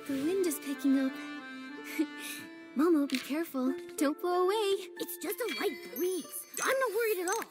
The wind is picking up. Momo, be careful. Don't blow away. It's just a light breeze. I'm not worried at all.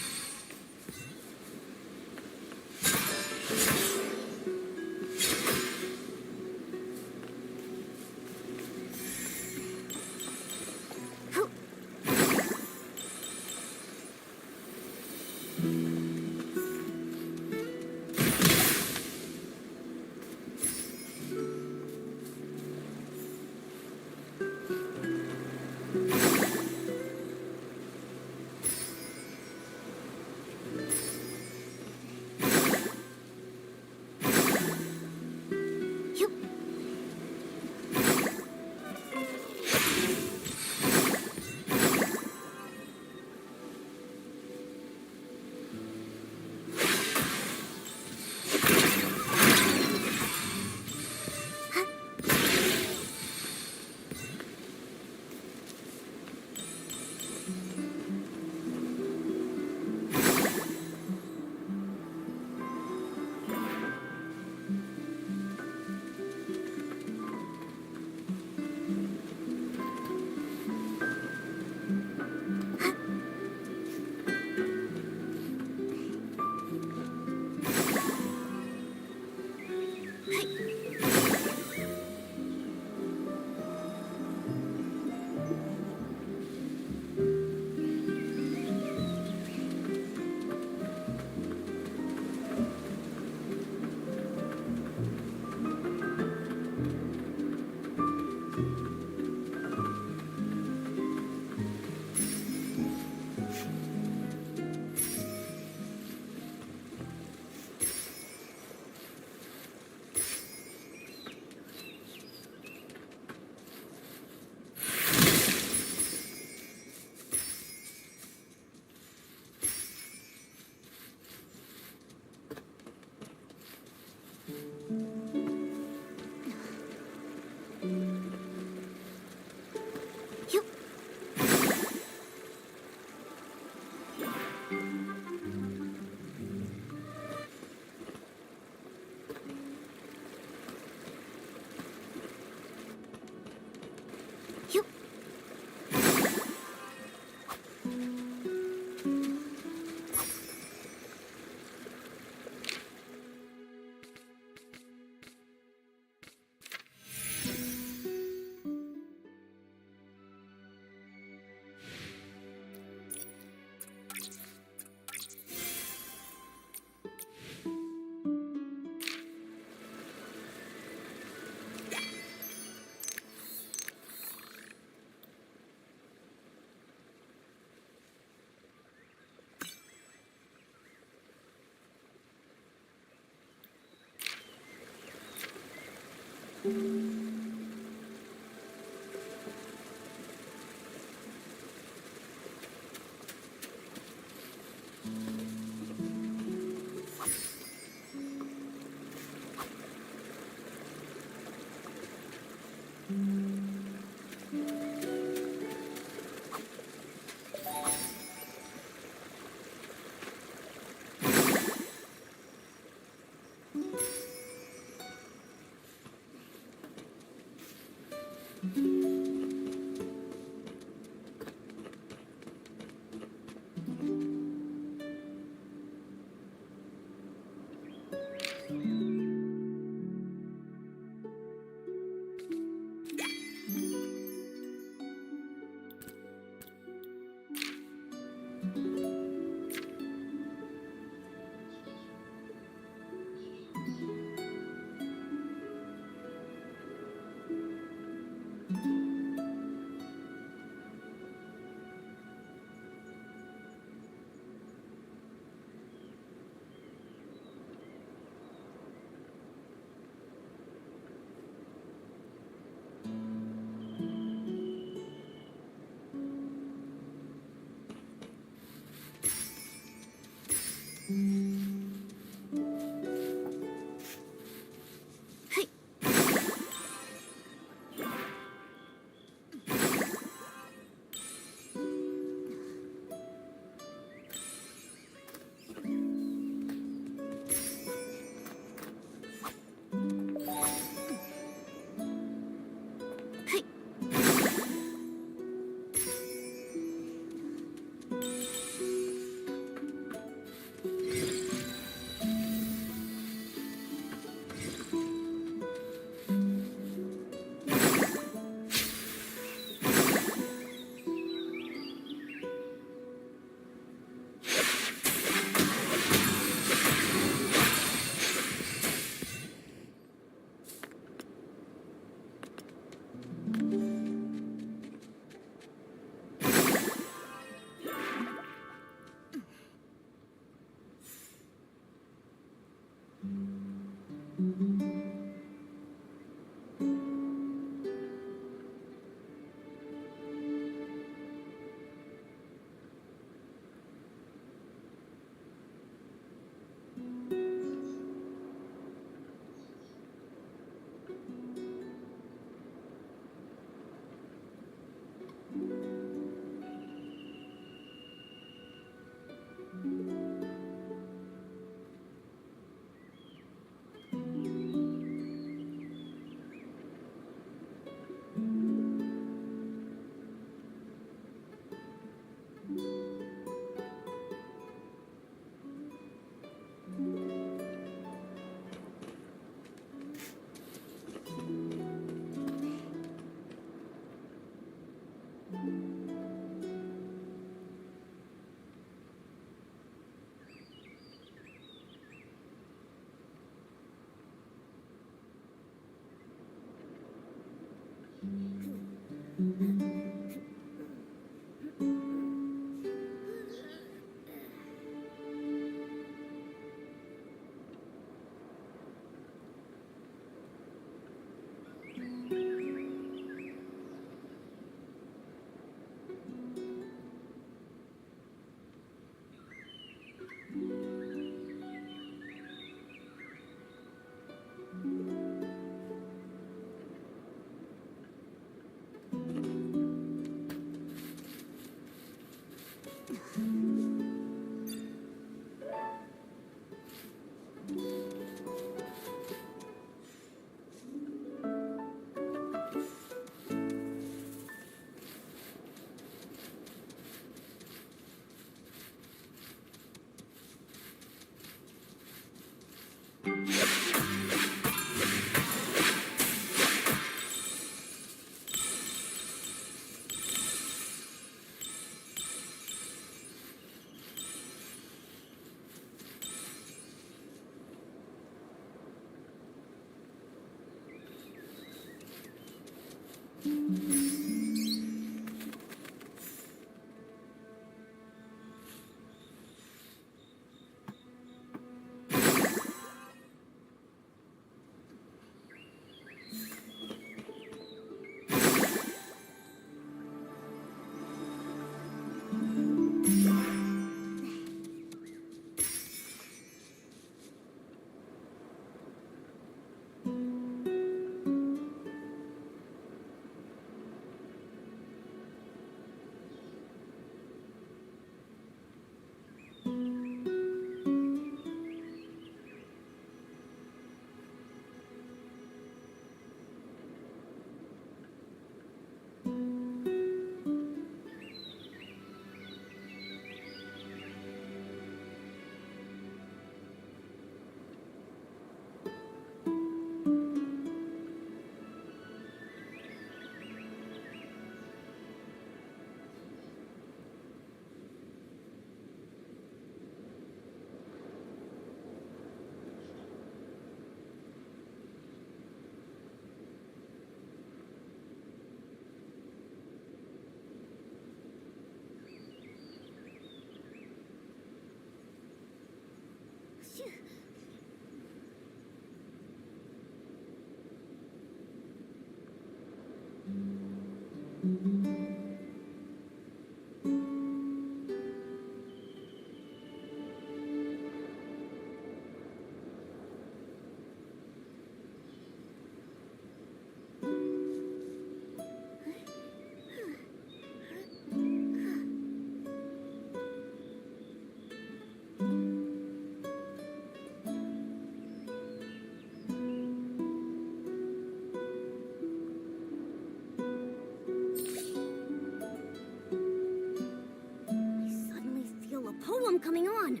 Poem coming on.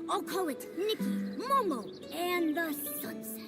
I'll call it Nikki, Momo, and the Sunset.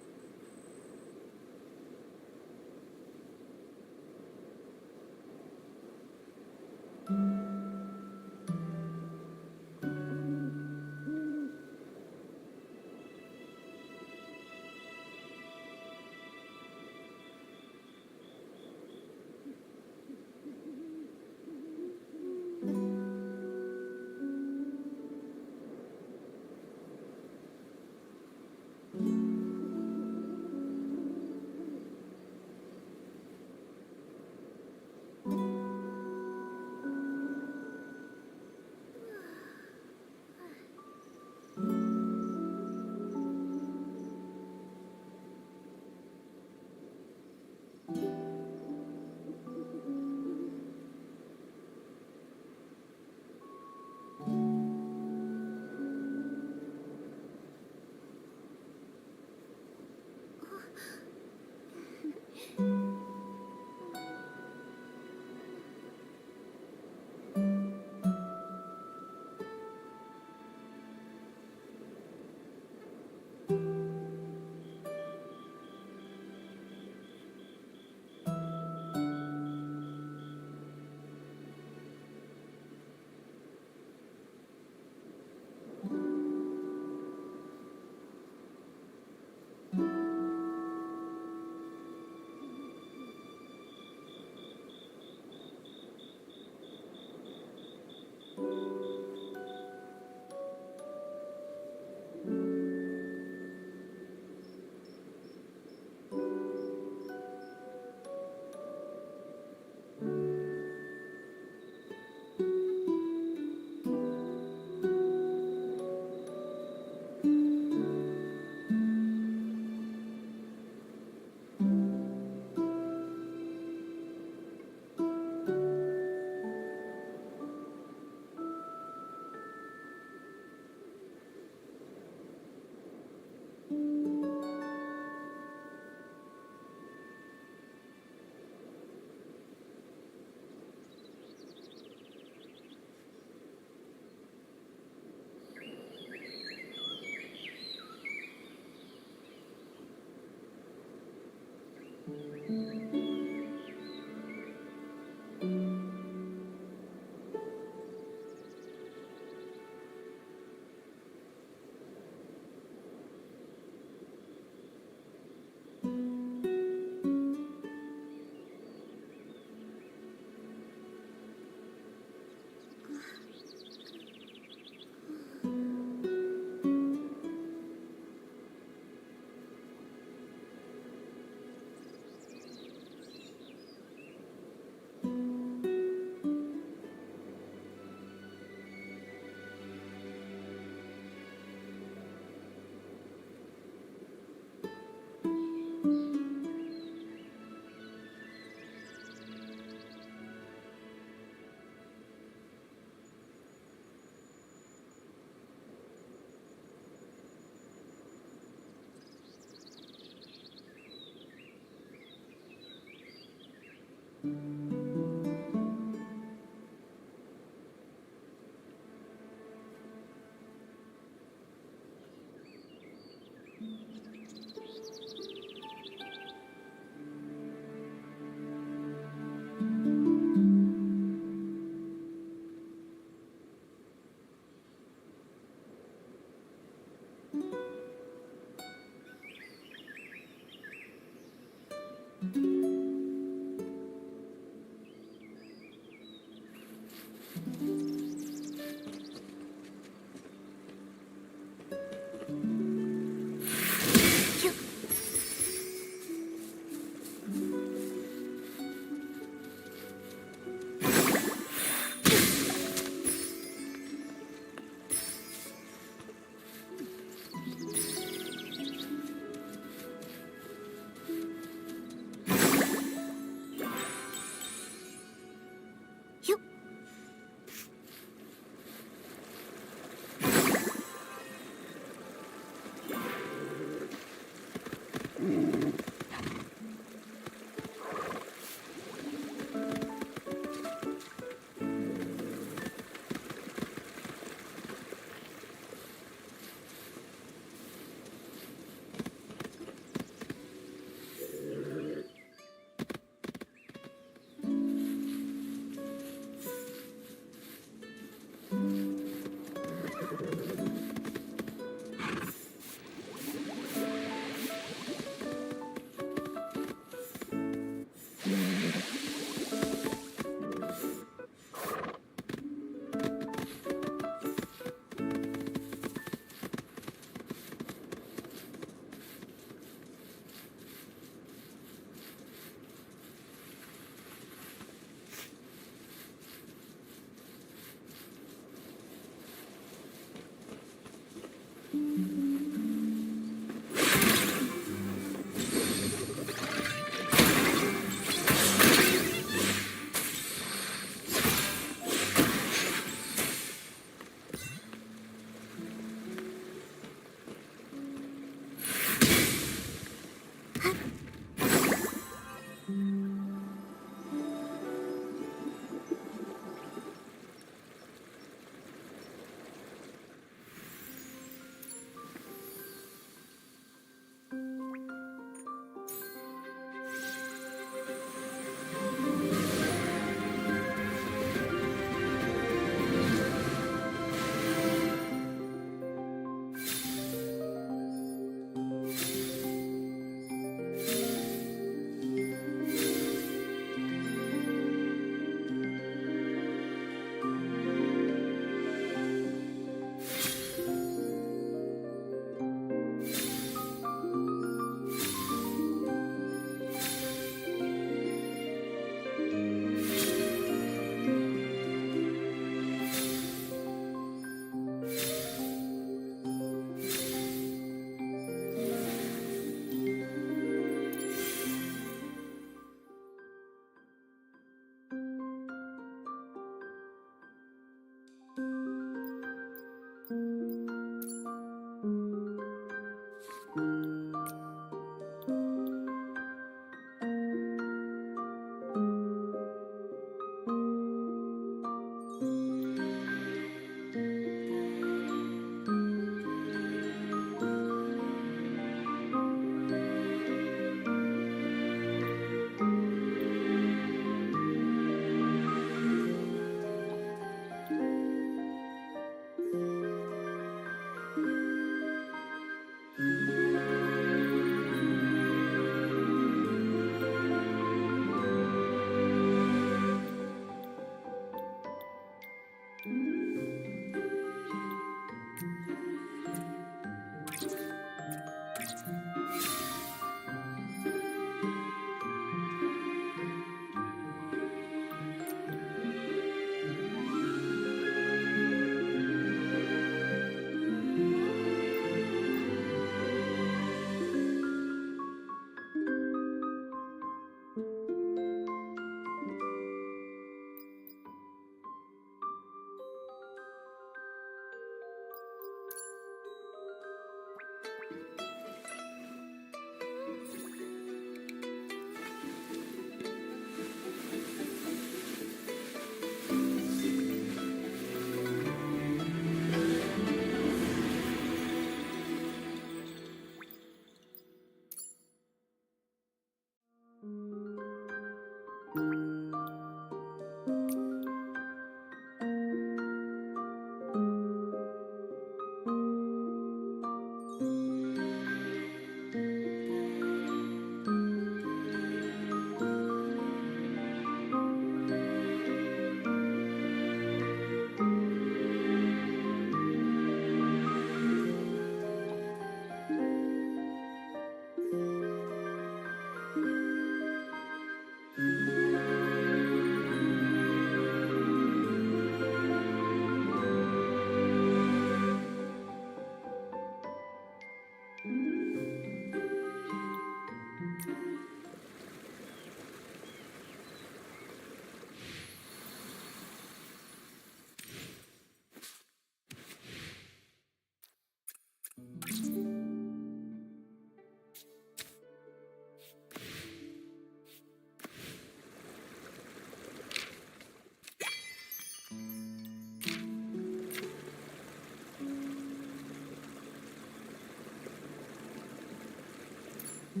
The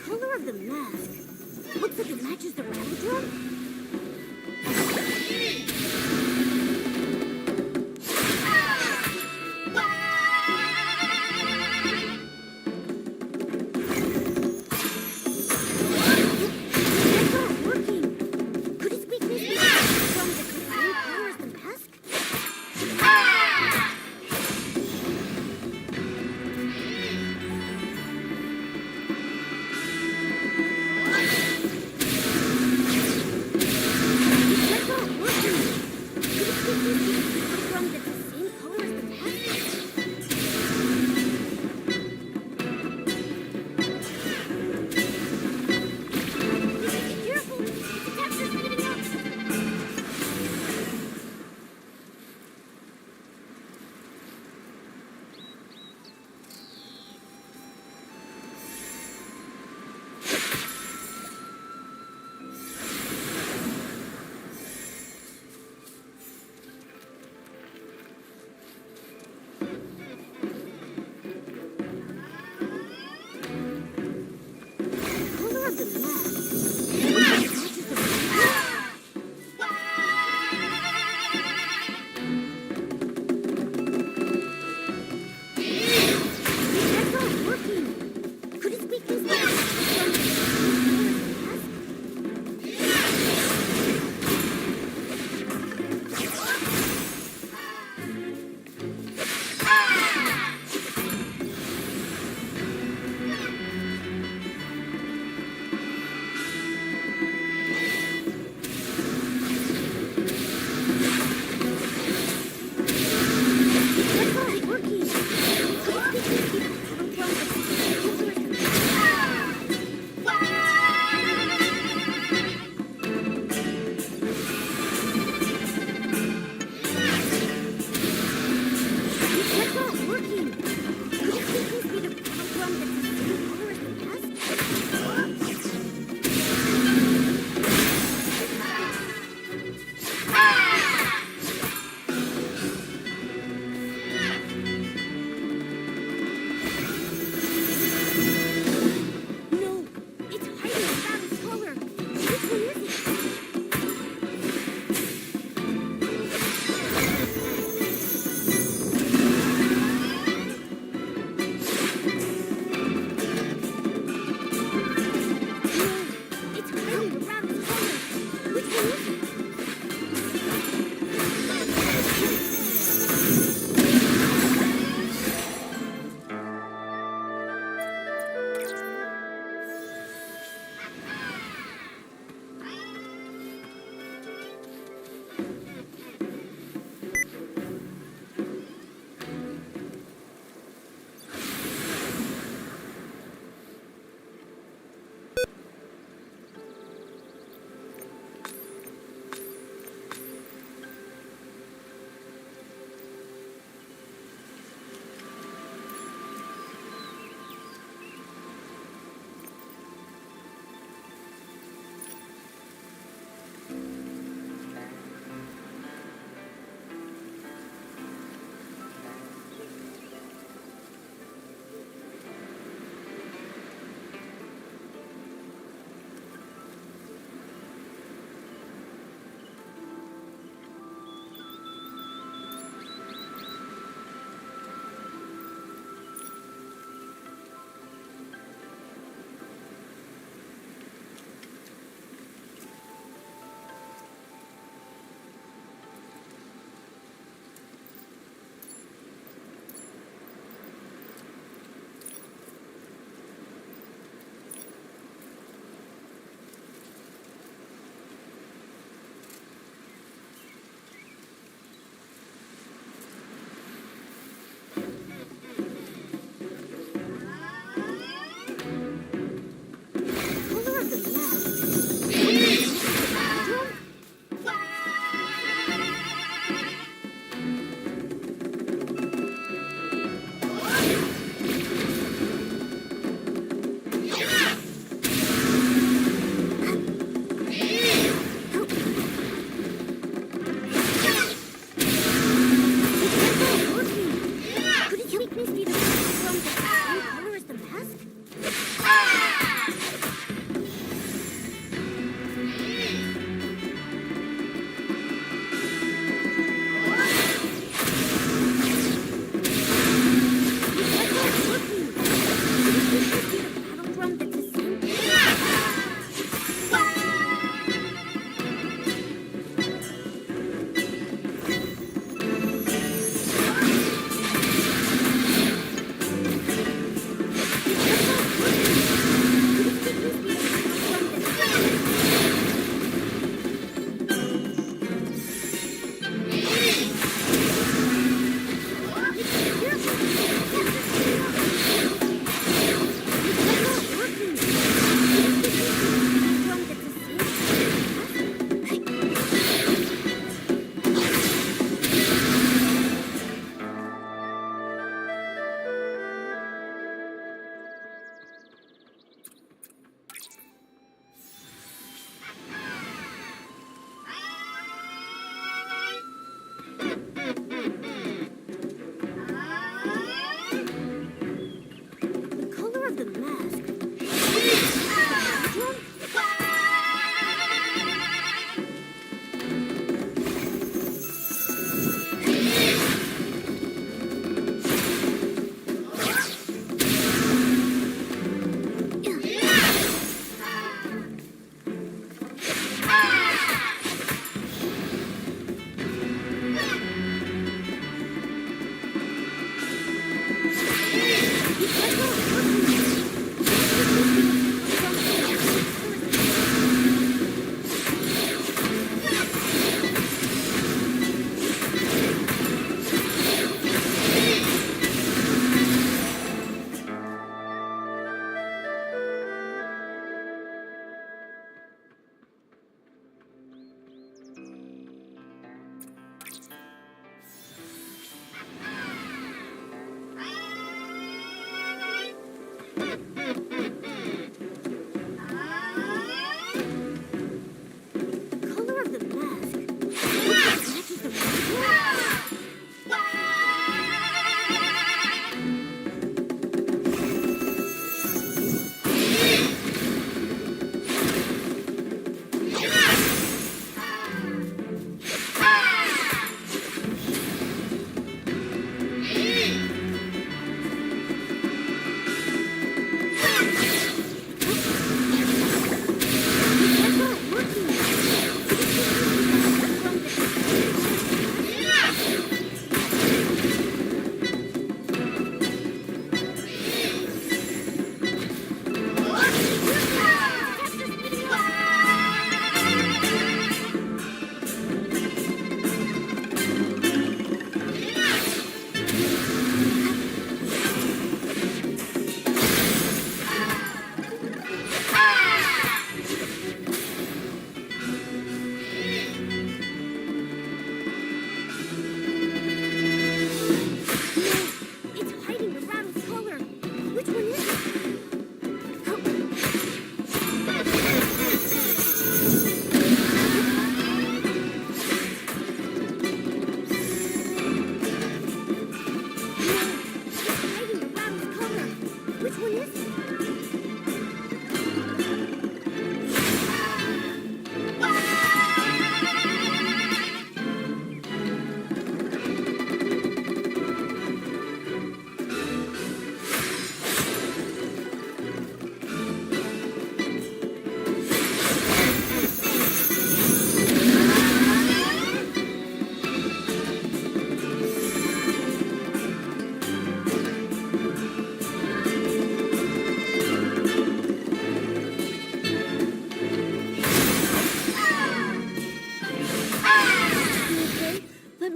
color of the mask looks like it matches the rattle drum. That's not working. Could it be this from the same color as the mask? That's not working. Could it be this from the same color as the mask? Be careful. The capture's speeding up. The color of the mask matches the That's not working. Could it be this from the mask?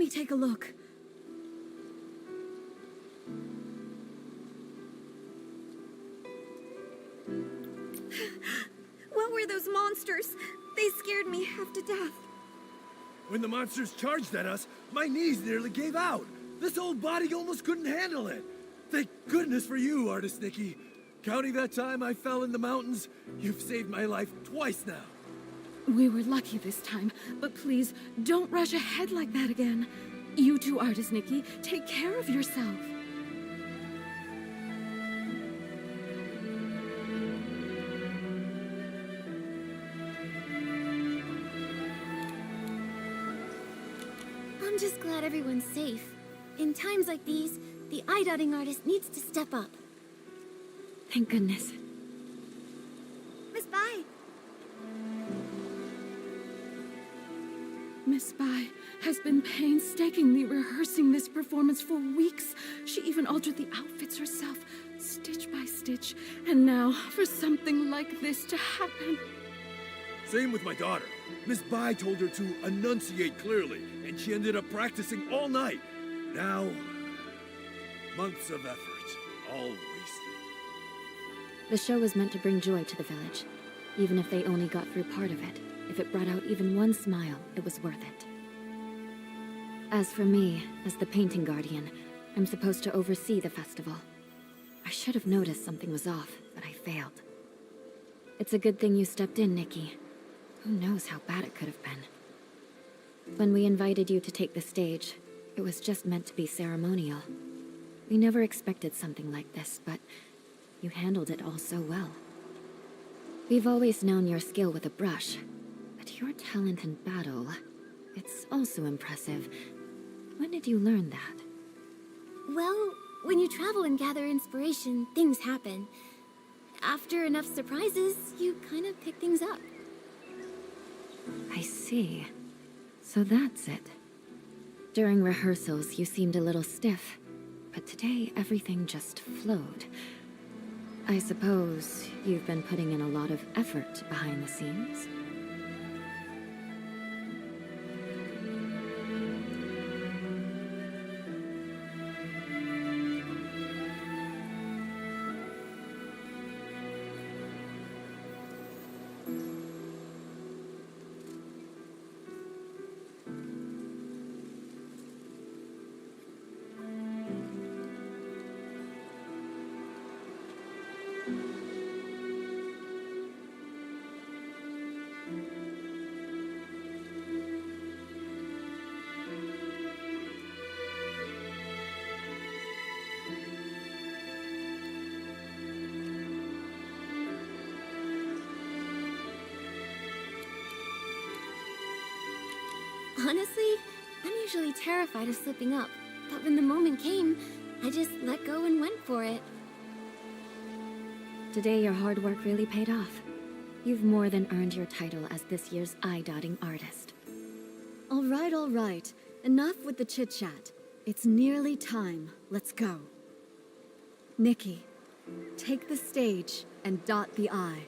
me take a look. What were those monsters? They scared me half to death. When the monsters charged at us, my knees nearly gave out. This old body almost couldn't handle it. Thank goodness for you, Artist Nikki. Counting that time I fell in the mountains, you've saved my life twice now. We were lucky this time, but please, don't rush ahead like that again. You too, Artist Nikki. Take care of yourself. I'm just glad everyone's safe. In times like these, the eye-dotting artist needs to step up. Thank goodness. Miss Bai, Miss Bai has been painstakingly rehearsing this performance for weeks. She even altered the outfits herself, stitch by stitch. And now, for something like this to happen... Same with my daughter. Miss Bai told her to enunciate clearly, and she ended up practicing all night. Now, months of effort, all wasted. The show was meant to bring joy to the village, even if they only got through part of it. If it brought out even one smile, it was worth it. As for me, as the painting guardian, I'm supposed to oversee the festival. I should have noticed something was off, but I failed. It's a good thing you stepped in, Nikki. Who knows how bad it could have been. When we invited you to take the stage, it was just meant to be ceremonial. We never expected something like this, but you handled it all so well. We've always known your skill with a brush, but your talent in battle, it's also impressive. When did you learn that? Well, when you travel and gather inspiration, things happen. After enough surprises, you kind of pick things up. I see. So that's it. During rehearsals, you seemed a little stiff, but today everything just flowed. I suppose you've been putting in a lot of effort behind the scenes? Honestly, I'm usually terrified of slipping up, but when the moment came, I just let go and went for it. Today your hard work really paid off. You've more than earned your title as this year's eye-dotting artist. All right. Enough with the chit-chat. It's nearly time. Let's go. Nikki, take the stage and dot the I.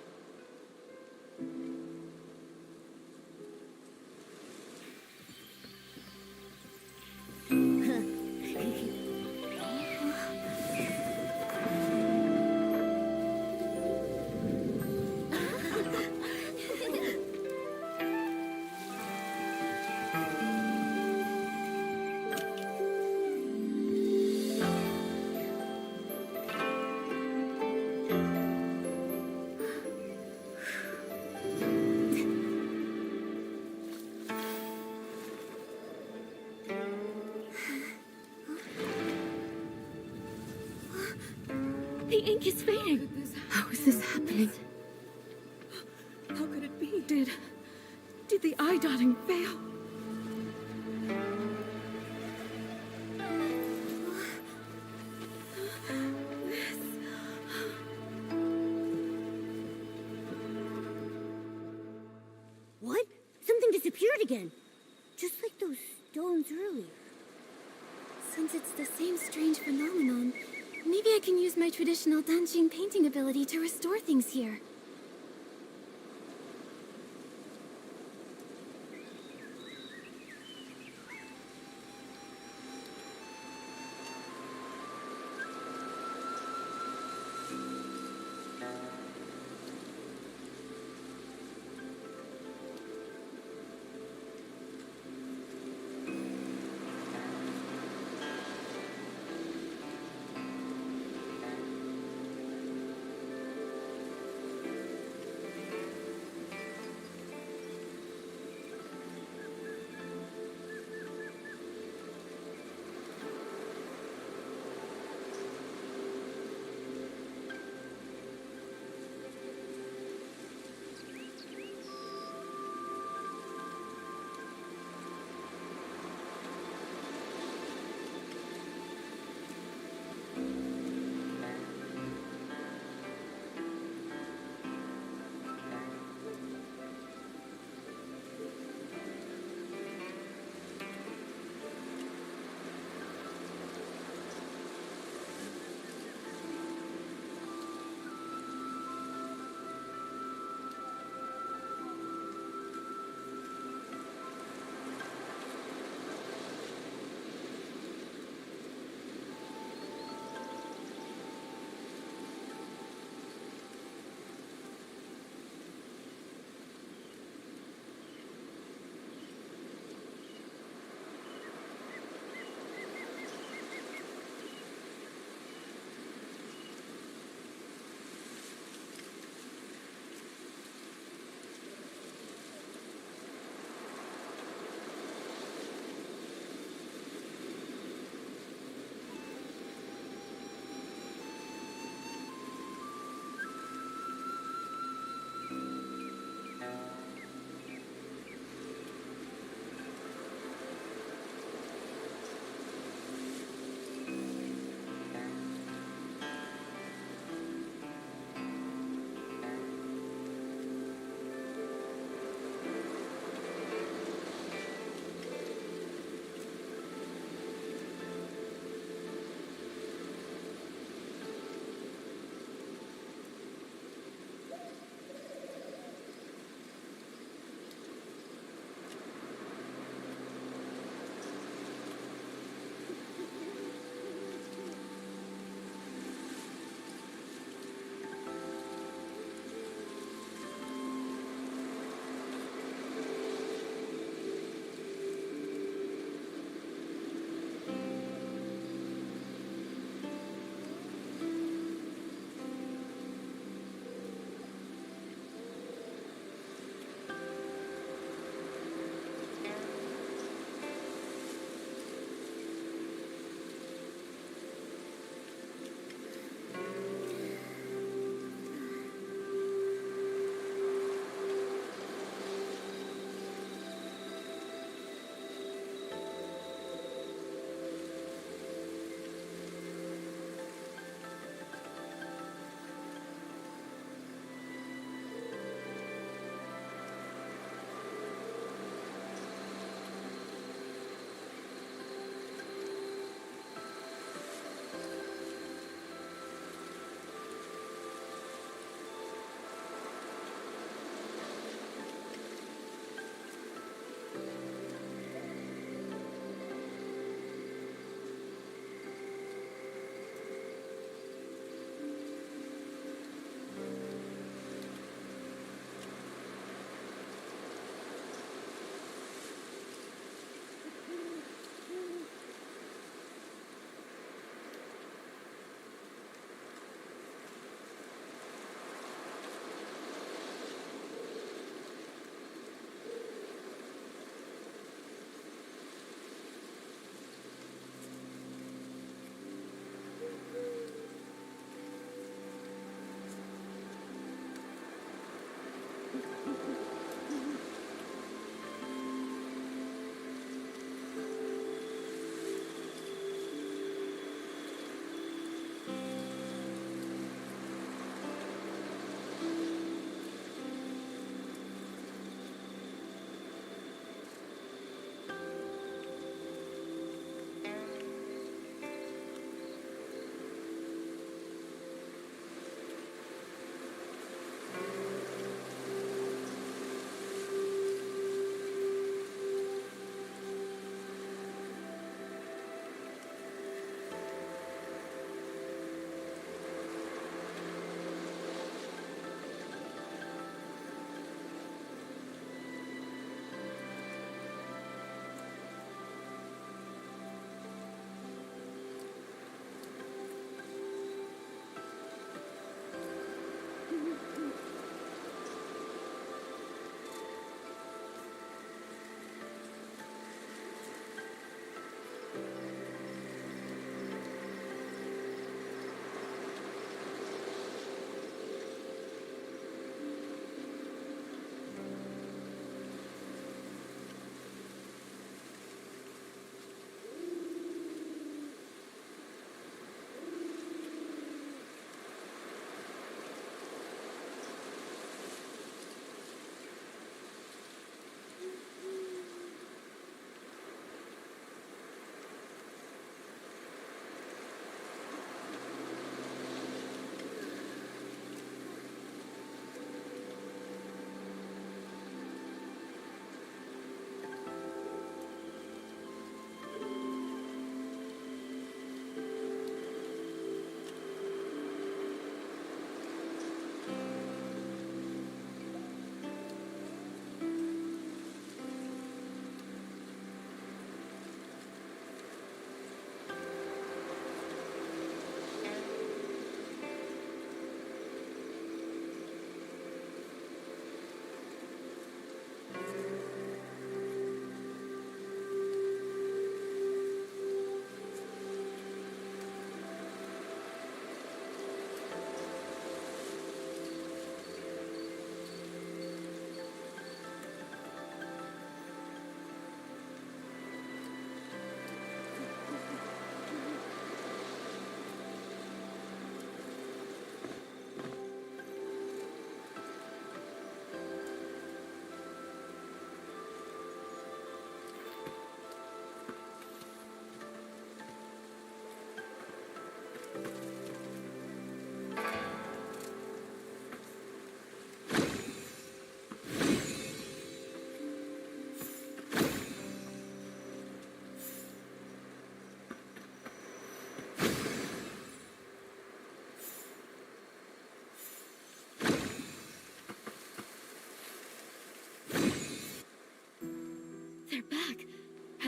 The ink is fading. How is this happening? How could it be? Did the eye-dotting fail? what? Something disappeared again. Just like those stones earlier. Since it's the same strange phenomenon, maybe I can use my traditional Danjing painting ability to restore things here.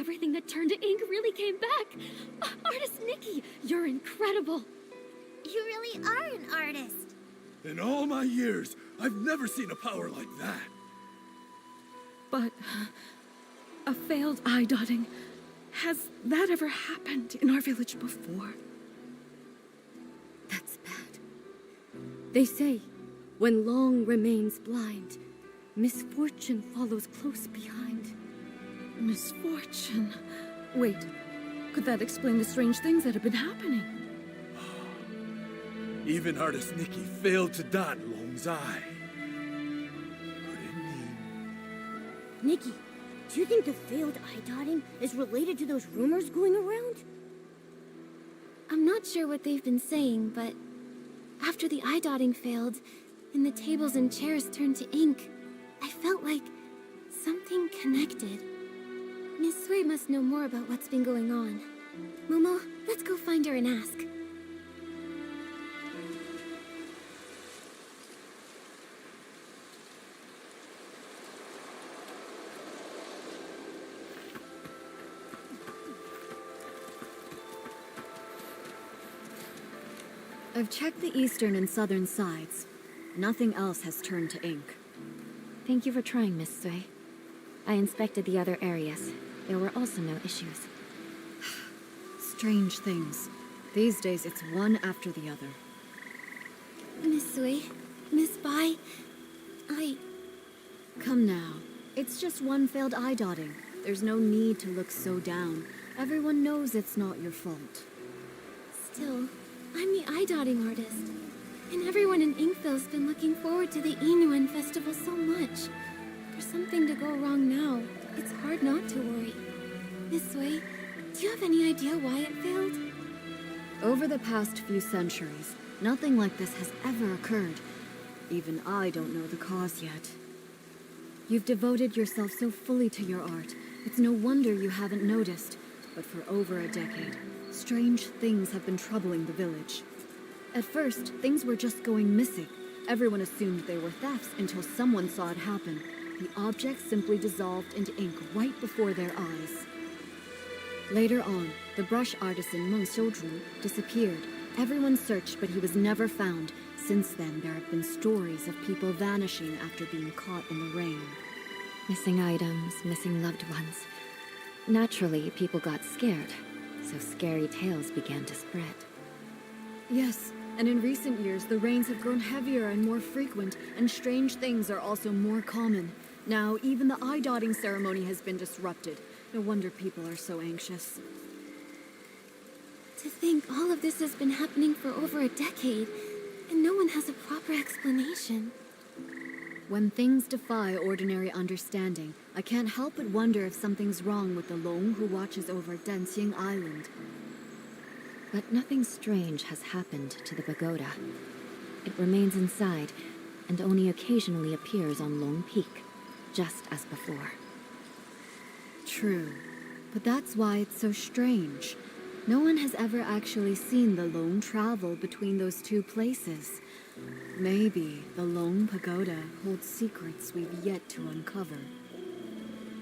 everything that turned to ink really came back. Artist Nikki, you're incredible. You really are an artist. In all my years, I've never seen a power like that. But a failed eye dotting. Has that ever happened in our village before? That's bad. They say, when Long remains blind, misfortune follows close behind. Misfortune. Wait, could that explain the strange things that have been happening? Even artist Nikki failed to dot Long's eye. Could it mean... Nikki, do you think the failed eye dotting is related to those rumors going around? I'm not sure what they've been saying, but after the eye dotting failed, and the tables and chairs turned to ink, I felt like something connected. Miss Sui must know more about what's been going on. Momo, let's go find her and ask. I've checked the eastern and southern sides. Nothing else has turned to ink. Thank you for trying, Miss Sui. I inspected the other areas. There were also no issues. Strange things. These days it's one after the other. Miss Sui, Miss Bai, Come now. It's just one failed eye dotting. There's no need to look so down. Everyone knows it's not your fault. Still, I'm the eye dotting artist. And everyone in Inkville's been looking forward to the Inuan festival so much. For something to go wrong now, it's hard not to worry. Miss Sui, do you have any idea why it failed? Over the past few centuries, nothing like this has ever occurred. Even I don't know the cause yet. You've devoted yourself so fully to your art. It's no wonder you haven't noticed. But for over a decade, strange things have been troubling the village. At first, things were just going missing. Everyone assumed they were thefts until someone saw it happen. The objects simply dissolved into ink right before their eyes. Later on, the brush artisan Meng Xiuzhu disappeared. Everyone searched, but he was never found. Since then, there have been stories of people vanishing after being caught in the rain. Missing items, missing loved ones. Naturally, people got scared, so scary tales began to spread. Yes, and in recent years, the rains have grown heavier and more frequent, and strange things are also more common. Now, even the eye-dotting ceremony has been disrupted. No wonder people are so anxious. To think all of this has been happening for over a decade, and no one has a proper explanation. When things defy ordinary understanding, I can't help but wonder if something's wrong with the Long who watches over Danxing Island. But nothing strange has happened to the pagoda. It remains inside, and only occasionally appears on Long Peak, just as before. True, but that's why it's so strange. No one has ever actually seen the Long travel between those two places. Maybe the Long Pagoda holds secrets we've yet to uncover.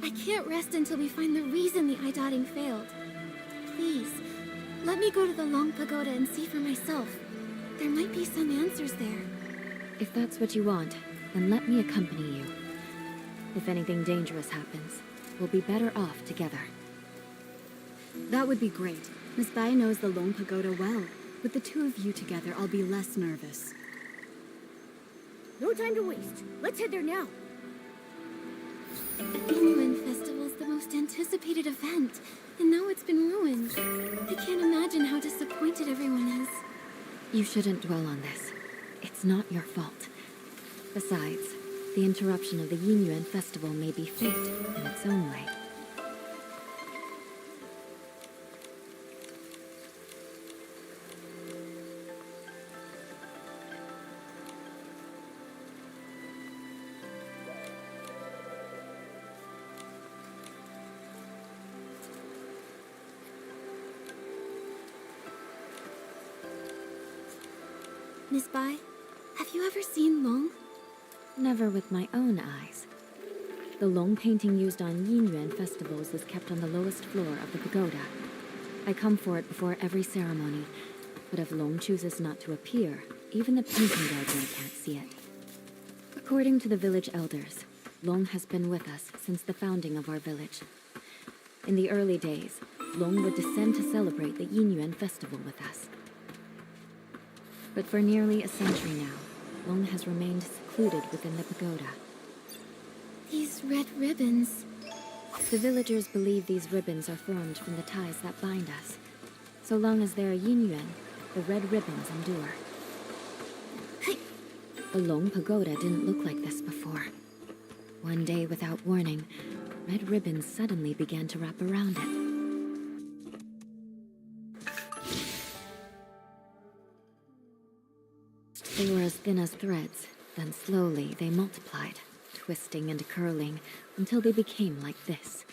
I can't rest until we find the reason the eye dotting failed. Please, let me go to the Long Pagoda and see for myself. There might be some answers there. If that's what you want, then let me accompany you. If anything dangerous happens, we'll be better off together. That would be great. Miss Bai knows the Long Pagoda well. With the two of you together, I'll be less nervous. No time to waste. Let's head there now. The Inuan Festival's the most anticipated event, and now it's been ruined. I can't imagine how disappointed everyone is. You shouldn't dwell on this. It's not your fault. Besides, the interruption of the Yinyuan Festival may be fate in its own way. Miss Bai, have you ever seen Long? Never with my own eyes. The Long painting used on Yinyuan festivals is kept on the lowest floor of the pagoda. I come for it before every ceremony, but if Long chooses not to appear, even the painting guardian can't see it. According to the village elders, Long has been with us since the founding of our village. In the early days, Long would descend to celebrate the Yinyuan festival with us. But for nearly a century now, Long has remained secluded within the pagoda. These red ribbons. The villagers believe these ribbons are formed from the ties that bind us. So long as there are Yinyuan, the red ribbons endure. The Long pagoda didn't look like this before. One day, without warning, red ribbons suddenly began to wrap around it. They were as thin as threads, then slowly they multiplied, twisting and curling until they became like this.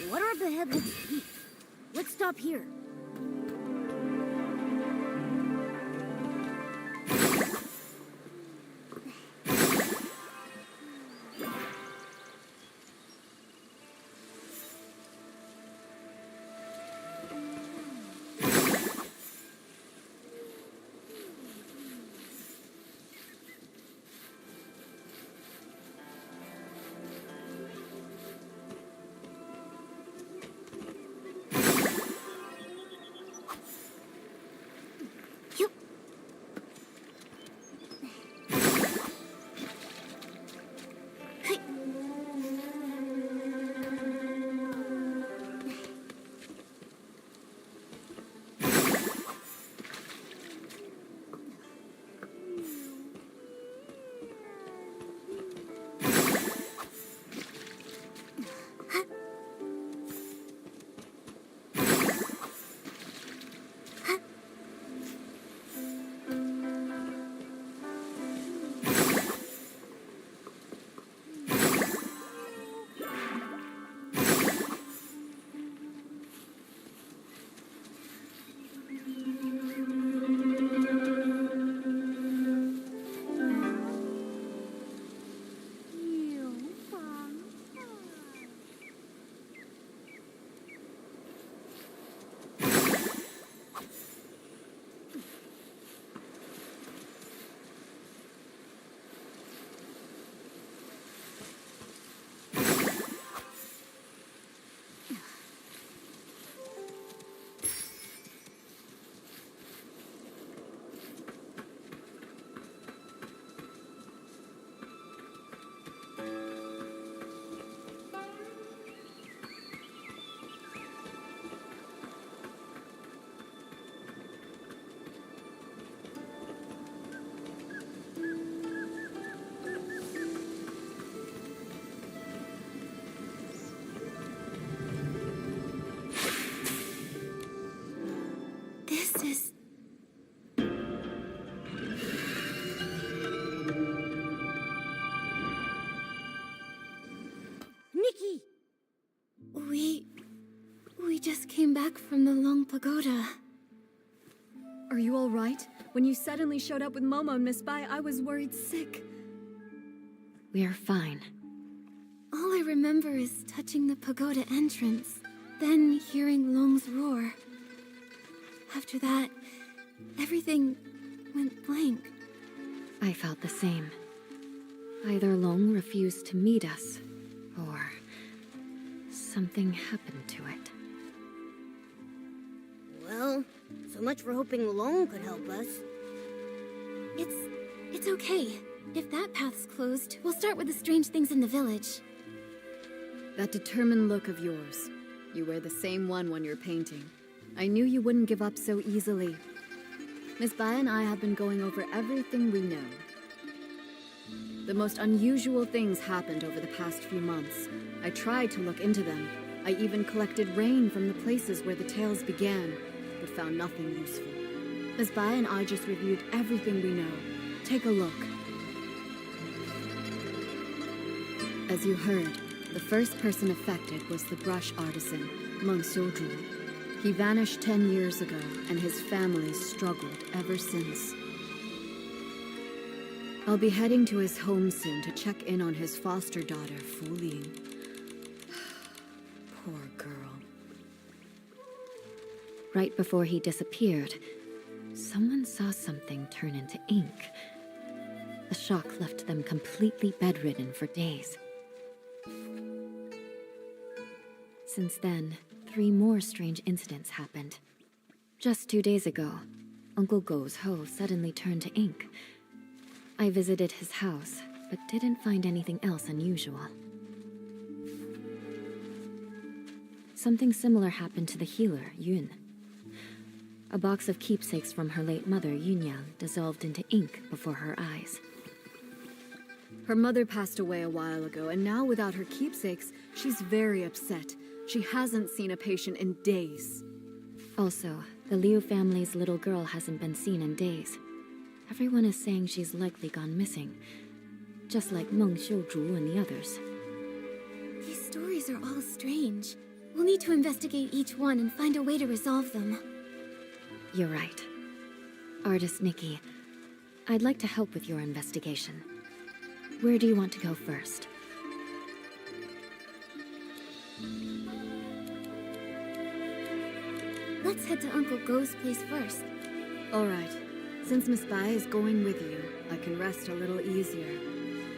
What are the headless teeth? Let's stop here. just came back from the Long Pagoda. Are you all right? When you suddenly showed up with Momo and Miss Bai, I was worried sick. We are fine. All I remember is touching the pagoda entrance, then hearing Long's roar. After that, everything went blank. I felt the same. Either Long refused to meet us, or something happened to it. Well, so much for hoping Long could help us. It's okay. If that path's closed, we'll start with the strange things in the village. That determined look of yours. You wear the same one when you're painting. I knew you wouldn't give up so easily. Miss Bai and I have been going over everything we know. The most unusual things happened over the past few months. I tried to look into them. I even collected rain from the places where the tales began, but found nothing useful. Miss Bai and I just reviewed everything we know. Take a look. As you heard, the first person affected was the brush artisan, Meng Xiuzhu. He vanished 10 years ago, and his family struggled ever since. I'll be heading to his home soon to check in on his foster daughter, Fu Ling. Poor girl. Right before he disappeared, someone saw something turn into ink. The shock left them completely bedridden for days. Since then, 3 more strange incidents happened. Just 2 days ago, Uncle Go's hoe suddenly turned to ink. I visited his house, but didn't find anything else unusual. Something similar happened to the healer, Yun. A box of keepsakes from her late mother, Yunyang, dissolved into ink before her eyes. Her mother passed away a while ago, and now without her keepsakes, she's very upset. She hasn't seen a patient in days. Also, the Liu family's little girl hasn't been seen in days. Everyone is saying she's likely gone missing, just like Meng Xiuzhu and the others. These stories are all strange. We'll need to investigate each one and find a way to resolve them. You're right. Artist Nikki, I'd like to help with your investigation. Where do you want to go first? Let's head to Uncle Go's place first. All right. Since Miss Bai is going with you, I can rest a little easier.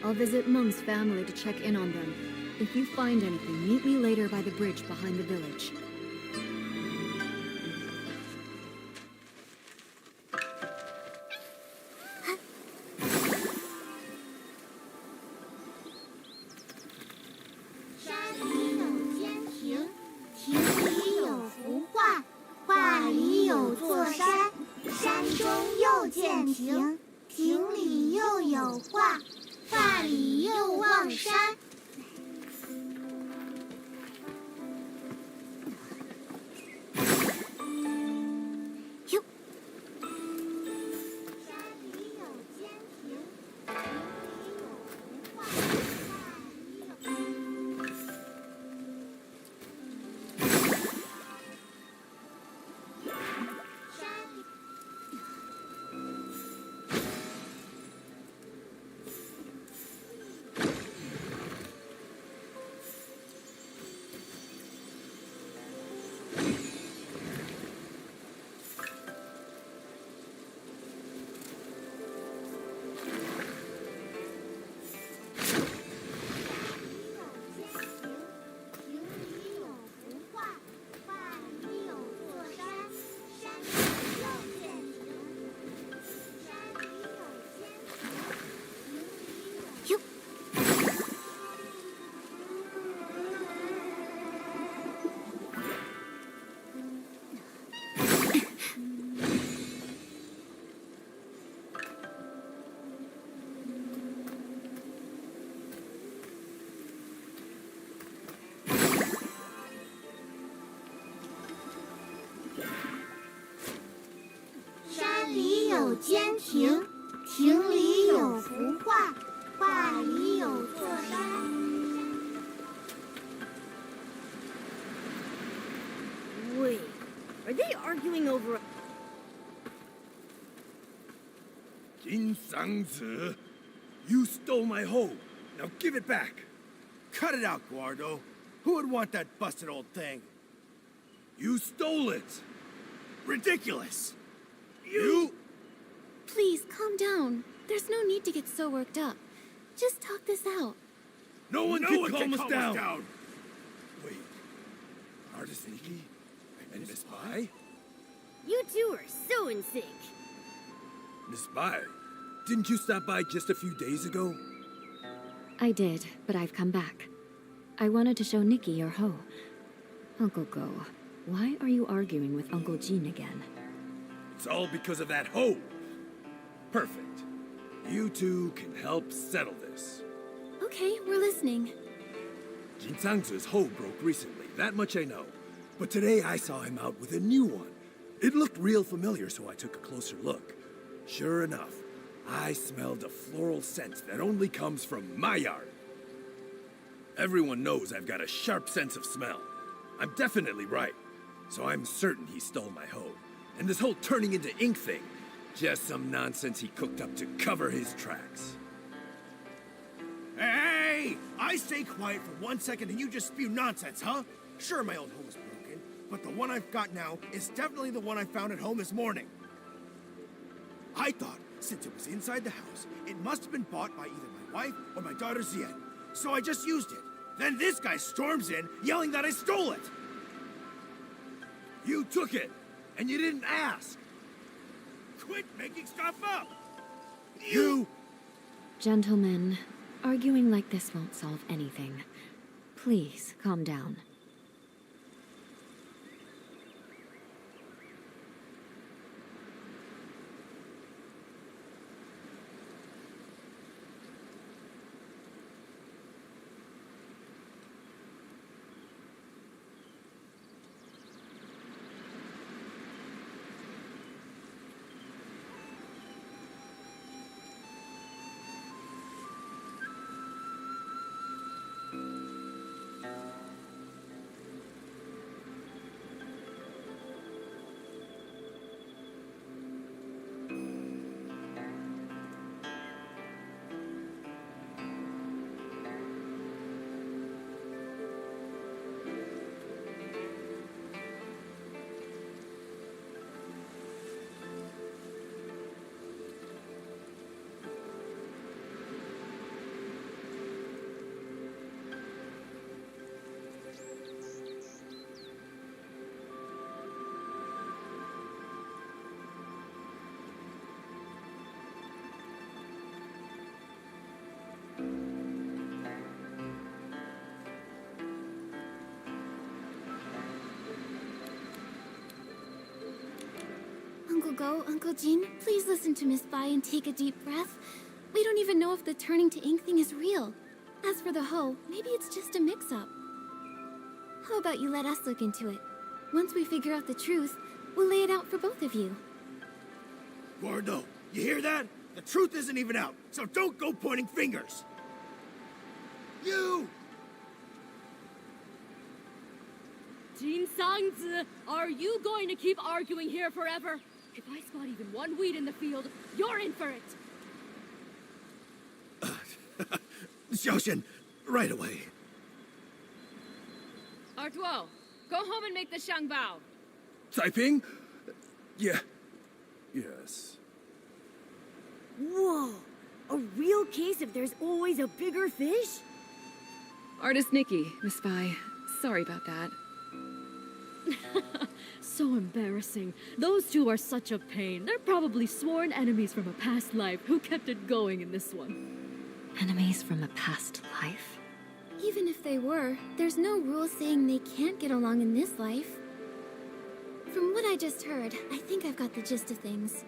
I'll visit Meng's family to check in on them. If you find anything, meet me later by the bridge behind the village. arguing over... Jin Sang-zi, you stole my hoe. Now give it back. Cut it out, Guardo. Who would want that busted old thing? You stole it. Ridiculous! You? Please, calm down. There's no need to get so worked up. Just talk this out. No one No can one calm can us calm down. us down! Wait. Artist Nikki? And Miss Bai? You two are so in sync. Miss Bai, didn't you stop by just a few days ago? I did, but I've come back. I wanted to show Nikki your hoe. Uncle Go, why are you arguing with Uncle Jean again? It's all because of that hoe. Perfect. You two can help settle this. Okay, we're listening. Jin Sang-zi's hoe broke recently, that much I know. But today I saw him out with a new one. It looked real familiar, so I took a closer look. Sure enough, I smelled a floral scent that only comes from my yard. Everyone knows I've got a sharp sense of smell. I'm definitely right. So I'm certain he stole my hoe. And this whole turning into ink thing, just some nonsense he cooked up to cover his tracks. Hey! I stay quiet for 1 second and you just spew nonsense, huh? Sure, my old home is broken, but the one I've got now is definitely the one I found at home this morning. I thought, since it was inside the house, it must have been bought by either my wife or my daughter Zien. So I just used it. Then this guy storms in, yelling that I stole it. You took it, and you didn't ask. Quit making stuff up! You... Gentlemen, arguing like this won't solve anything. Please, calm down. Uncle Go, Uncle Jean, please listen to Miss Bai and take a deep breath. We don't even know if the turning to ink thing is real. As for the hoe, maybe it's just a mix-up. How about you let us look into it? Once we figure out the truth, we'll lay it out for both of you. Gordo, you hear that? The truth isn't even out, so don't go pointing fingers. You! Jin Sang-zi, are you going to keep arguing here forever? If I spot even one weed in the field, you're in for it! Xiaoxian, right away. Artuo, go home and make the shangbao. Taiping? Yeah. Yes. Whoa! A real case of there's always a bigger fish? Artist Nikki, Miss Bai. Sorry about that. So embarrassing. Those two are such a pain. They're probably sworn enemies from a past life who kept it going in this one. Enemies from a past life? Even if they were, there's no rule saying they can't get along in this life. From what I just heard, I think I've got the gist of things.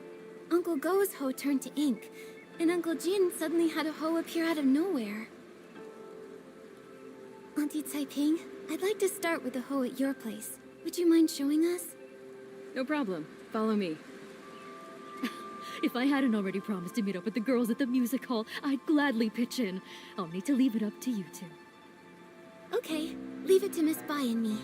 Uncle Go's hoe turned to ink, and Uncle Jin suddenly had a hoe appear out of nowhere. Auntie Taiping, I'd like to start with the hoe at your place. Would you mind showing us? No problem. Follow me. If I hadn't already promised to meet up with the girls at the music hall, I'd gladly pitch in. I'll need to leave it up to you two. Okay, leave it to Miss Bai and me.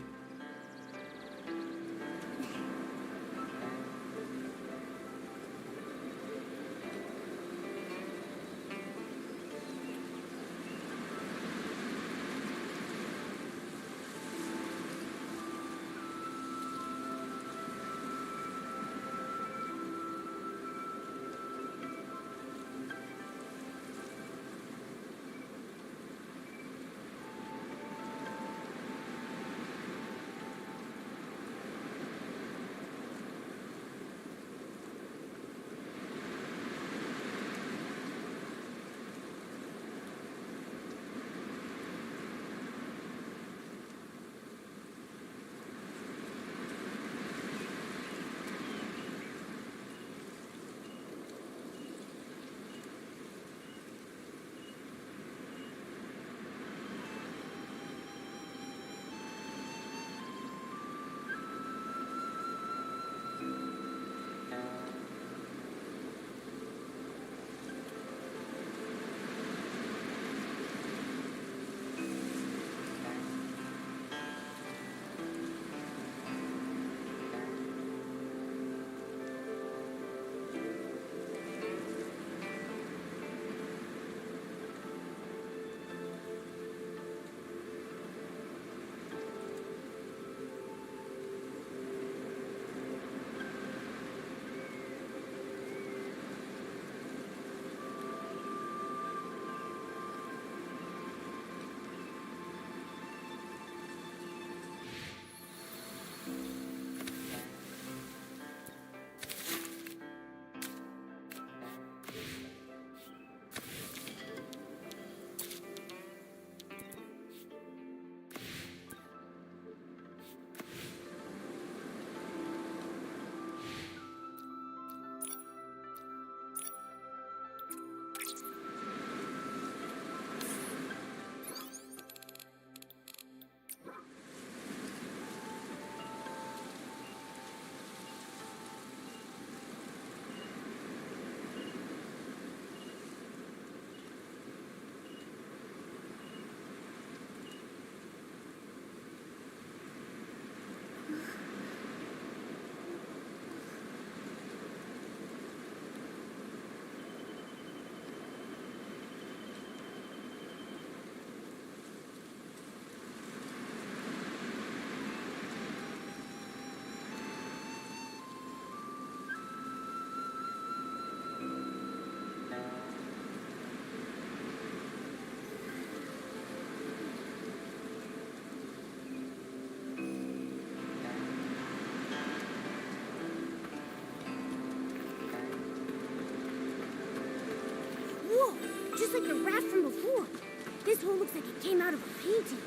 This hole looks like it came out of a painting.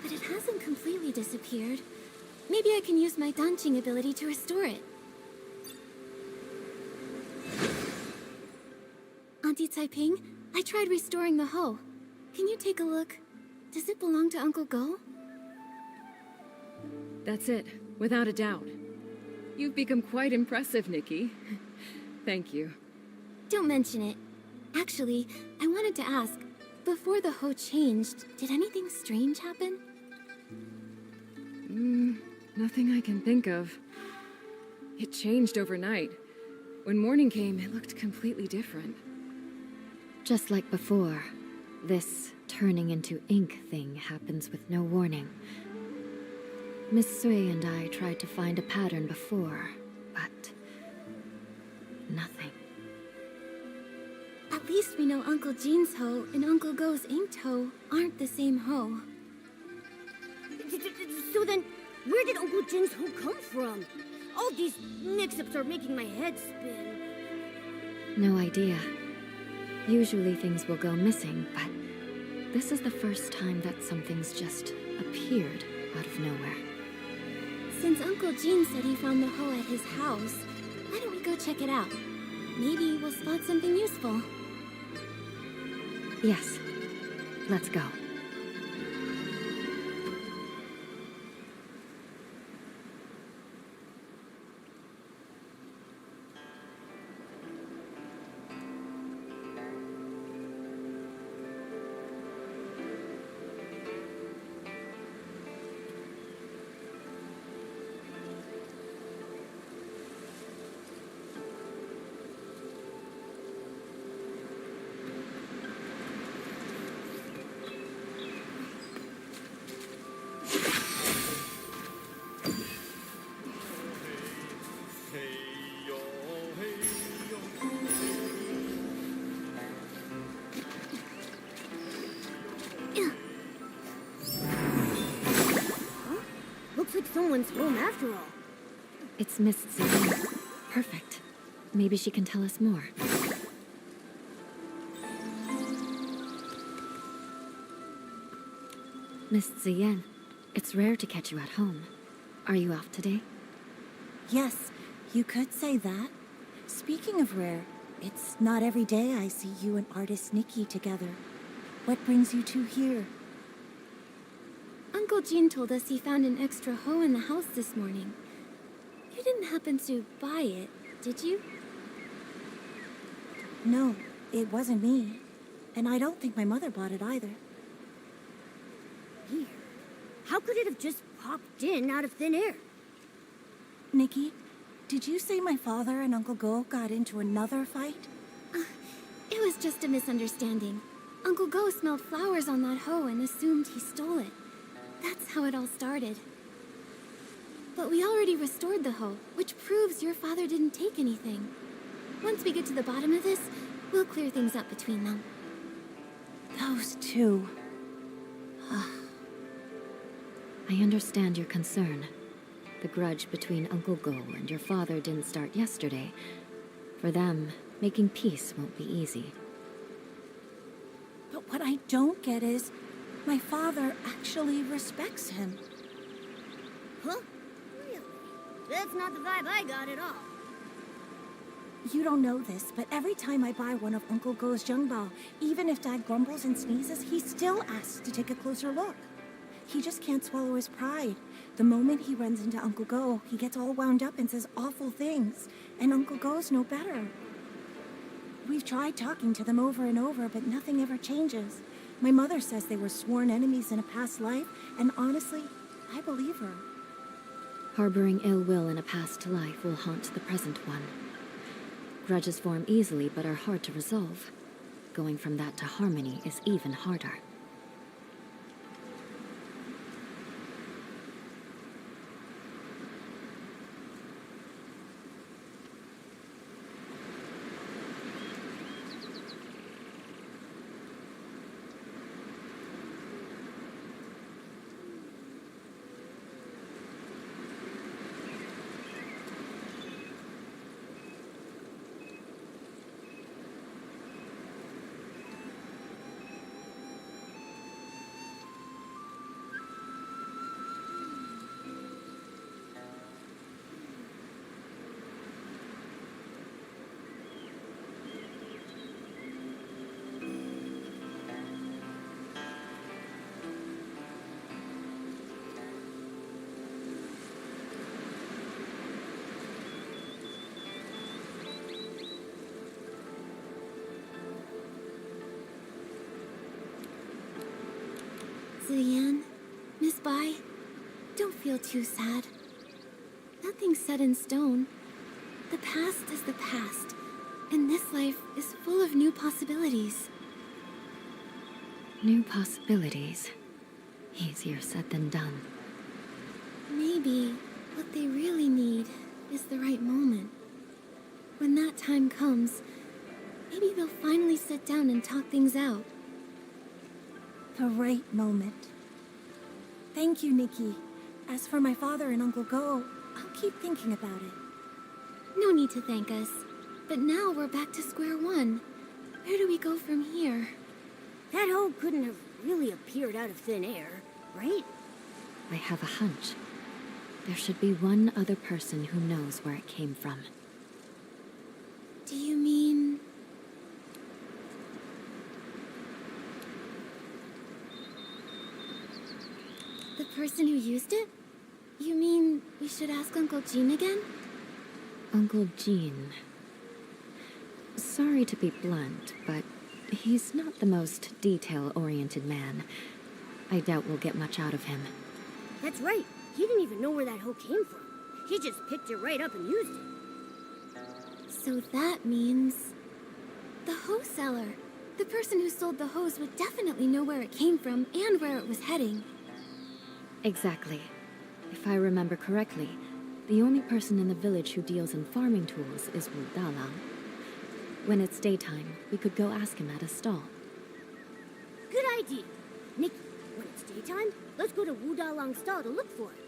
But it hasn't completely disappeared. Maybe I can use my dancing ability to restore it. Auntie Taiping, I tried restoring the hoe. Can you take a look? Does it belong to Uncle Go? That's it, without a doubt. You've become quite impressive, Nikki. Thank you. Don't mention it. Actually, I wanted to ask, before the hoe changed, did anything strange happen? Nothing I can think of. It changed overnight. When morning came, it looked completely different. Just like before, this turning into ink thing happens with no warning. Miss Sui and I tried to find a pattern before, but nothing. At least we know Uncle Jean's hoe and Uncle Go's inked hoe aren't the same hoe. So then, where did Uncle Jin's hoe come from? All these mix-ups are making my head spin. No idea. Usually things will go missing, but this is the first time that something's just appeared out of nowhere. Since Uncle Jean said he found the hoe at his house, why don't we go check it out? Maybe we'll spot something useful. Yes. Let's go. Looks like someone's home after all. It's Miss Ziyan. Perfect. Maybe she can tell us more. Miss Ziyan, it's rare to catch you at home. Are you off today? Yes, you could say that. Speaking of rare, it's not every day I see you and artist Nikki together. What brings you two here? Uncle Jean told us he found an extra hoe in the house this morning. You didn't happen to buy it, did you? No, it wasn't me. And I don't think my mother bought it either. Weird. How could it have just popped in out of thin air? Nikki, did you say my father and Uncle Go got into another fight? It was just a misunderstanding. Uncle Go smelled flowers on that hoe and assumed he stole it. That's how it all started. But we already restored the hoe, which proves your father didn't take anything. Once we get to the bottom of this, we'll clear things up between them. Those two. I understand your concern. The grudge between Uncle Go and your father didn't start yesterday. For them, making peace won't be easy. But what I don't get is, my father actually respects him. Huh? Really? That's not the vibe I got at all. You don't know this, but every time I buy one of Uncle Go's Zhengbao, even if Dad grumbles and sneezes, he still asks to take a closer look. He just can't swallow his pride. The moment he runs into Uncle Go, he gets all wound up and says awful things. And Uncle Go's no better. We've tried talking to them over and over, but nothing ever changes. My mother says they were sworn enemies in a past life, and honestly, I believe her. Harboring ill will in a past life will haunt the present one. Grudges form easily but are hard to resolve. Going from that to harmony is even harder. Zian, Miss Bai, don't feel too sad. Nothing's set in stone. The past is the past, and this life is full of new possibilities. New possibilities. Easier said than done. Maybe what they really need is the right moment. When that time comes, maybe they'll finally sit down and talk things out. The right moment. Thank you, Nikki. As for my father and Uncle Go, I'll keep thinking about it. No need to thank us. But now we're back to square one. Where do we go from here? That hole couldn't have really appeared out of thin air, right? I have a hunch. There should be one other person who knows where it came from. Do you mean... the person who used it? You mean we should ask Uncle Jean again? Uncle Jean. Sorry to be blunt, but he's not the most detail-oriented man. I doubt we'll get much out of him. That's right. He didn't even know where that hoe came from. He just picked it right up and used it. So that means... the hose seller. The person who sold the hose would definitely know where it came from and where it was heading. Exactly. If I remember correctly, the only person in the village who deals in farming tools is Wu Dalang. When it's daytime, we could go ask him at his stall. Good idea. Nikki, when it's daytime, let's go to Wu Dalang's stall to look for it.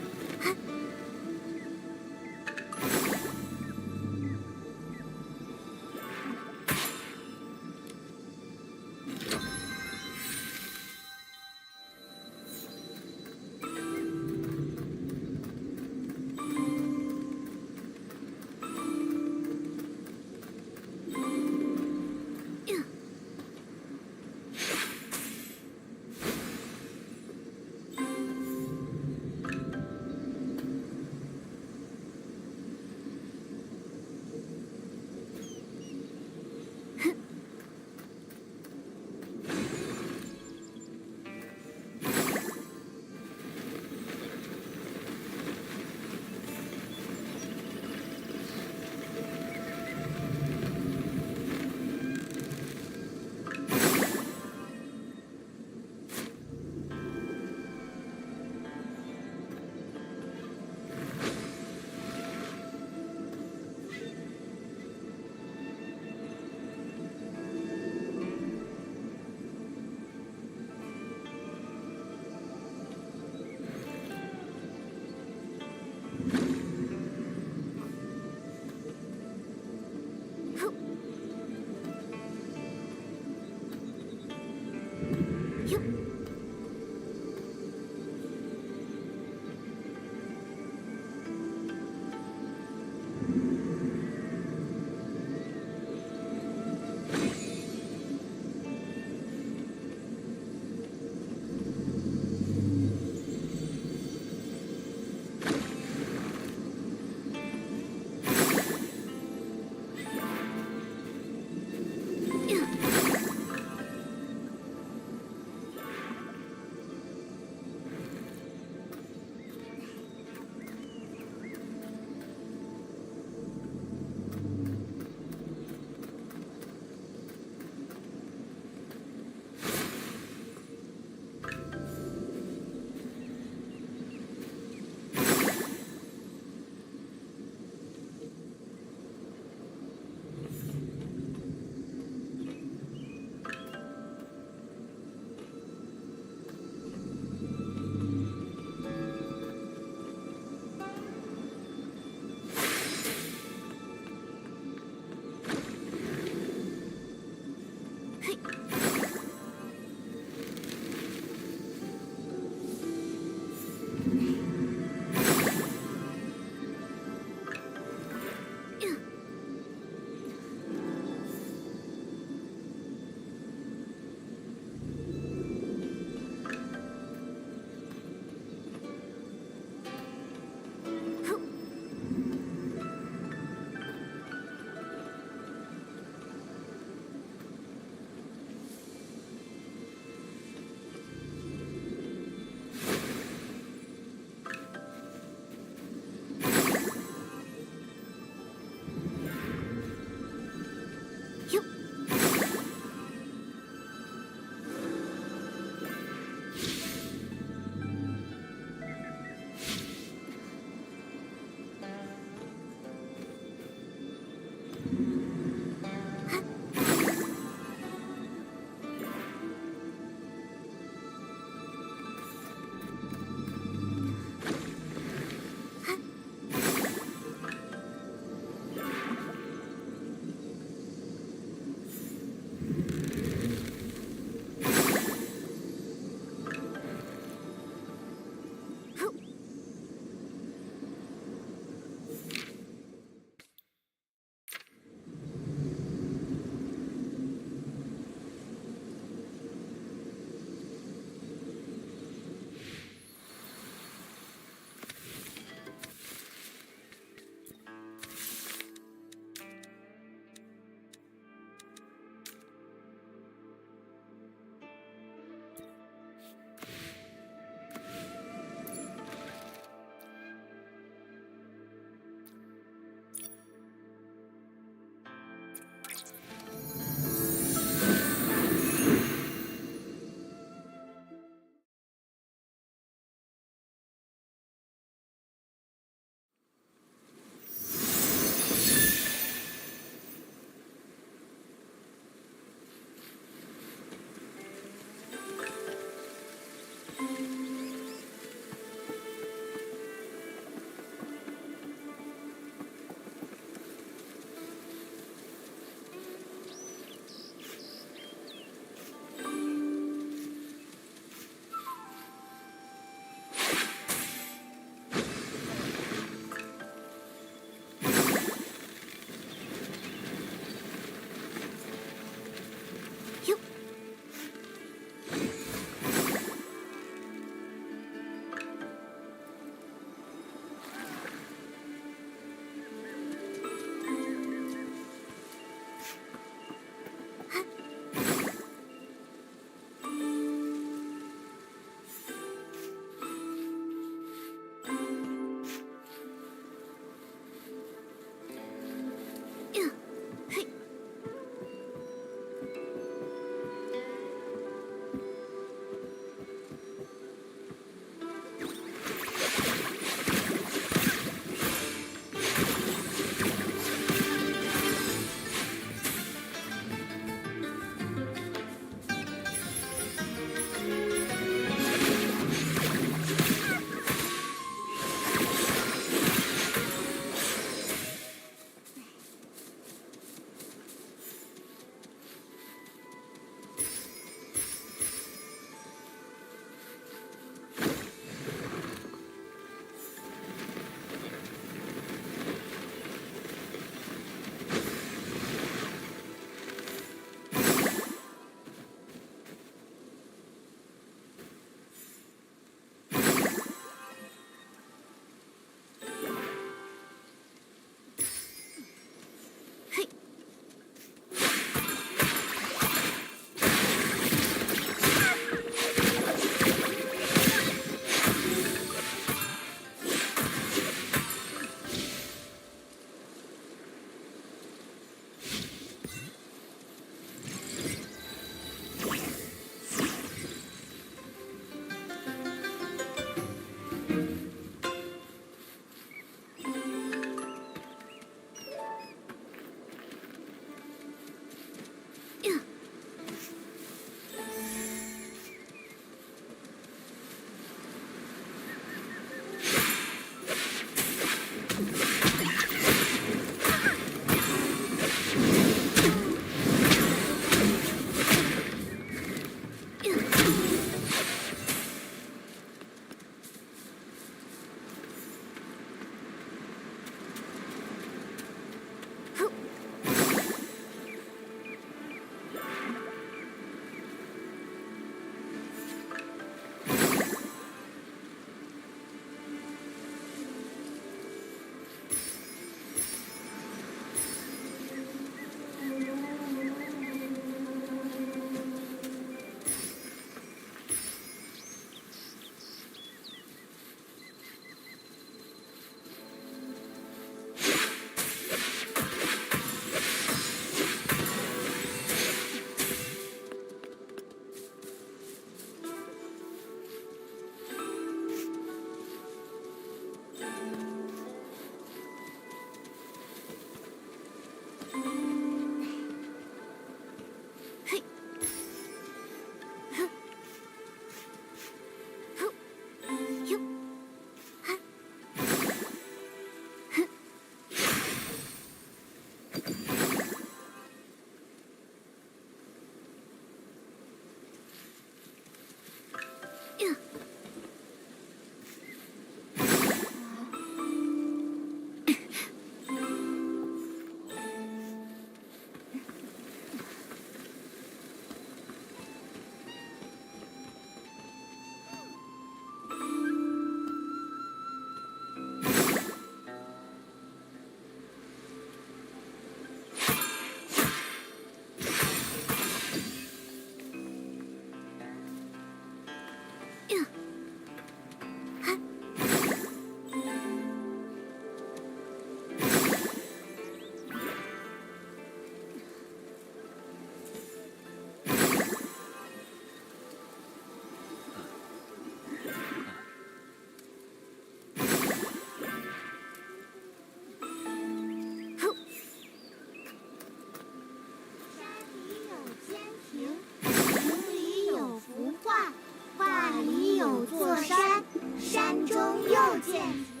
山中又见。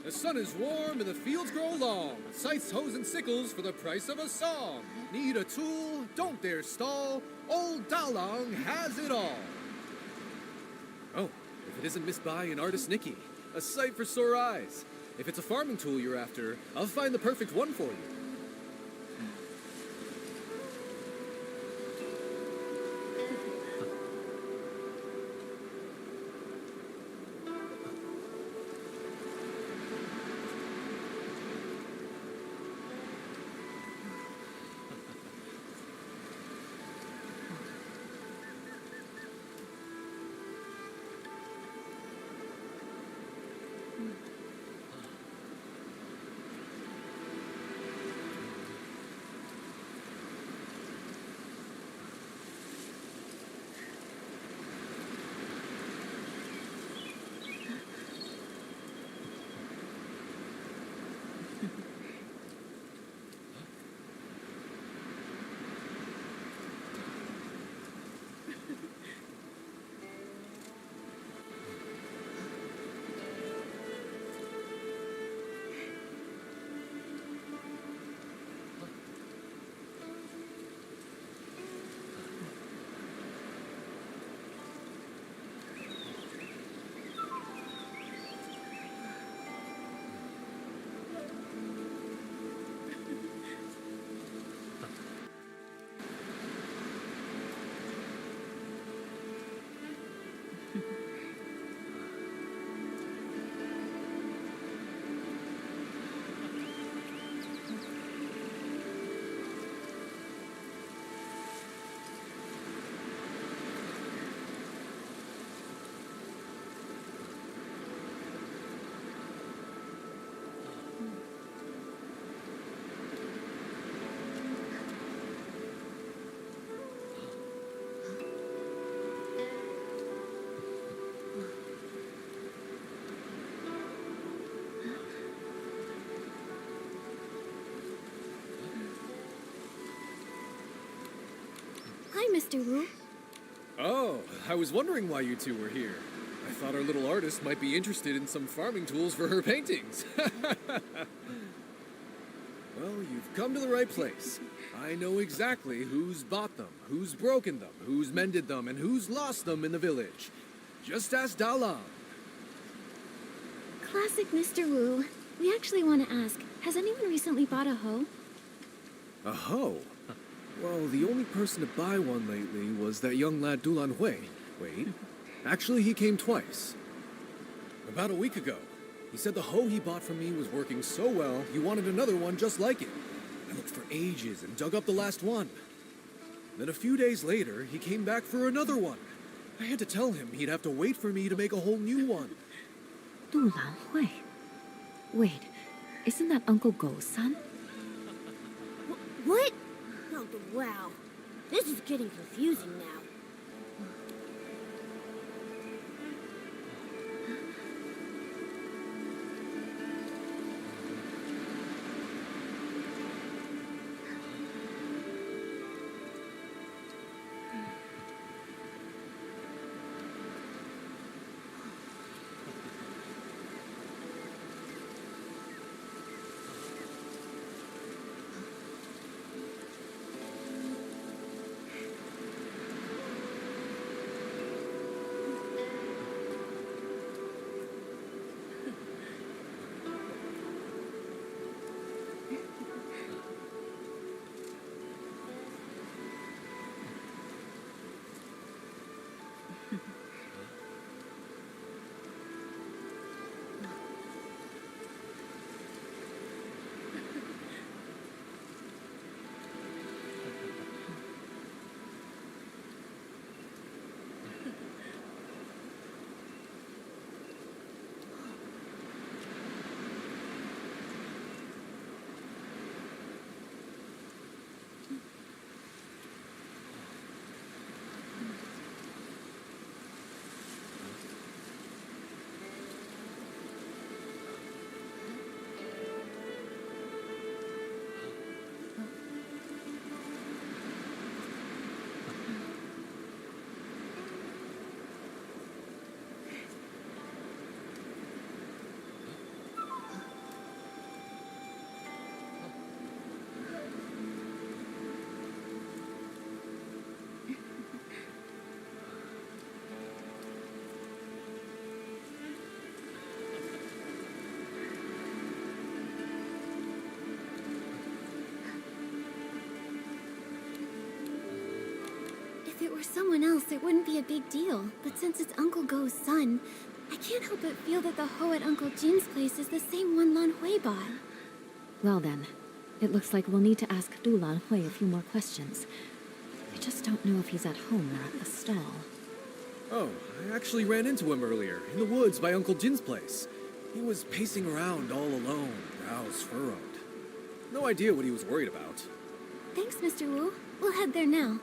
The sun is warm and the fields grow long. Scythes, hoes, and sickles for the price of a song. Need a tool? Don't dare stall. Old Dalong has it all. Oh, if it isn't Miss Bai and artist Nikki. A sight for sore eyes. If it's a farming tool you're after, I'll find the perfect one for you. Hi, Mr. Wu. Oh, I was wondering why you two were here. I thought our little artist might be interested in some farming tools for her paintings. Well, you've come to the right place. I know exactly who's bought them, who's broken them, who's mended them, and who's lost them in the village. Just ask Dalang. Classic Mr. Wu. We actually want to ask, has anyone recently bought a hoe? A hoe? Well, the only person to buy one lately was that young lad Dulan Hui. Wait, actually he came twice. About a week ago. He said the hoe he bought from me was working so well, he wanted another one just like it. I looked for ages and dug up the last one. Then a few days later, he came back for another one. I had to tell him he'd have to wait for me to make a whole new one. Du Lan Hui. Wait, isn't that Uncle Go's son? What? Oh, wow. This is getting confusing now. it were someone else, it wouldn't be a big deal. But since it's Uncle Go's son, I can't help but feel that the Ho at Uncle Jin's place is the same one Lan Hui bought. Well then, it looks like we'll need to ask Du Lan Hui a few more questions. I just don't know if he's at home or at the stall. Oh, I actually ran into him earlier, in the woods by Uncle Jin's place. He was pacing around all alone, brows furrowed. No idea what he was worried about. Thanks, Mr. Wu. We'll head there now.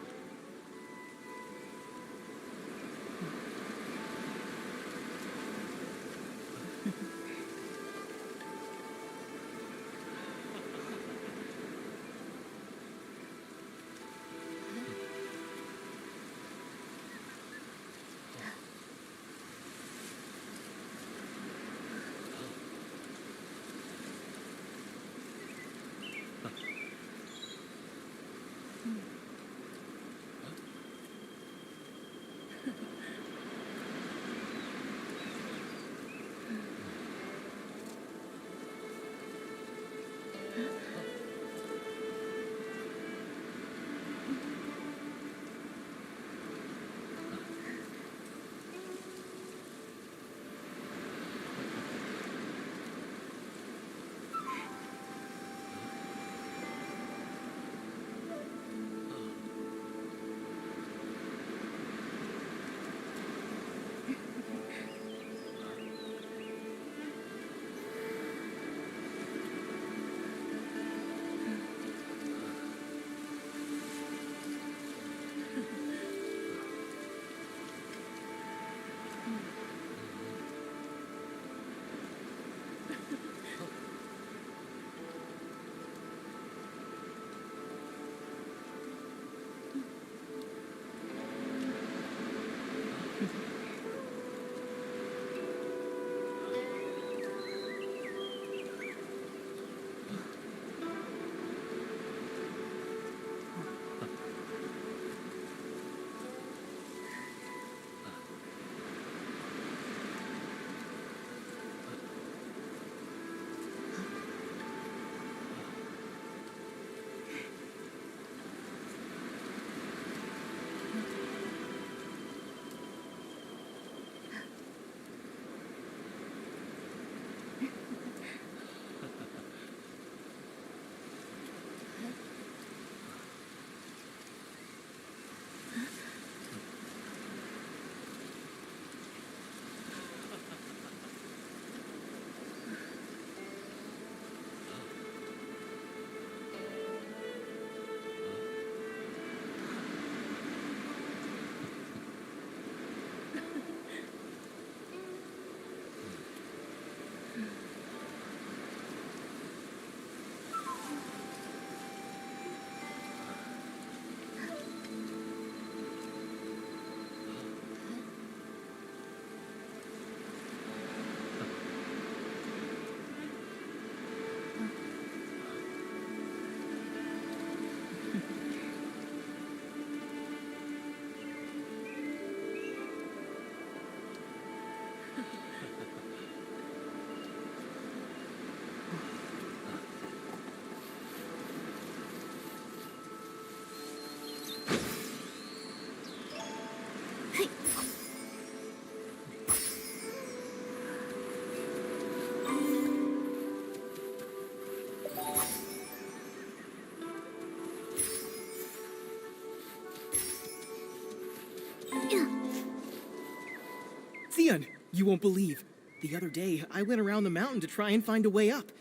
Xian, you won't believe. The other day, I went around the mountain to try and find a way up.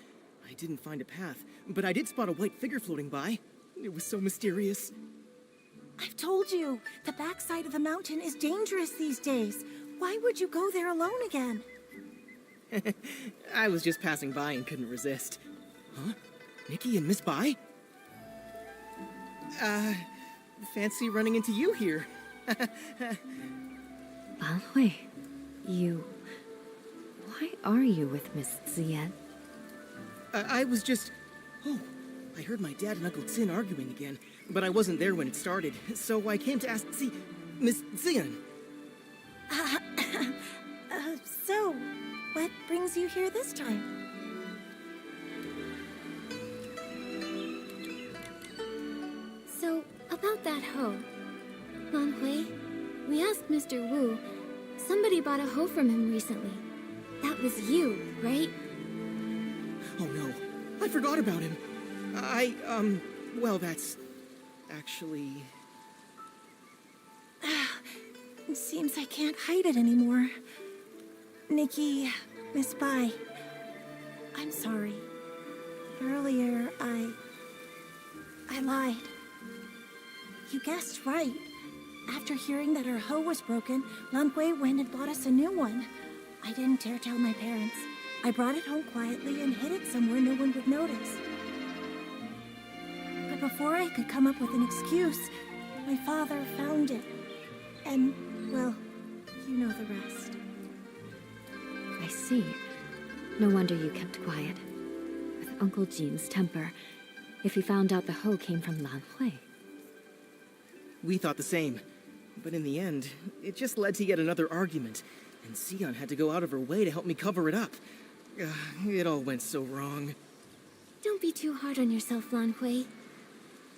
I didn't find a path, but I did spot a white figure floating by. It was so mysterious. I've told you, the backside of the mountain is dangerous these days. Why would you go there alone again? I was just passing by and couldn't resist. Huh? Nikki and Miss Bai? Fancy running into you here. Lan Hui, you... Why are you with Miss Zian? I was just... Oh, I heard my dad and Uncle Tin arguing again, but I wasn't there when it started, so I came to ask... See, Miss Zian. So, what brings you here this time? So, about that hoe. Lan Hui, Mr. Wu, somebody bought a hoe from him recently. That was you, right? Oh no, I forgot about him. Well, that's actually... It seems I can't hide it anymore. Nikki, Miss Bai, I'm sorry. Earlier, I lied. You guessed right. After hearing that our hoe was broken, Lan Hui went and bought us a new one. I didn't dare tell my parents. I brought it home quietly and hid it somewhere no one would notice. But before I could come up with an excuse, my father found it. And, well, you know the rest. I see. No wonder you kept quiet. With Uncle Jean's temper, if he found out the hoe came from Lan Hui. We thought the same. But in the end, it just led to yet another argument. And Xion had to go out of her way to help me cover it up. It all went so wrong. Don't be too hard on yourself, Lan Hui.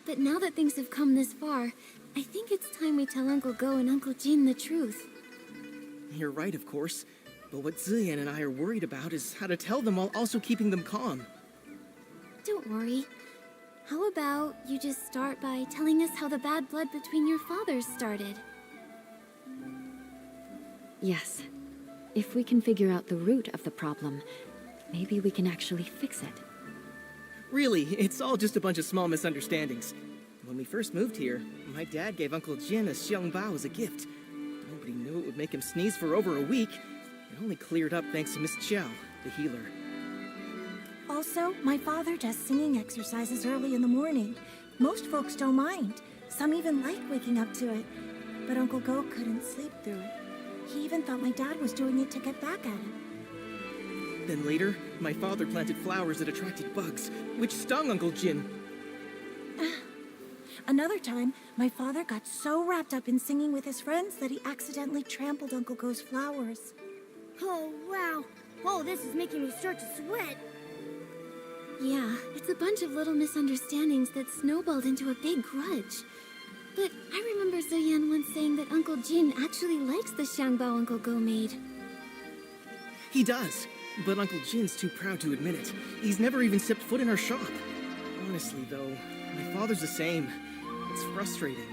But now that things have come this far, I think it's time we tell Uncle Go and Uncle Jean the truth. You're right, of course. But what Ziyan and I are worried about is how to tell them while also keeping them calm. Don't worry. How about you just start by telling us how the bad blood between your fathers started? Yes. If we can figure out the root of the problem, maybe we can actually fix it. Really, it's all just a bunch of small misunderstandings. When we first moved here, my dad gave Uncle Jin a xiangbao as a gift. Nobody knew it would make him sneeze for over a week. It only cleared up thanks to Miss Qiao, the healer. Also, my father does singing exercises early in the morning. Most folks don't mind. Some even like waking up to it. But Uncle Go couldn't sleep through it. He even thought my dad was doing it to get back at him. Then later, my father planted flowers that attracted bugs, which stung Uncle Jin. Another time, my father got so wrapped up in singing with his friends that he accidentally trampled Uncle Go's flowers. Oh, wow. Oh, this is making me start to sweat. Yeah, it's a bunch of little misunderstandings that snowballed into a big grudge. But I remember Ziyan once saying that Uncle Jin actually likes the xiangbao Uncle Go made. He does, but Uncle Jin's too proud to admit it. He's never even stepped foot in our shop. Honestly, though, my father's the same. It's frustrating.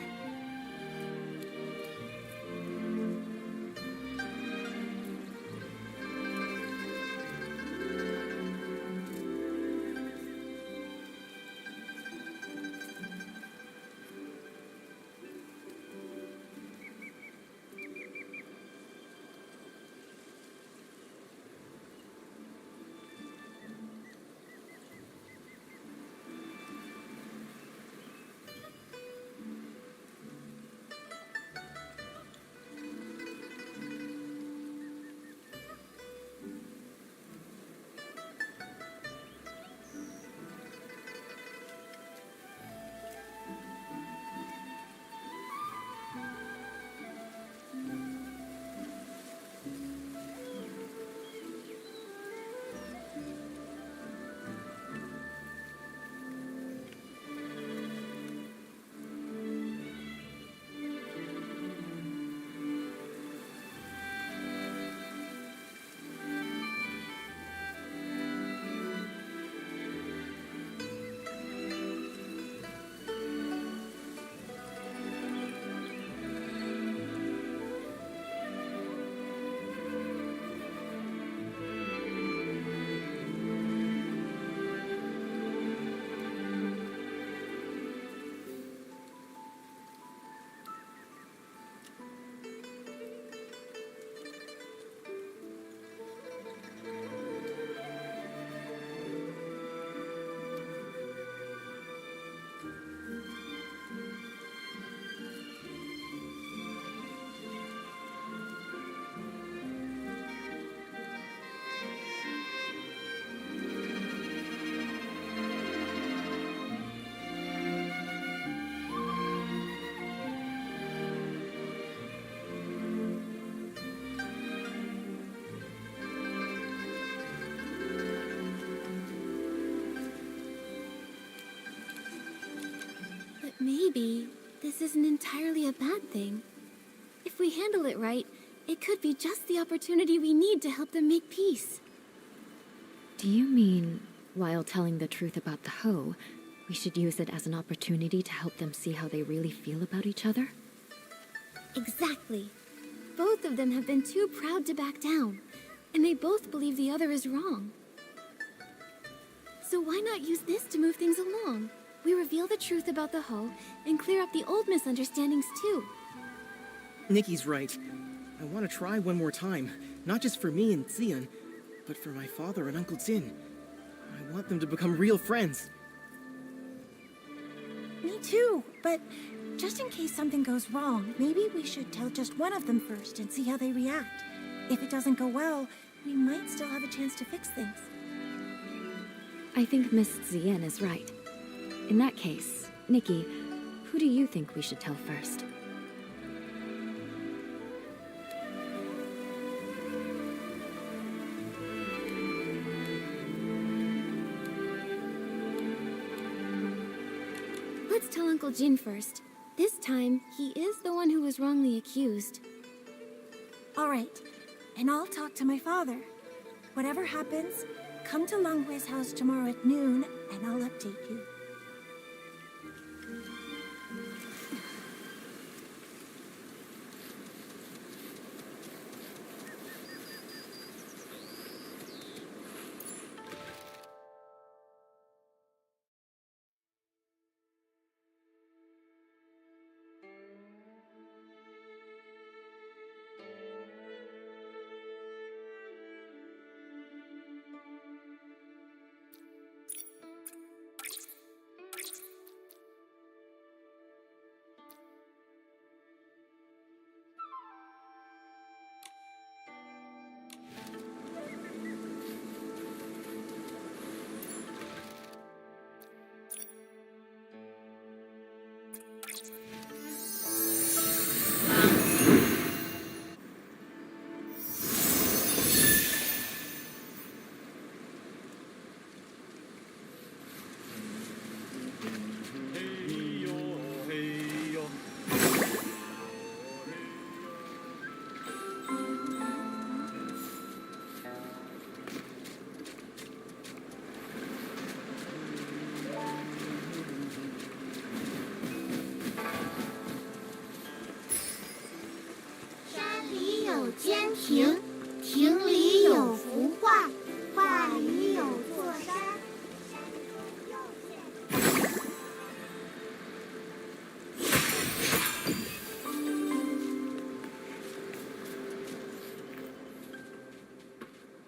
Maybe this isn't entirely a bad thing. If we handle it right, it could be just the opportunity we need to help them make peace. Do you mean, while telling the truth about the hoe, we should use it as an opportunity to help them see how they really feel about each other? Exactly. Both of them have been too proud to back down, and they both believe the other is wrong. So why not use this to move things along? We reveal the truth about the hoe and clear up the old misunderstandings too. Nikki's right. I want to try one more time, not just for me and Xian, but for my father and Uncle Jin. I want them to become real friends. Me too, but just in case something goes wrong, maybe we should tell just one of them first and see how they react. If it doesn't go well, we might still have a chance to fix things. I think Miss Zien is right. In that case, Nikki, who do you think we should tell first? Let's tell Uncle Jin first. This time, he is the one who was wrongly accused. All right, and I'll talk to my father. Whatever happens, come to Langhui's house tomorrow at noon, and I'll update you.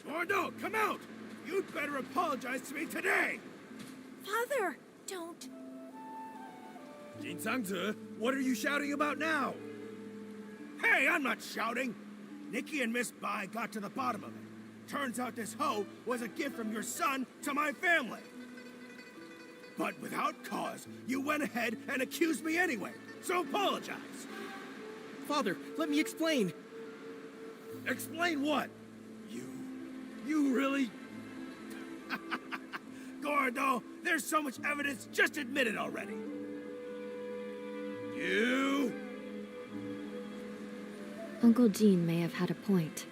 Gordo, come out! You'd better apologize to me today! Father, don't. Jin Sangzi, what are you shouting about now? Hey, I'm not shouting! Nikki and Miss Bai got to the bottom of it. Turns out this hoe was a gift from your son to my family. But without cause, you went ahead and accused me anyway, so apologize. Father, let me explain. Explain what? You really... Gordo, there's so much evidence, just admit it already. You... Uncle Jin may have had a point.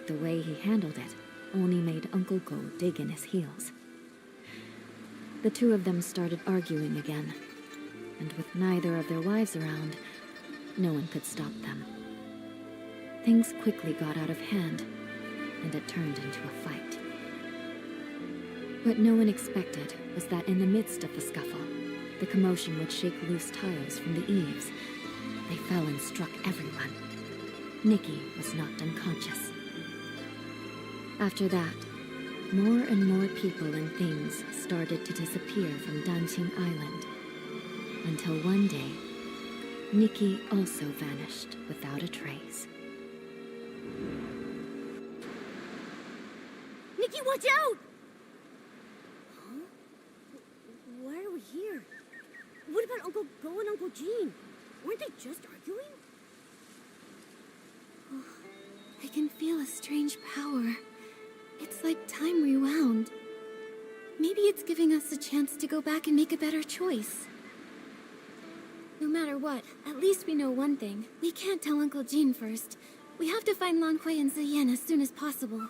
The way he handled it only made Uncle Go dig in his heels. The two of them started arguing again, and with neither of their wives around, no one could stop them. Things quickly got out of hand, and it turned into a fight. What no one expected was that in the midst of the scuffle, the commotion would shake loose tiles from the eaves. They fell and struck everyone. Nikki was knocked unconscious. After that, more and more people and things started to disappear from Danqing Island. Until one day, Nikki also vanished without a trace. Nikki, watch out! Huh? Why are we here? What about Uncle Go and Uncle Jin? Weren't they just arguing? Oh, I can feel a strange power. It's like time rewound. Maybe it's giving us a chance to go back and make a better choice. No matter what, at least we know one thing. We can't tell Uncle Jean first. We have to find Lan Hui and Ziyan as soon as possible.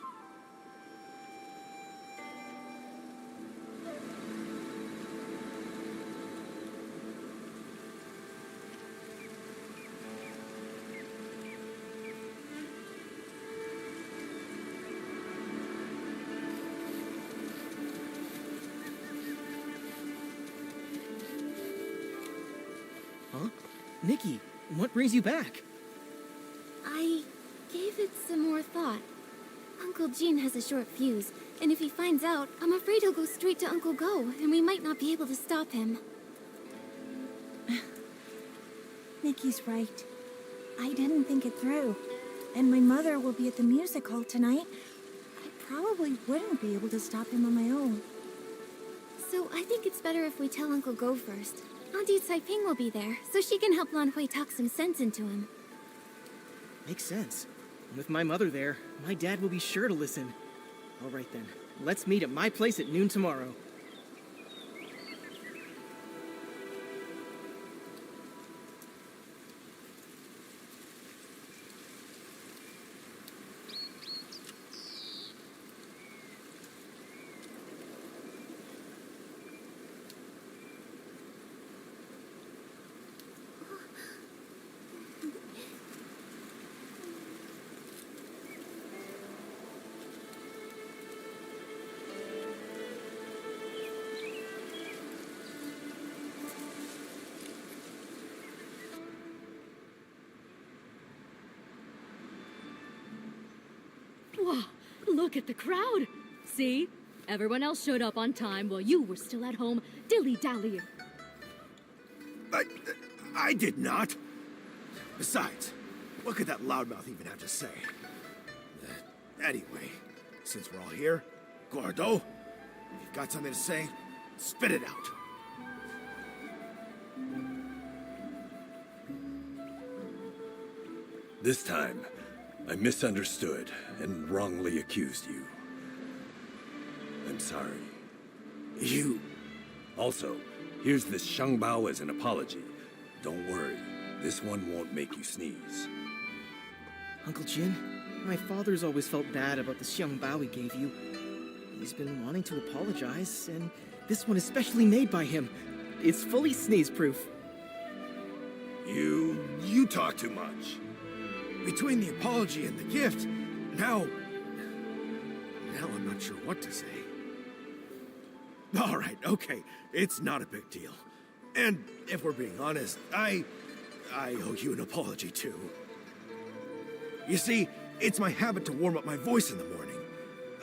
Huh? Nikki, what brings you back? I gave it some more thought. Uncle Jean has a short fuse, and if he finds out, I'm afraid he'll go straight to Uncle Go, and we might not be able to stop him. Nikki's right. I didn't think it through. And my mother will be at the music hall tonight. I probably wouldn't be able to stop him on my own. So I think it's better if we tell Uncle Go first. Auntie Caiping will be there, so she can help Lan Hui talk some sense into him. Makes sense. With my mother there, my dad will be sure to listen. All right then, let's meet at my place at noon tomorrow. Wow, look at the crowd. See? Everyone else showed up on time while you were still at home dilly-dallying. I did not. Besides, what could that loudmouth even have to say? Anyway, since we're all here, Gordo, if you've got something to say, spit it out. This time, I misunderstood and wrongly accused you. I'm sorry. You... Also, here's this Shangbao as an apology. Don't worry, this one won't make you sneeze. Uncle Jin, my father's always felt bad about the Xiangbao he gave you. He's been wanting to apologize, and this one is specially made by him. It's fully sneeze-proof. You talk too much. Between the apology and the gift, now I'm not sure what to say. All right, okay, it's not a big deal. And if we're being honest, I owe you an apology too. You see, it's my habit to warm up my voice in the morning.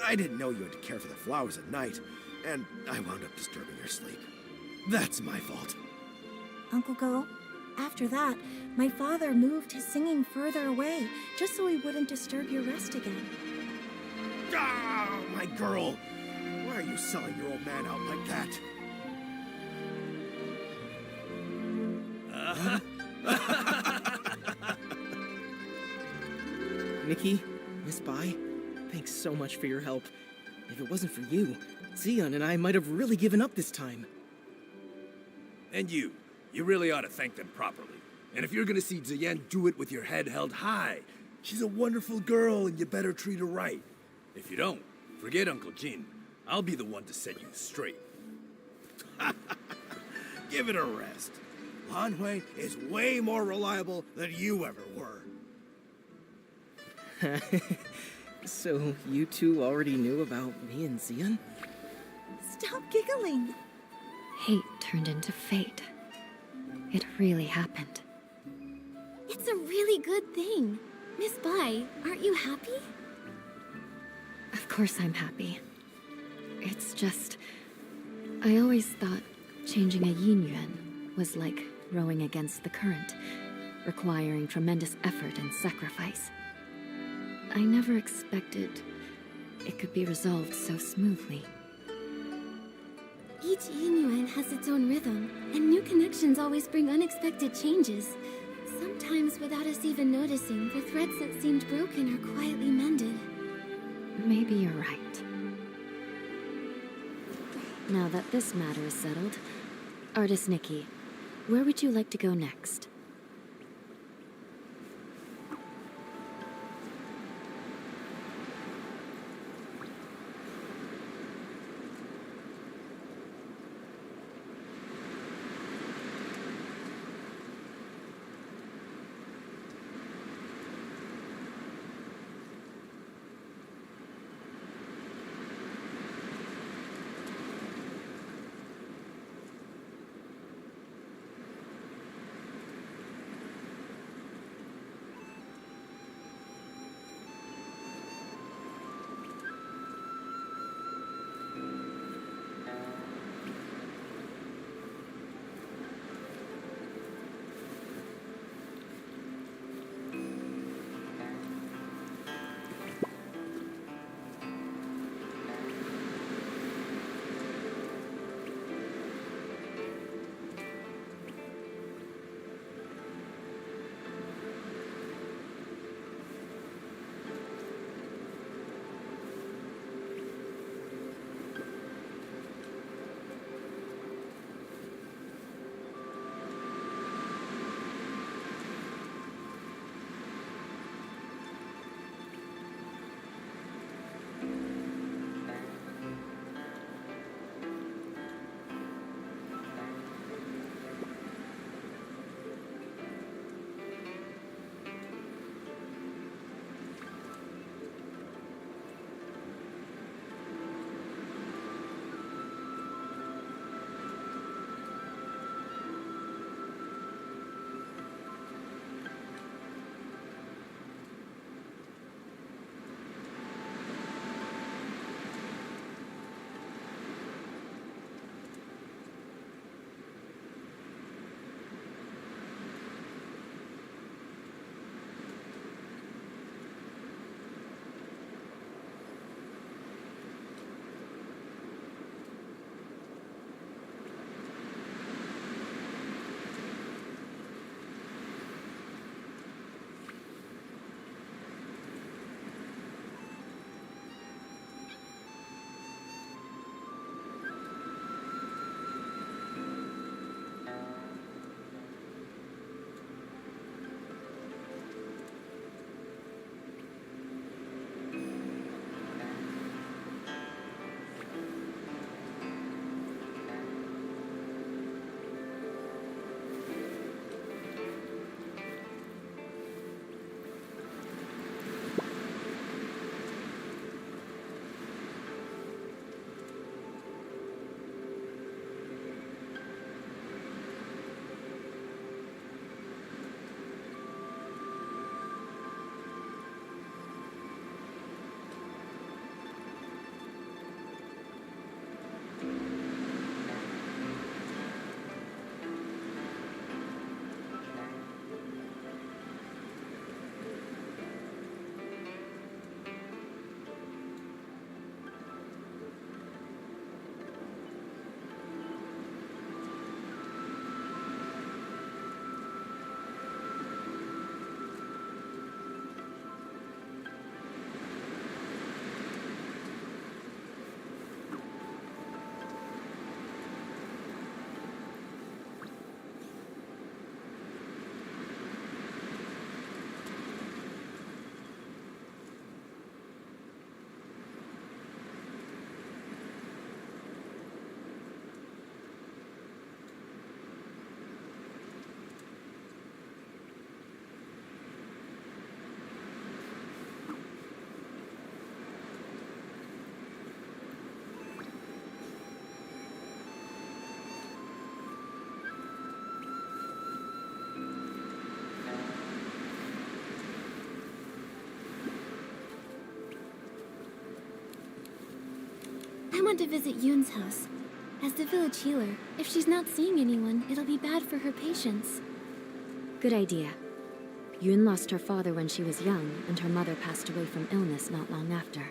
I didn't know you had to care for the flowers at night, and I wound up disturbing your sleep. That's my fault. Uncle Go, after that, my father moved his singing further away, just so he wouldn't disturb your rest again. Ah, my girl! Why are you selling your old man out like that? Nikki, Miss Bai, thanks so much for your help. If it wasn't for you, Zion and I might have really given up this time. And you really ought to thank them properly. And if you're gonna see Ziyan, do it with your head held high. She's a wonderful girl, and you better treat her right. If you don't, forget Uncle Jin. I'll be the one to set you straight. Give it a rest. Lan Hui is way more reliable than you ever were. So, you two already knew about me and Zion? Stop giggling. Hate turned into fate. It really happened. It's a really good thing. Miss Bai, aren't you happy? Of course I'm happy. It's just... I always thought changing a yin yuan was like rowing against the current, requiring tremendous effort and sacrifice. I never expected it could be resolved so smoothly. Each yin yuan has its own rhythm, and new connections always bring unexpected changes. Sometimes without us even noticing, the threads that seemed broken are quietly mended. Maybe you're right. Now that this matter is settled, Artist Nikki, Where would you like to go next? I want to visit Yoon's house. As the village healer, if she's not seeing anyone, it'll be bad for her patients. Good idea. Yun lost her father when she was young, and her mother passed away from illness not long after.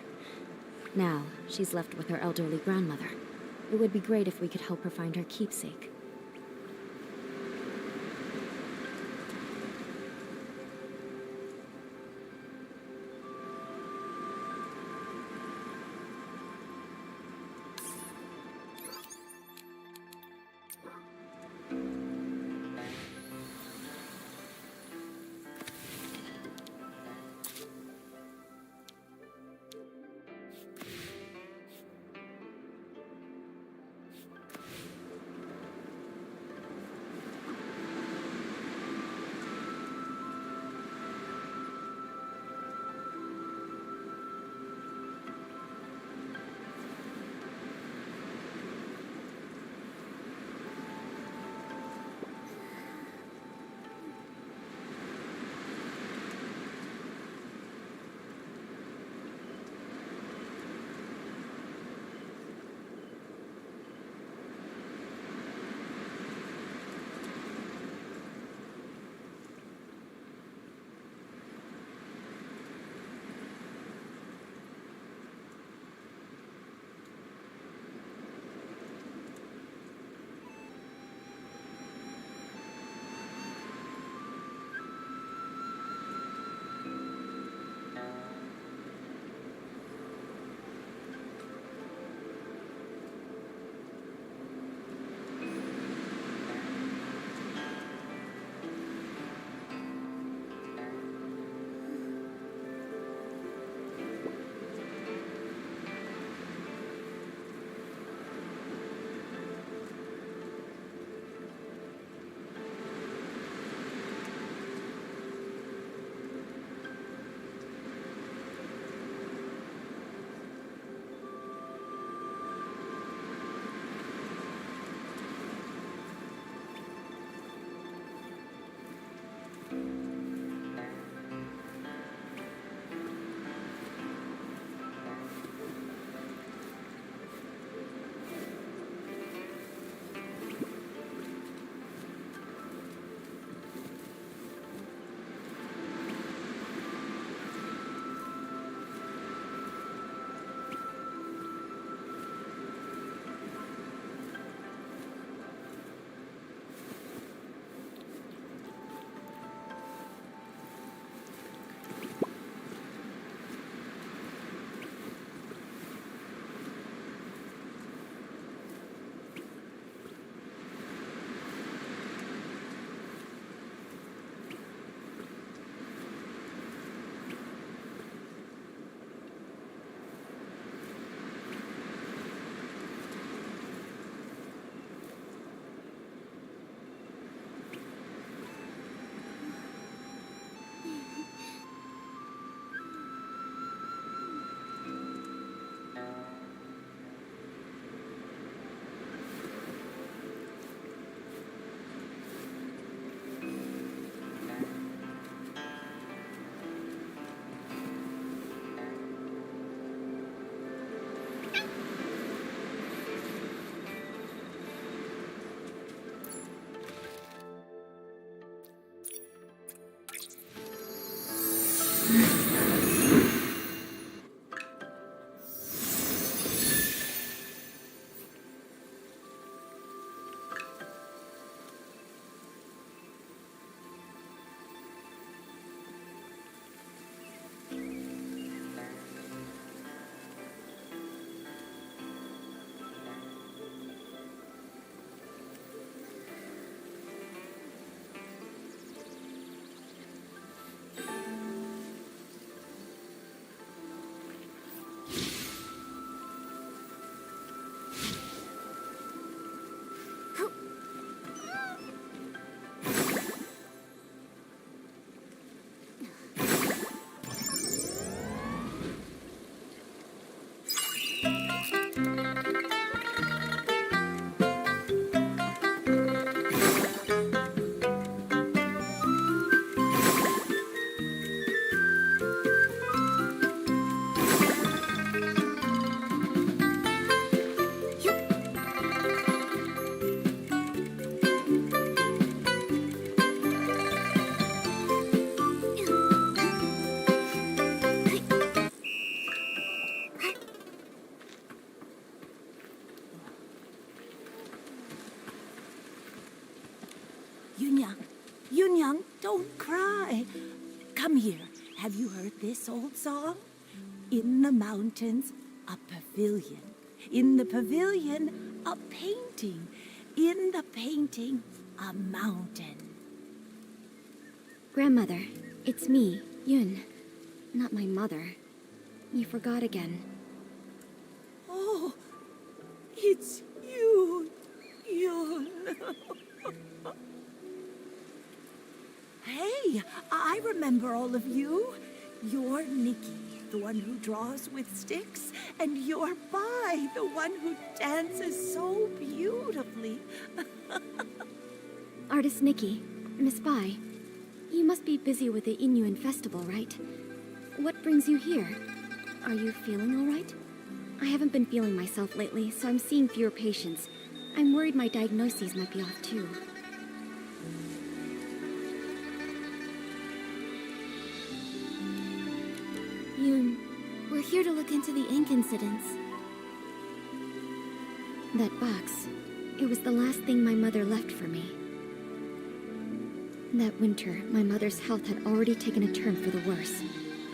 Now, she's left with her elderly grandmother. It would be great if we could help her find her keepsake. cry. Come here. Have you heard this old song? In the mountains, a pavilion. In the pavilion, a painting. In the painting, a mountain. Grandmother, it's me, Yun. Not my mother. You forgot again. Oh, it's you, Yun. Hey, I remember all of you. You're Nikki, the one who draws with sticks, and you're Bai, the one who dances so beautifully. Artist Nikki, Miss Bai, you must be busy with the Inuan festival, right? What brings you here? Are you feeling all right? I haven't been feeling myself lately, so I'm seeing fewer patients. I'm worried my diagnoses might be off too. Yun, we're here to look into the ink incidents. That box, it was the last thing my mother left for me. That winter, my mother's health had already taken a turn for the worse.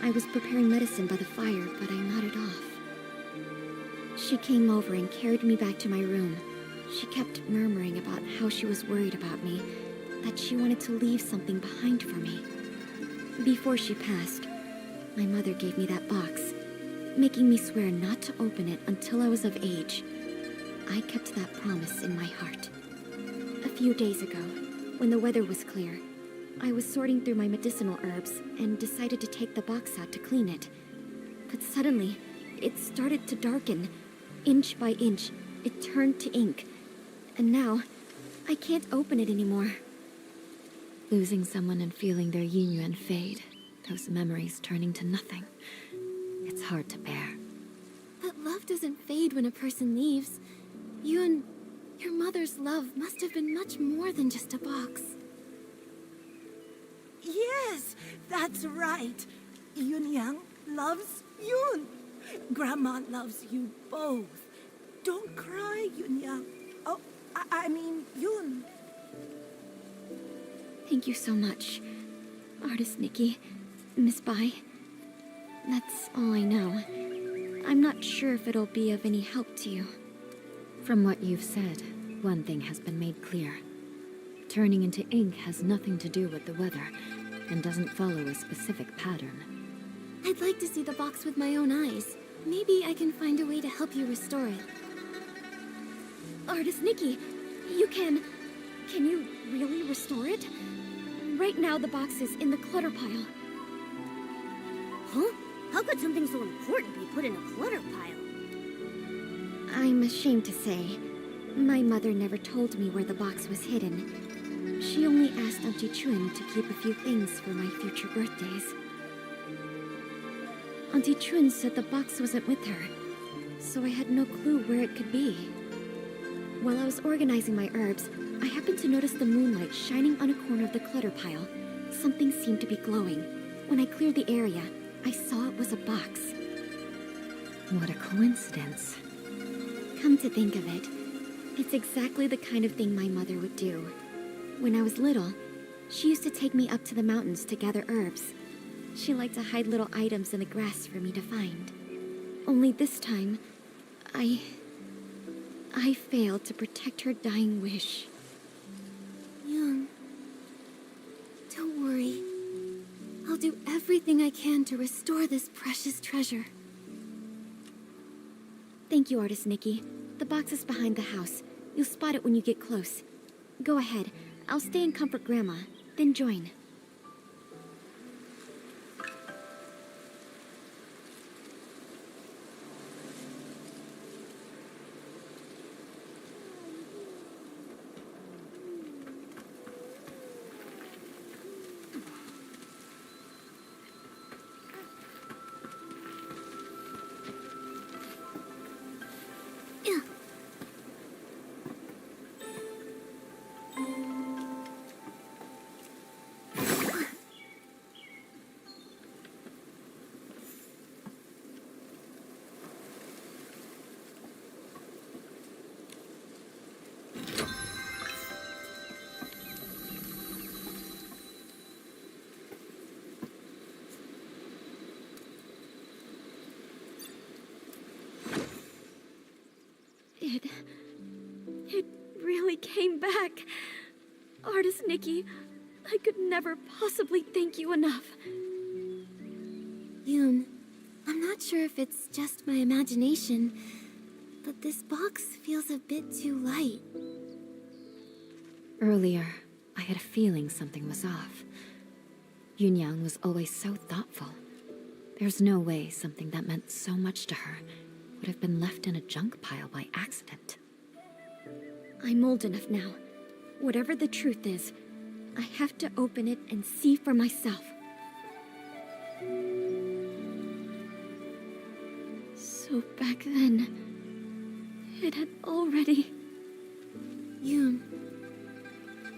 I was preparing medicine by the fire, but I nodded off. She came over and carried me back to my room. She kept murmuring about how she was worried about me, that she wanted to leave something behind for me. Before she passed, my mother gave me that box, making me swear not to open it until I was of age. I kept that promise in my heart. A few days ago, when the weather was clear, I was sorting through my medicinal herbs and decided to take the box out to clean it. But suddenly, it started to darken. Inch by inch, it turned to ink. And now, I can't open it anymore. Losing someone and feeling their yin fade, those memories turning to nothing. It's hard to bear. But love doesn't fade when a person leaves. Yun, your mother's love must have been much more than just a box. Yes, that's right. Yun Yang loves Yun. Grandma loves you both. Don't cry, Yun Yang. Oh, I mean, Yun. Thank you so much, Artist Nikki, Miss Bai. That's all I know. I'm not sure if it'll be of any help to you. From what you've said, one thing has been made clear. Turning into ink has nothing to do with the weather, and doesn't follow a specific pattern. I'd like to see the box with my own eyes. Maybe I can find a way to help you restore it. Artist Nikki, you can you really restore it? Right now the box is in the clutter pile. Huh? How could something so important be put in a clutter pile? I'm ashamed to say, my mother never told me where the box was hidden. She only asked Auntie Chun to keep a few things for my future birthdays. Auntie Chun said the box wasn't with her, so I had no clue where it could be. While I was organizing my herbs, I happened to notice the moonlight shining on a corner of the clutter pile. Something seemed to be glowing. When I cleared the area, I saw it was a box. What a coincidence. Come to think of it, it's exactly the kind of thing my mother would do. When I was little, she used to take me up to the mountains to gather herbs. She liked to hide little items in the grass for me to find. Only this time, I failed to protect her dying wish. Young, don't worry. I'll do everything I can to restore this precious treasure. Thank you, Artist Nikki. The box is behind the house. You'll spot it when you get close. Go ahead. I'll stay and comfort Grandma, then join. did. It really came back. Artist Nikki, I could never possibly thank you enough. Yoon, I'm not sure if it's just my imagination, but this box feels a bit too light. Earlier, I had a feeling something was off. Yunyang was always so thoughtful. There's no way something that meant so much to her would have been left in a junk pile by accident. I'm old enough now. Whatever the truth is, I have to open it and see for myself. So back then, it had already... Yoon,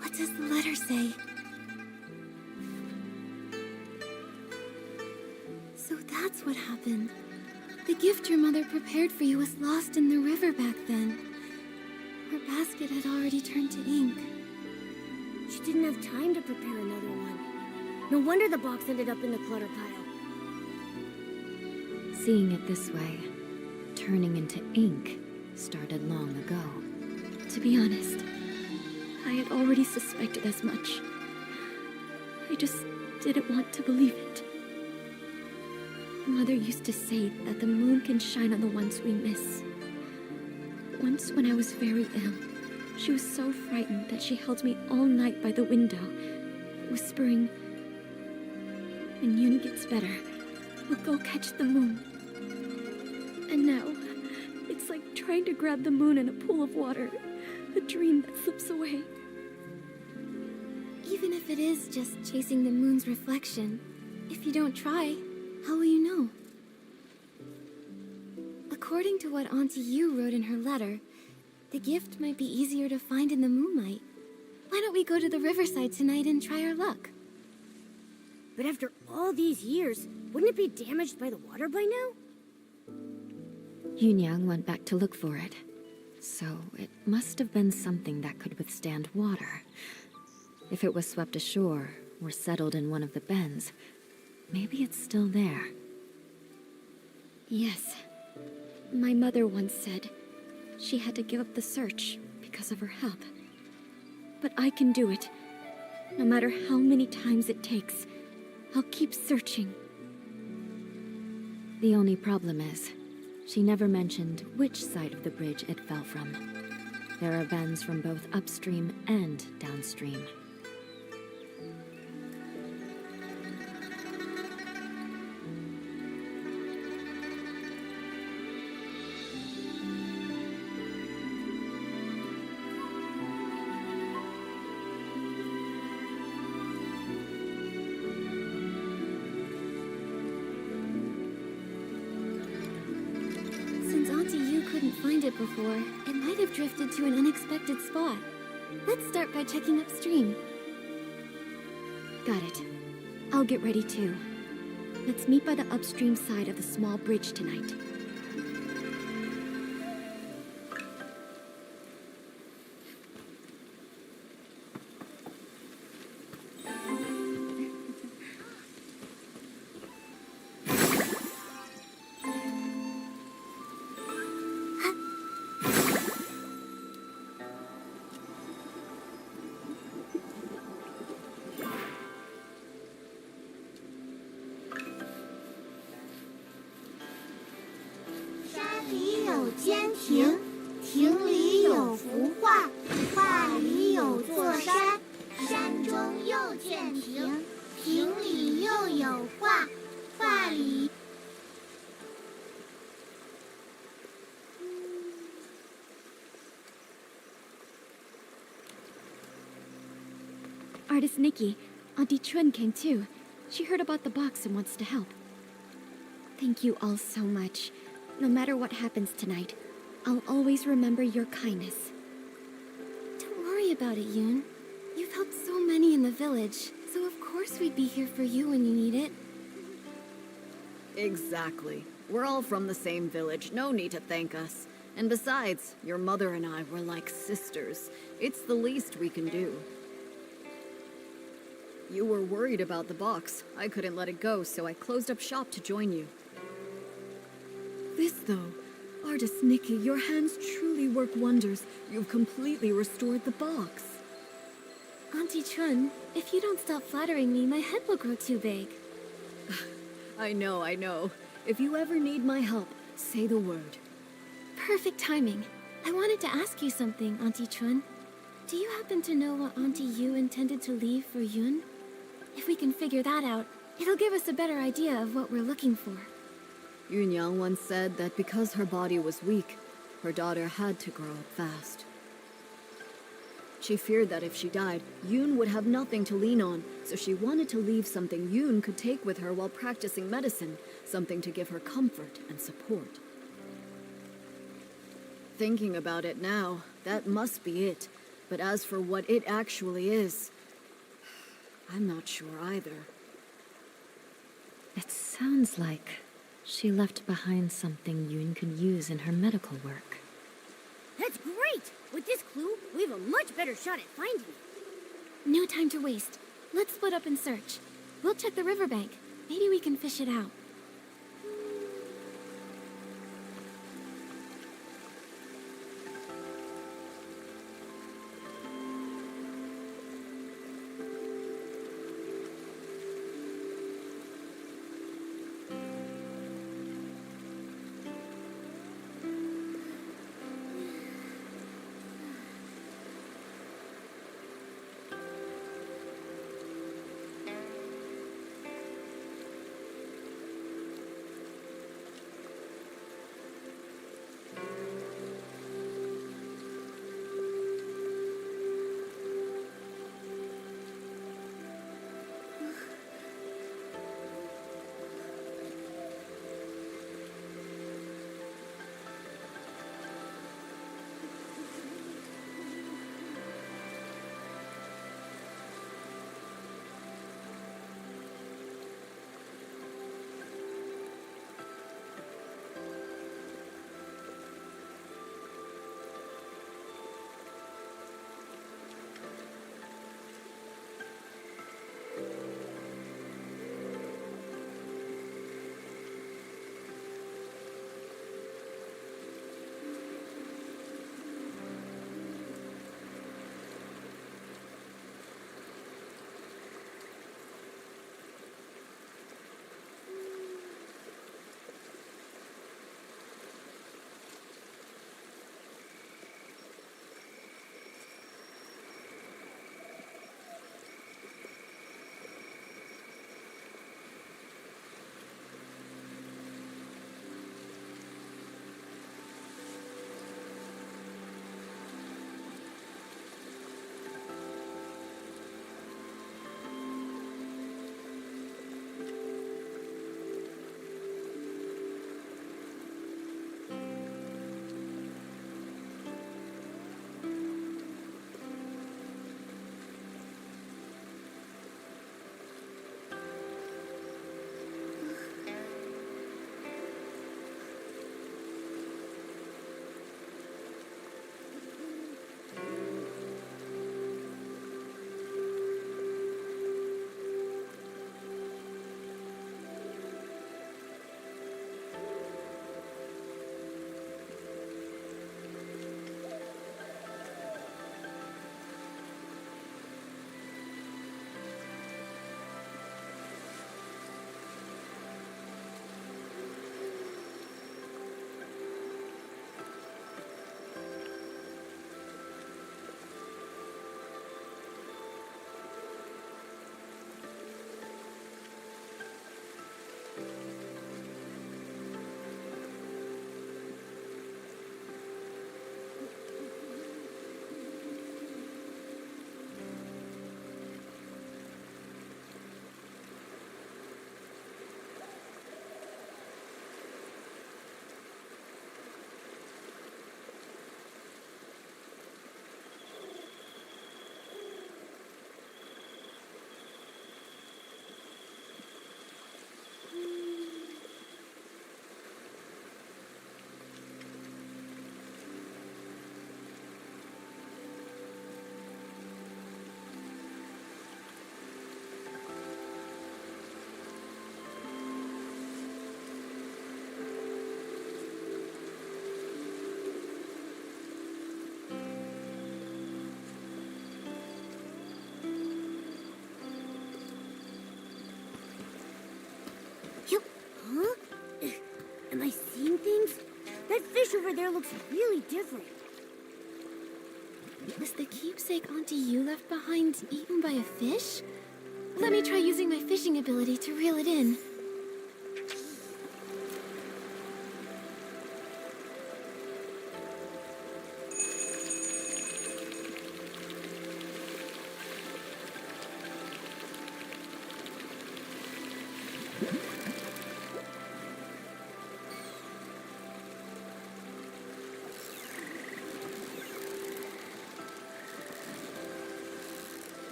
what does the letter say? So that's what happened. The gift your mother prepared for you was lost in the river back then. Her basket had already turned to ink. She didn't have time to prepare another one. No wonder the box ended up in the clutter pile. Seeing it this way, turning into ink started long ago. To be honest, I had already suspected as much. I just didn't want to believe it. Mother used to say that the moon can shine on the ones we miss. Once when I was very ill, she was so frightened that she held me all night by the window, whispering, "When Yoon gets better, we'll go catch the moon." And now, it's like trying to grab the moon in a pool of water, a dream that slips away. Even if it is just chasing the moon's reflection, if you don't try, how will you know? According to what Auntie Yu wrote in her letter, the gift might be easier to find in the moonlight. Why don't we go to the riverside tonight and try our luck? But after all these years, wouldn't it be damaged by the water by now? Yunyang went back to look for it. So it must have been something that could withstand water. If it was swept ashore or settled in one of the bends, maybe it's still there. Yes. My mother once said she had to give up the search because of her health. But I can do it. No matter how many times it takes, I'll keep searching. The only problem is, she never mentioned which side of the bridge it fell from. There are bends from both upstream and downstream. Since Auntie Yu couldn't find it before, it might have drifted to an unexpected spot. Let's start by checking upstream. Got it. I'll get ready too. Let's meet by the upstream side of the small bridge tonight. Artist Nikki, Auntie Chun came too. She heard about the box and wants to help. Thank you all so much. No matter what happens tonight, I'll always remember your kindness. Don't worry about it, Yoon. You've helped so many in the village, so of course we'd be here for you when you need it. Exactly. We're all from the same village, no need to thank us. And besides, your mother and I were like sisters. It's the least we can do. You were worried about the box. I couldn't let it go, so I closed up shop to join you. This, though, Artist Nikki, your hands truly work wonders. You've completely restored the box. Auntie Chun, if you don't stop flattering me, my head will grow too big. I know, I know. If you ever need my help, say the word. Perfect timing. I wanted to ask you something, Auntie Chun. Do you happen to know what Auntie Yu intended to leave for Yun? If we can figure that out, it'll give us a better idea of what we're looking for. Yun Yang once said that because her body was weak, her daughter had to grow up fast. She feared that if she died, Yun would have nothing to lean on, so she wanted to leave something Yun could take with her while practicing medicine, something to give her comfort and support. Thinking about it now, that must be it. But as for what it actually is, I'm not sure either. It sounds like she left behind something Yun could use in her medical work. That's great! With this clue, we have a much better shot at finding it. No time to waste. Let's split up and search. We'll check the riverbank. Maybe we can fish it out. That fish over there looks really different. Was the keepsake Auntie Yu left behind eaten by a fish? Let me try using my fishing ability to reel it in.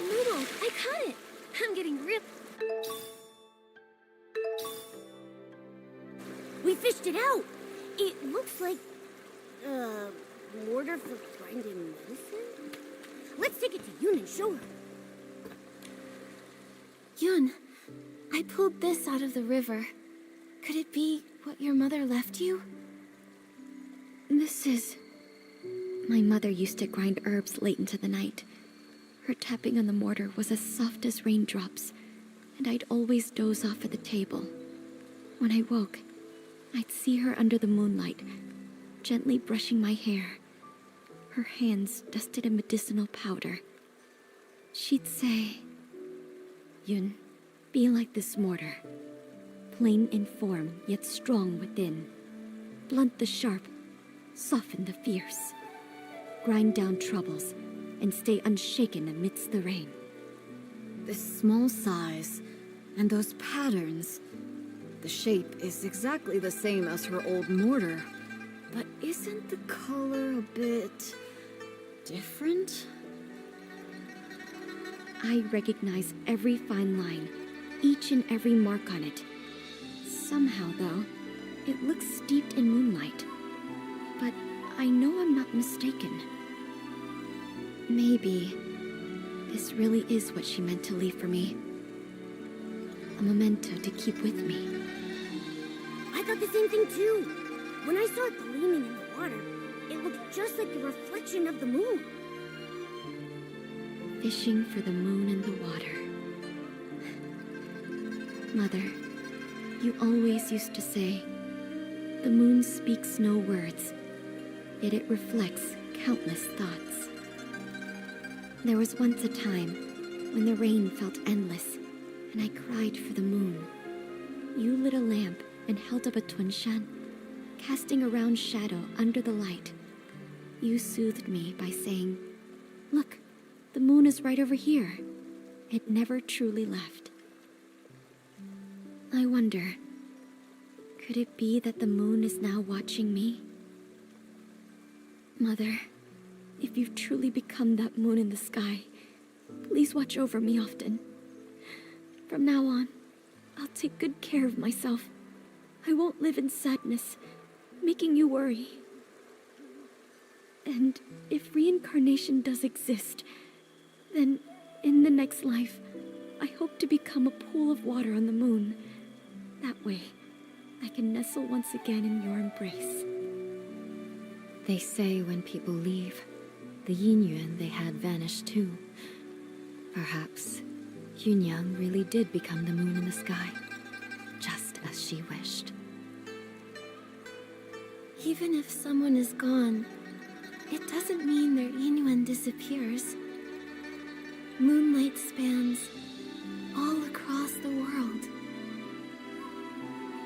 Noodle, I caught it! I'm getting real... We fished it out. It looks like, mortar for grinding medicine? Let's take it to Yun and show her. Yun, I pulled this out of the river. Could it be what your mother left you? This is... My mother used to grind herbs late into the night. Her tapping on the mortar was as soft as raindrops, and I'd always doze off at the table. When I woke, I'd see her under the moonlight, gently brushing my hair, her hands dusted in medicinal powder. She'd say, "Yun, be like this mortar, plain in form yet strong within. Blunt the sharp, soften the fierce. Grind down troubles, and stay unshaken amidst the rain." This small size, and those patterns. The shape is exactly the same as her old mortar. But isn't the color a bit... different? I recognize every fine line, each and every mark on it. Somehow, though, it looks steeped in moonlight. But I know I'm not mistaken. Maybe this really is what she meant to leave for me. A memento to keep with me. I thought the same thing too. When I saw it gleaming in the water, it looked just like the reflection of the moon. Fishing for the moon in the water. Mother, you always used to say, the moon speaks no words, yet it reflects countless thoughts. There was once a time when the rain felt endless, and I cried for the moon. You lit a lamp and held up a tunshan, casting a round shadow under the light. You soothed me by saying, "Look, the moon is right over here." It never truly left. I wonder, could it be that the moon is now watching me? Mother, if you've truly become that moon in the sky, please watch over me often. From now on, I'll take good care of myself. I won't live in sadness, making you worry. And if reincarnation does exist, then in the next life, I hope to become a pool of water on the moon. That way, I can nestle once again in your embrace. They say when people leave, the yin yuan they had vanished too. Perhaps Yunyang really did become the moon in the sky, just as she wished. Even if someone is gone, it doesn't mean their Yinyuan disappears. Moonlight spans all across the world.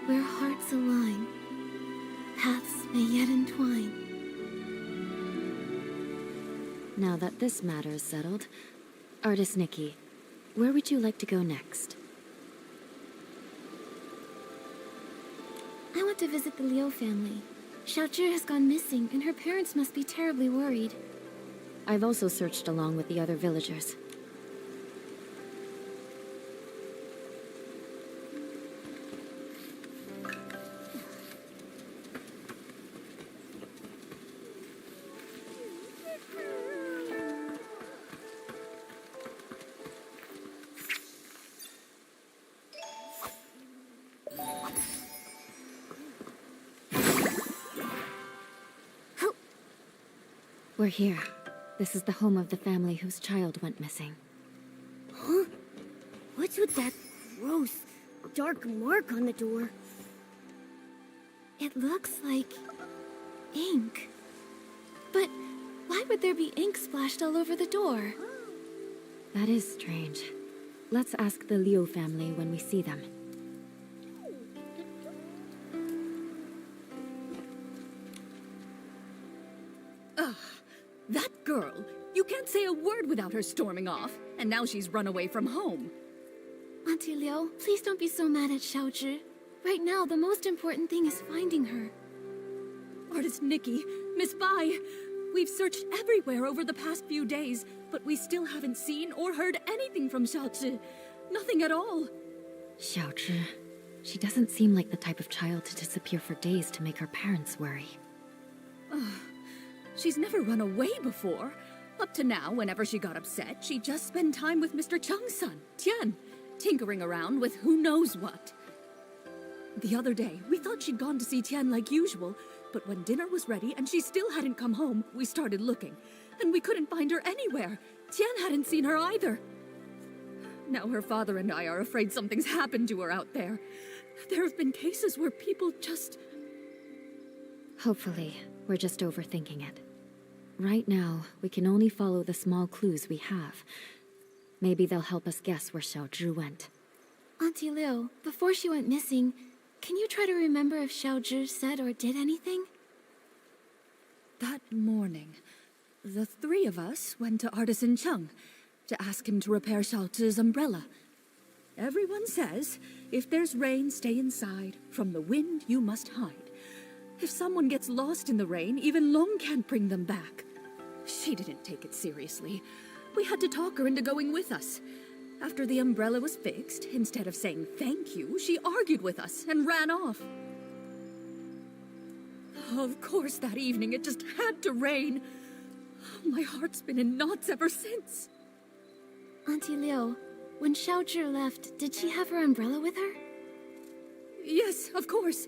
Where hearts align, paths may yet entwine. Now that this matter is settled, Artist Nikki, where would you like to go next? I want to visit the Liu family. Xiaozhi has gone missing, and her parents must be terribly worried. I've also searched along with the other villagers. We're here. This is the home of the family whose child went missing. Huh? What's with that gross, dark mark on the door? It looks like ink. But why would there be ink splashed all over the door? That is strange. Let's ask the Liu family when we see them. That girl! You can't say a word without her storming off, and now she's run away from home. Auntie Liu, please don't be so mad at Xiaozhi. Right now, the most important thing is finding her. Artist Nikki, Miss Bai, we've searched everywhere over the past few days, but we still haven't seen or heard anything from Xiaozhi. Nothing at all. Xiaozhi. She doesn't seem like the type of child to disappear for days to make her parents worry. She's never run away before. Up to now, whenever she got upset, she'd just spend time with Mr. Cheng's son, Tian, tinkering around with who knows what. The other day, we thought she'd gone to see Tian like usual, but when dinner was ready and she still hadn't come home, we started looking, and we couldn't find her anywhere. Tian hadn't seen her either. Now her father and I are afraid something's happened to her out there. There have been cases where people just... Hopefully, we're just overthinking it. Right now, we can only follow the small clues we have. Maybe they'll help us guess where Xiaozhi went. Auntie Liu, before she went missing, can you try to remember if Xiaozhi said or did anything? That morning, the three of us went to Artisan Cheng to ask him to repair Xiaozhi's umbrella. Everyone says, if there's rain, stay inside. From the wind, you must hide. If someone gets lost in the rain, even Long can't bring them back. She didn't take it seriously. We had to talk her into going with us. After the umbrella was fixed, instead of saying thank you, she argued with us and ran off. Of course, that evening it just had to rain. My heart's been in knots ever since. Auntie Liu, when Xiaozhi left, did she have her umbrella with her? Yes, of course.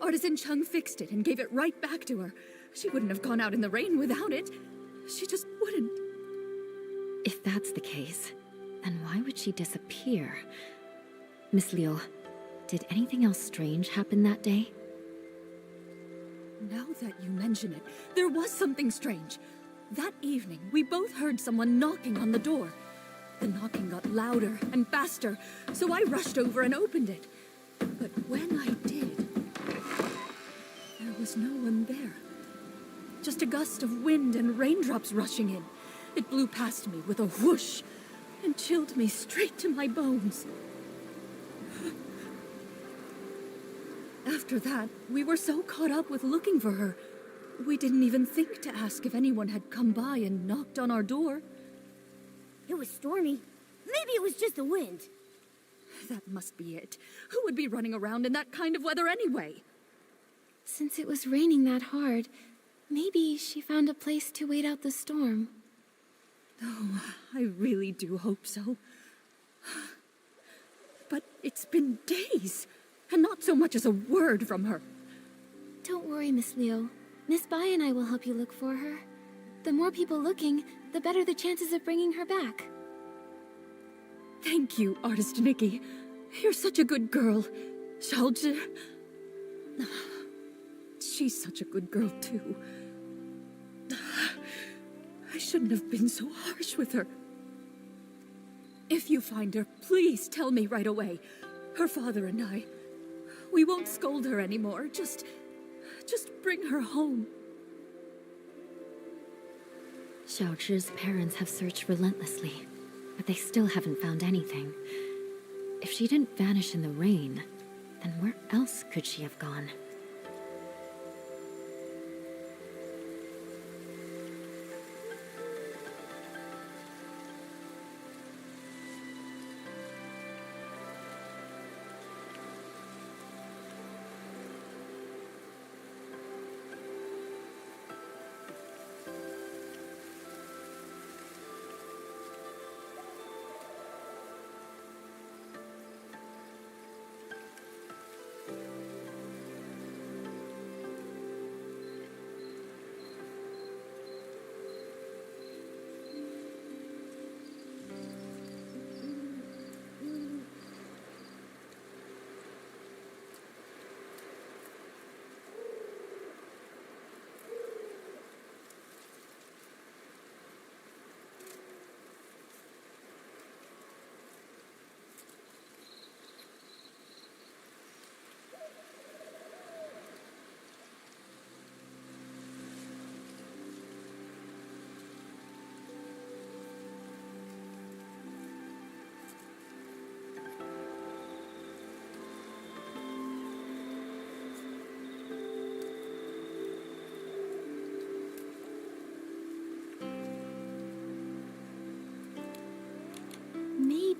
Artisan Cheng fixed it and gave it right back to her. She wouldn't have gone out in the rain without it. She just wouldn't. If that's the case, then why would she disappear? Miss Liu, did anything else strange happen that day? Now that you mention it, there was something strange. That evening, we both heard someone knocking on the door. The knocking got louder and faster, so I rushed over and opened it. But when I did, there was no one there. Just a gust of wind and raindrops rushing in. It blew past me with a whoosh and chilled me straight to my bones. After that, we were so caught up with looking for her, we didn't even think to ask if anyone had come by and knocked on our door. It was stormy. Maybe it was just the wind. That must be it. Who would be running around in that kind of weather anyway? Since it was raining that hard, maybe she found a place to wait out the storm. Oh, I really do hope so. But it's been days, and not so much as a word from her. Don't worry, Miss Liu. Miss Bai and I will help you look for her. The more people looking, the better the chances of bringing her back. Thank you, Artist Nikki. You're such a good girl. Xiaozhi... She's such a good girl, too. I shouldn't have been so harsh with her. If you find her, please tell me right away. Her father and I... We won't scold her anymore. Just bring her home. Xiaozhi's parents have searched relentlessly, but they still haven't found anything. If she didn't vanish in the rain, then where else could she have gone?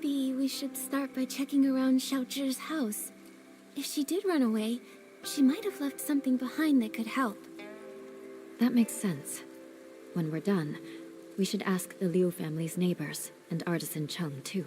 maybe we should start by checking around Xiaozhi's house. If she did run away, she might have left something behind that could help. That makes sense. When we're done, we should ask the Liu family's neighbors, and Artisan Chung too.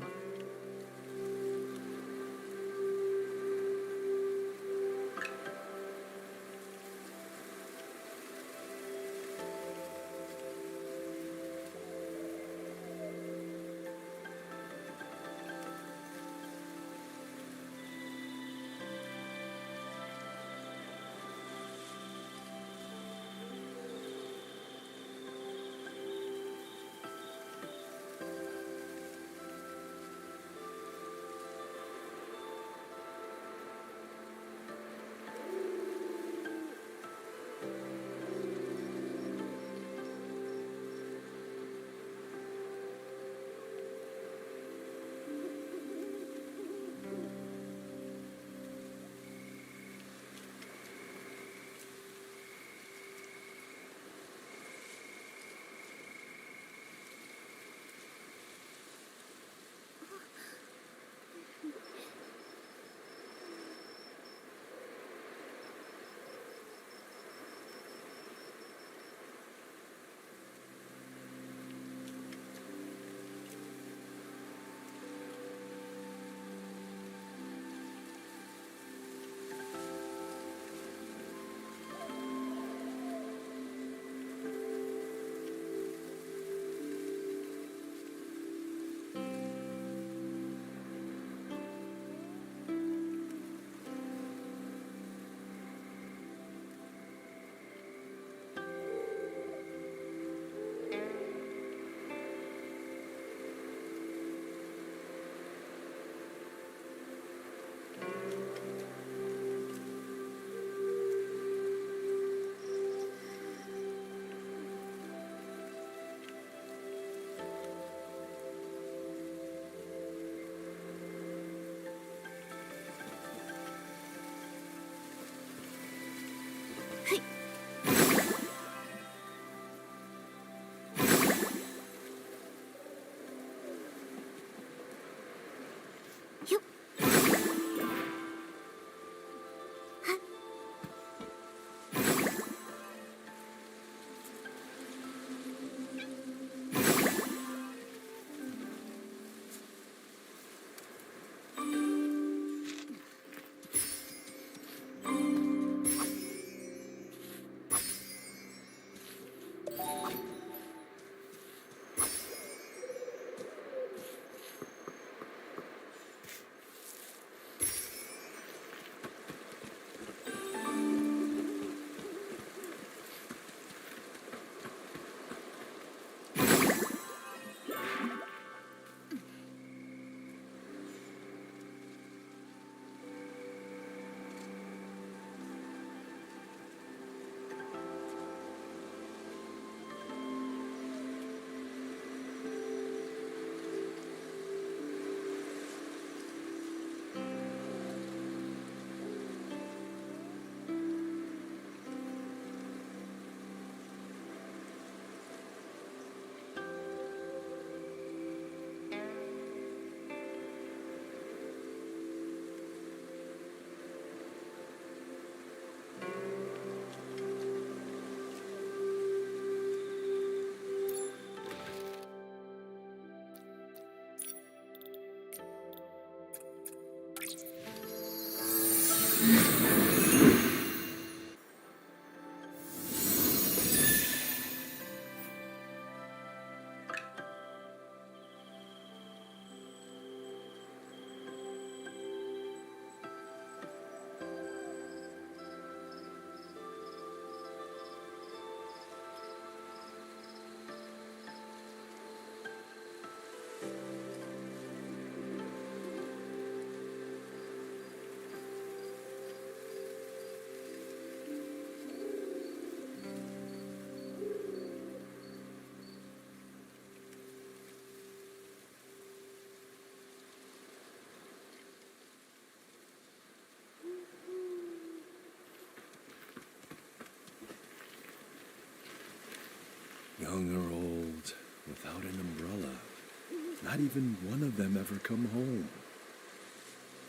not even one of them ever come home.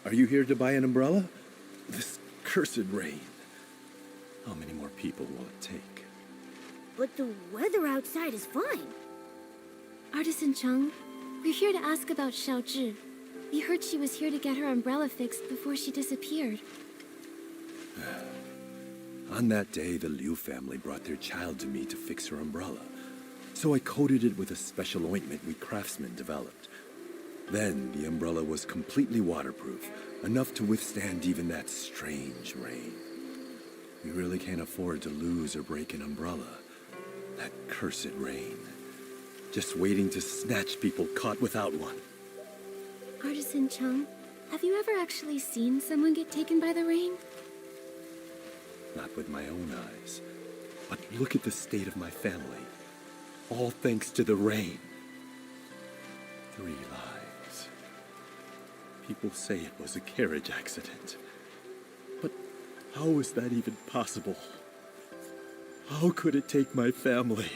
Are you here to buy an umbrella? This cursed rain. How many more people will it take? But the weather outside is fine. Artisan Chung, we're here to ask about Xiaozhi. We heard she was here to get her umbrella fixed before she disappeared. On that day, the Liu family brought their child to me to fix her umbrella. So I coated it with a special ointment we craftsmen developed. Then the umbrella was completely waterproof, enough to withstand even that strange rain. We really can't afford to lose or break an umbrella. That cursed rain. Just waiting to snatch people caught without one. Artisan Chung, have you ever actually seen someone get taken by the rain? Not with my own eyes. But look at the state of my family. All thanks to the rain. 3 lives. People say it was a carriage accident. But how is that even possible? How could it take my family?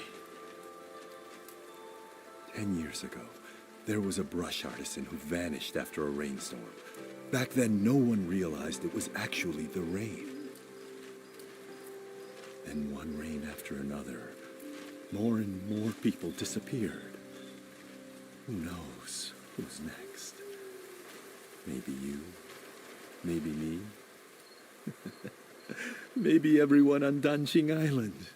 10 years ago, there was a brush artisan who vanished after a rainstorm. Back then, no one realized it was actually the rain. Then one rain after another, more and more people disappeared. Who knows who's next? Maybe you, maybe me, maybe everyone on Danqing Island.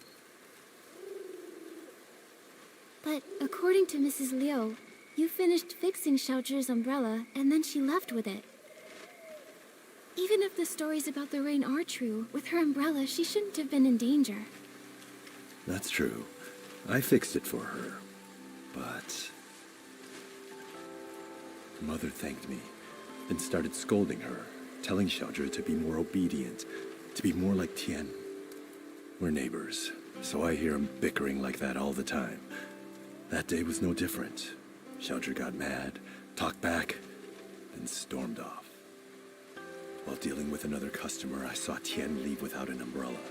But according to Mrs. Liu, you finished fixing Xiaozhi's umbrella and then she left with it. Even if the stories about the rain are true, with her umbrella, she shouldn't have been in danger. That's true. I fixed it for her. But Mother thanked me, then started scolding her, telling Xiaozhi to be more obedient, to be more like Tian. We're neighbors, so I hear him bickering like that all the time. That day was no different. Xiaozhi got mad, talked back, and stormed off. While dealing with another customer, I saw Tian leave without an umbrella.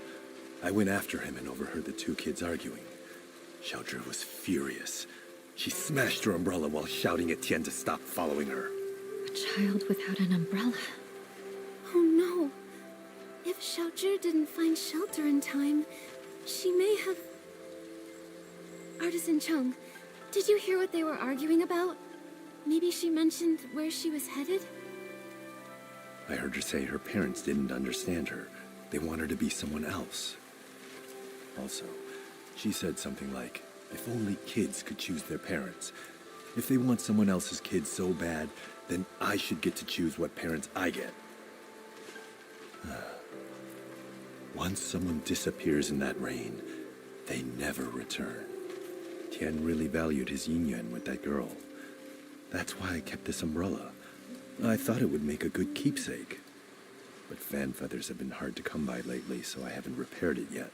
I went after him and overheard the 2 kids arguing. Xiaozhi was furious. She smashed her umbrella while shouting at Tian to stop following her. A child without an umbrella. Oh no. If Xiaozhi didn't find shelter in time, she may have... Artisan Chung, did you hear what they were arguing about? Maybe she mentioned where she was headed? I heard her say her parents didn't understand her. They want her to be someone else. Also, she said something like, if only kids could choose their parents. If they want someone else's kid so bad, then I should get to choose what parents I get. Once someone disappears in that rain, they never return. Tian really valued his yin-yuan with that girl. That's why I kept this umbrella. I thought it would make a good keepsake. But fan feathers have been hard to come by lately, so I haven't repaired it yet.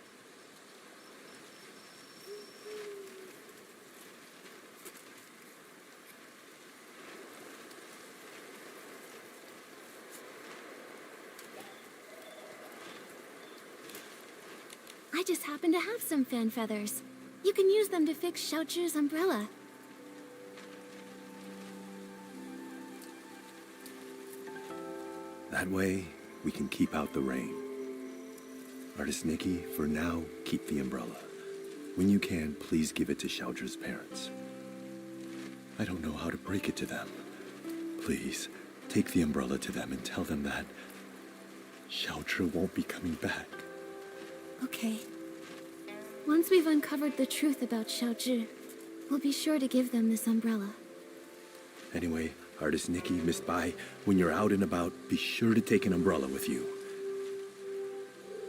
I just happen to have some fan feathers. You can use them to fix Xiaozhi's umbrella. That way, we can keep out the rain. Artist Nikki, for now, keep the umbrella. When you can, please give it to Xiaozhi's parents. I don't know how to break it to them. Please, take the umbrella to them and tell them that Xiaozhi won't be coming back. Okay. Once we've uncovered the truth about Xiaozhi, we'll be sure to give them this umbrella. Anyway, Artist Nikki, Miss Bai, when you're out and about, be sure to take an umbrella with you.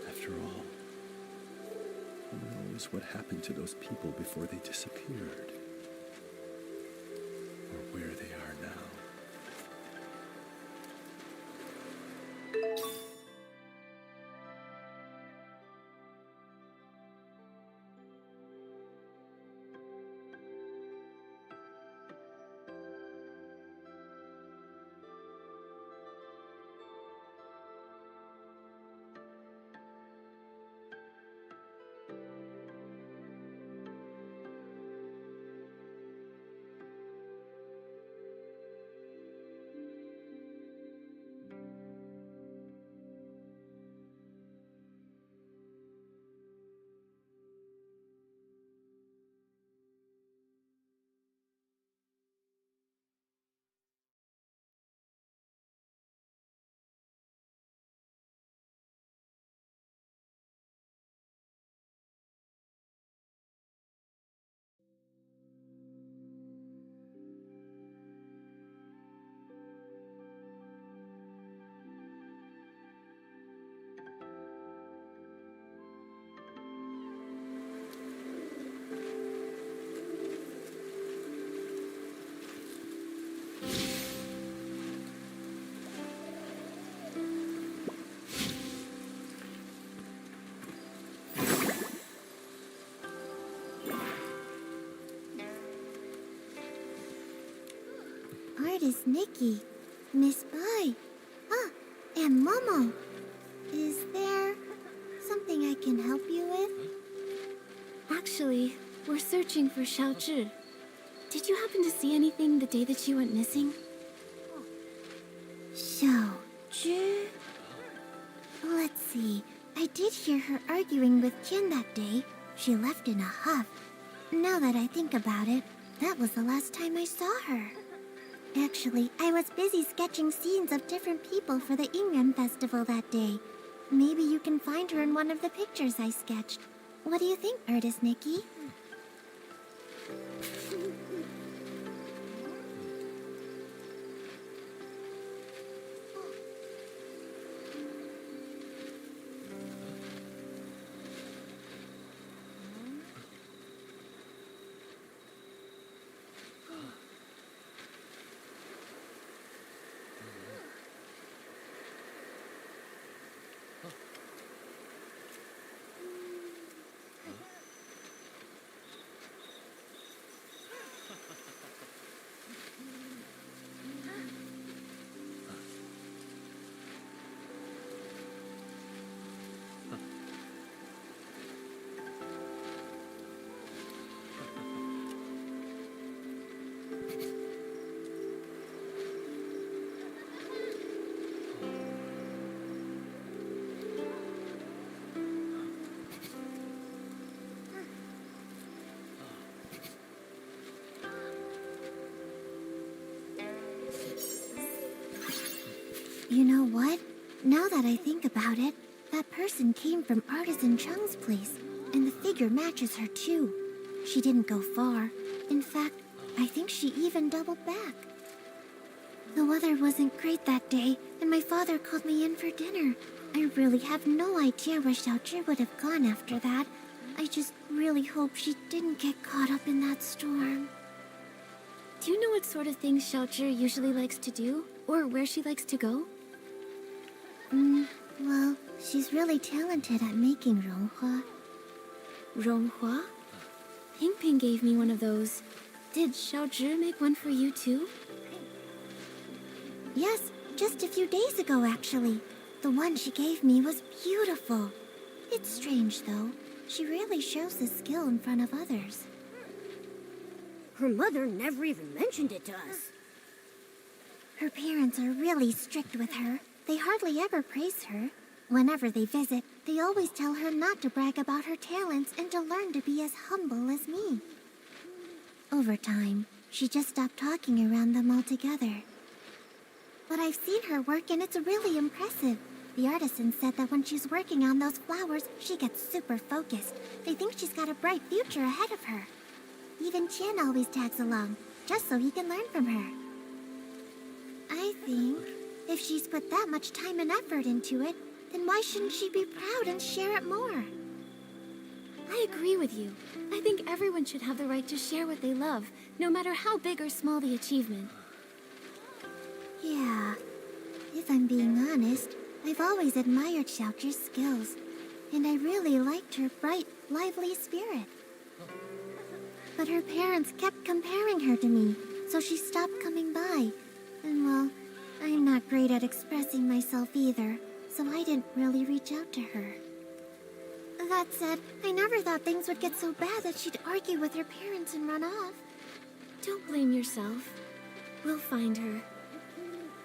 After all, who knows what happened to those people before they disappeared? Or where they are now. artist Nikki, Miss Bai, and Momo. Is there something I can help you with? Actually, we're searching for Xiaozhi. Did you happen to see anything the day that she went missing? Xiaozhi? Let's see. I did hear her arguing with Qian that day. She left in a huff. Now that I think about it, that was the last time I saw her. Actually, I was busy sketching scenes of different people for the Ingren Festival that day. Maybe you can find her in one of the pictures I sketched. What do you think, artist Nikki? You know what? Now that I think about it, that person came from Artisan Chung's place, and the figure matches her too. She didn't go far. In fact, I think she even doubled back. The weather wasn't great that day, and my father called me in for dinner. I really have no idea where Xiaozhi would have gone after that. I just really hope she didn't get caught up in that storm. Do you know what sort of things Xiaozhi usually likes to do? Or where she likes to go? Well, she's really talented at making ronghua. Ronghua? Ping Ping gave me one of those. Did Xiaozhi make one for you too? Yes, just a few days ago actually. The one she gave me was beautiful. It's strange though. She rarely shows this skill in front of others. Her mother never even mentioned it to us. Her parents are really strict with her. They hardly ever praise her. Whenever they visit, they always tell her not to brag about her talents and to learn to be as humble as me. Over time, she just stopped talking around them altogether. But I've seen her work and it's really impressive. The artisan said that when she's working on those flowers, she gets super focused. They think she's got a bright future ahead of her. Even Qian always tags along, just so he can learn from her. I think if she's put that much time and effort into it, then why shouldn't she be proud and share it more? I agree with you. I think everyone should have the right to share what they love, no matter how big or small the achievement. Yeah, if I'm being honest, I've always admired Xiaozhi's skills, and I really liked her bright, lively spirit. But her parents kept comparing her to me, so she stopped coming by. And well, I'm not great at expressing myself either, so I didn't really reach out to her. That said, I never thought things would get so bad that she'd argue with her parents and run off. Don't blame yourself. We'll find her.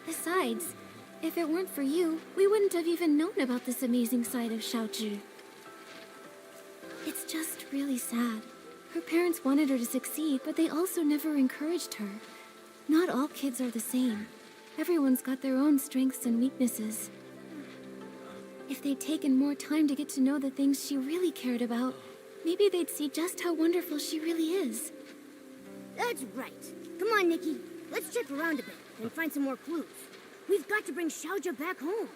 Besides, if it weren't for you, we wouldn't have even known about this amazing side of Xiaozhi. It's just really sad. Her parents wanted her to succeed, but they also never encouraged her. Not all kids are the same. Everyone's got their own strengths and weaknesses. If they'd taken more time to get to know the things she really cared about, maybe they'd see just how wonderful she really is. That's right. Come on, Nikki. Let's check around a bit and find some more clues. We've got to bring Xiaozhi back home.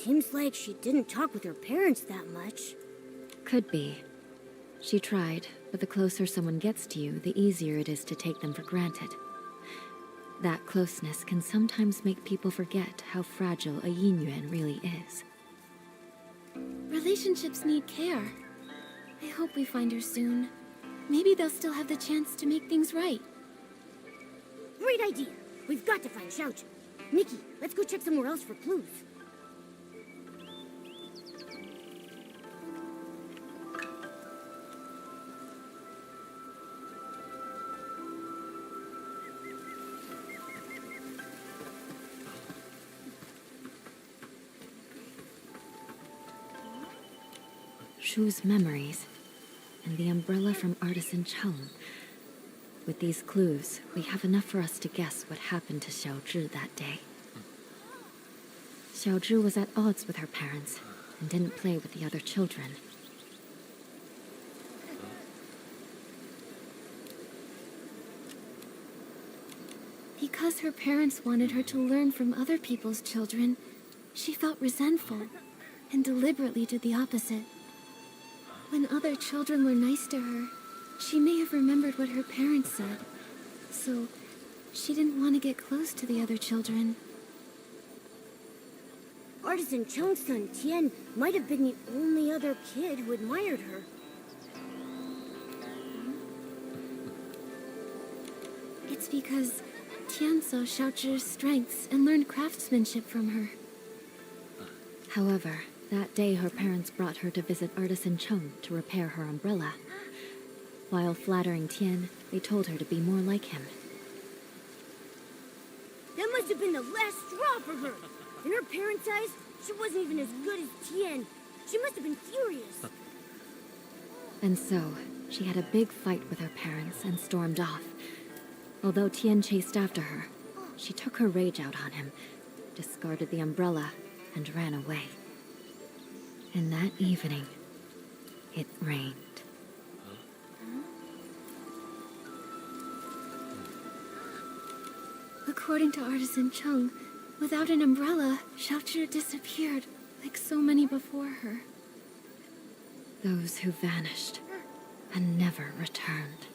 Seems like she didn't talk with her parents that much. Could be. She tried, but the closer someone gets to you, the easier it is to take them for granted. That closeness can sometimes make people forget how fragile a yin yuan really is. Relationships need care. I hope we find her soon. Maybe they'll still have the chance to make things right. Great idea. We've got to find Xiaoju. Nikki, let's go check somewhere else for clues. Shu's memories, and the umbrella from Artisan Chung. With these clues, we have enough for us to guess what happened to Xiaozhi that day. Xiaozhi was at odds with her parents, and didn't play with the other children. Because her parents wanted her to learn from other people's children, she felt resentful, and deliberately did the opposite. When other children were nice to her, she may have remembered what her parents said. So, she didn't want to get close to the other children. Artisan Chung's son, Tian, might have been the only other kid who admired her. It's because Tian saw Xiaozhi's strengths and learned craftsmanship from her. However, that day her parents brought her to visit Artisan Chung to repair her umbrella. While flattering Tian, they told her to be more like him. That must have been the last straw for her. In her parents' eyes, she wasn't even as good as Tian. She must have been furious. And so, she had a big fight with her parents and stormed off. Although Tian chased after her, she took her rage out on him, discarded the umbrella, and ran away. And that evening, it rained. According to Artisan Chung, without an umbrella, Xiaozhi disappeared, like so many before her. Those who vanished and never returned.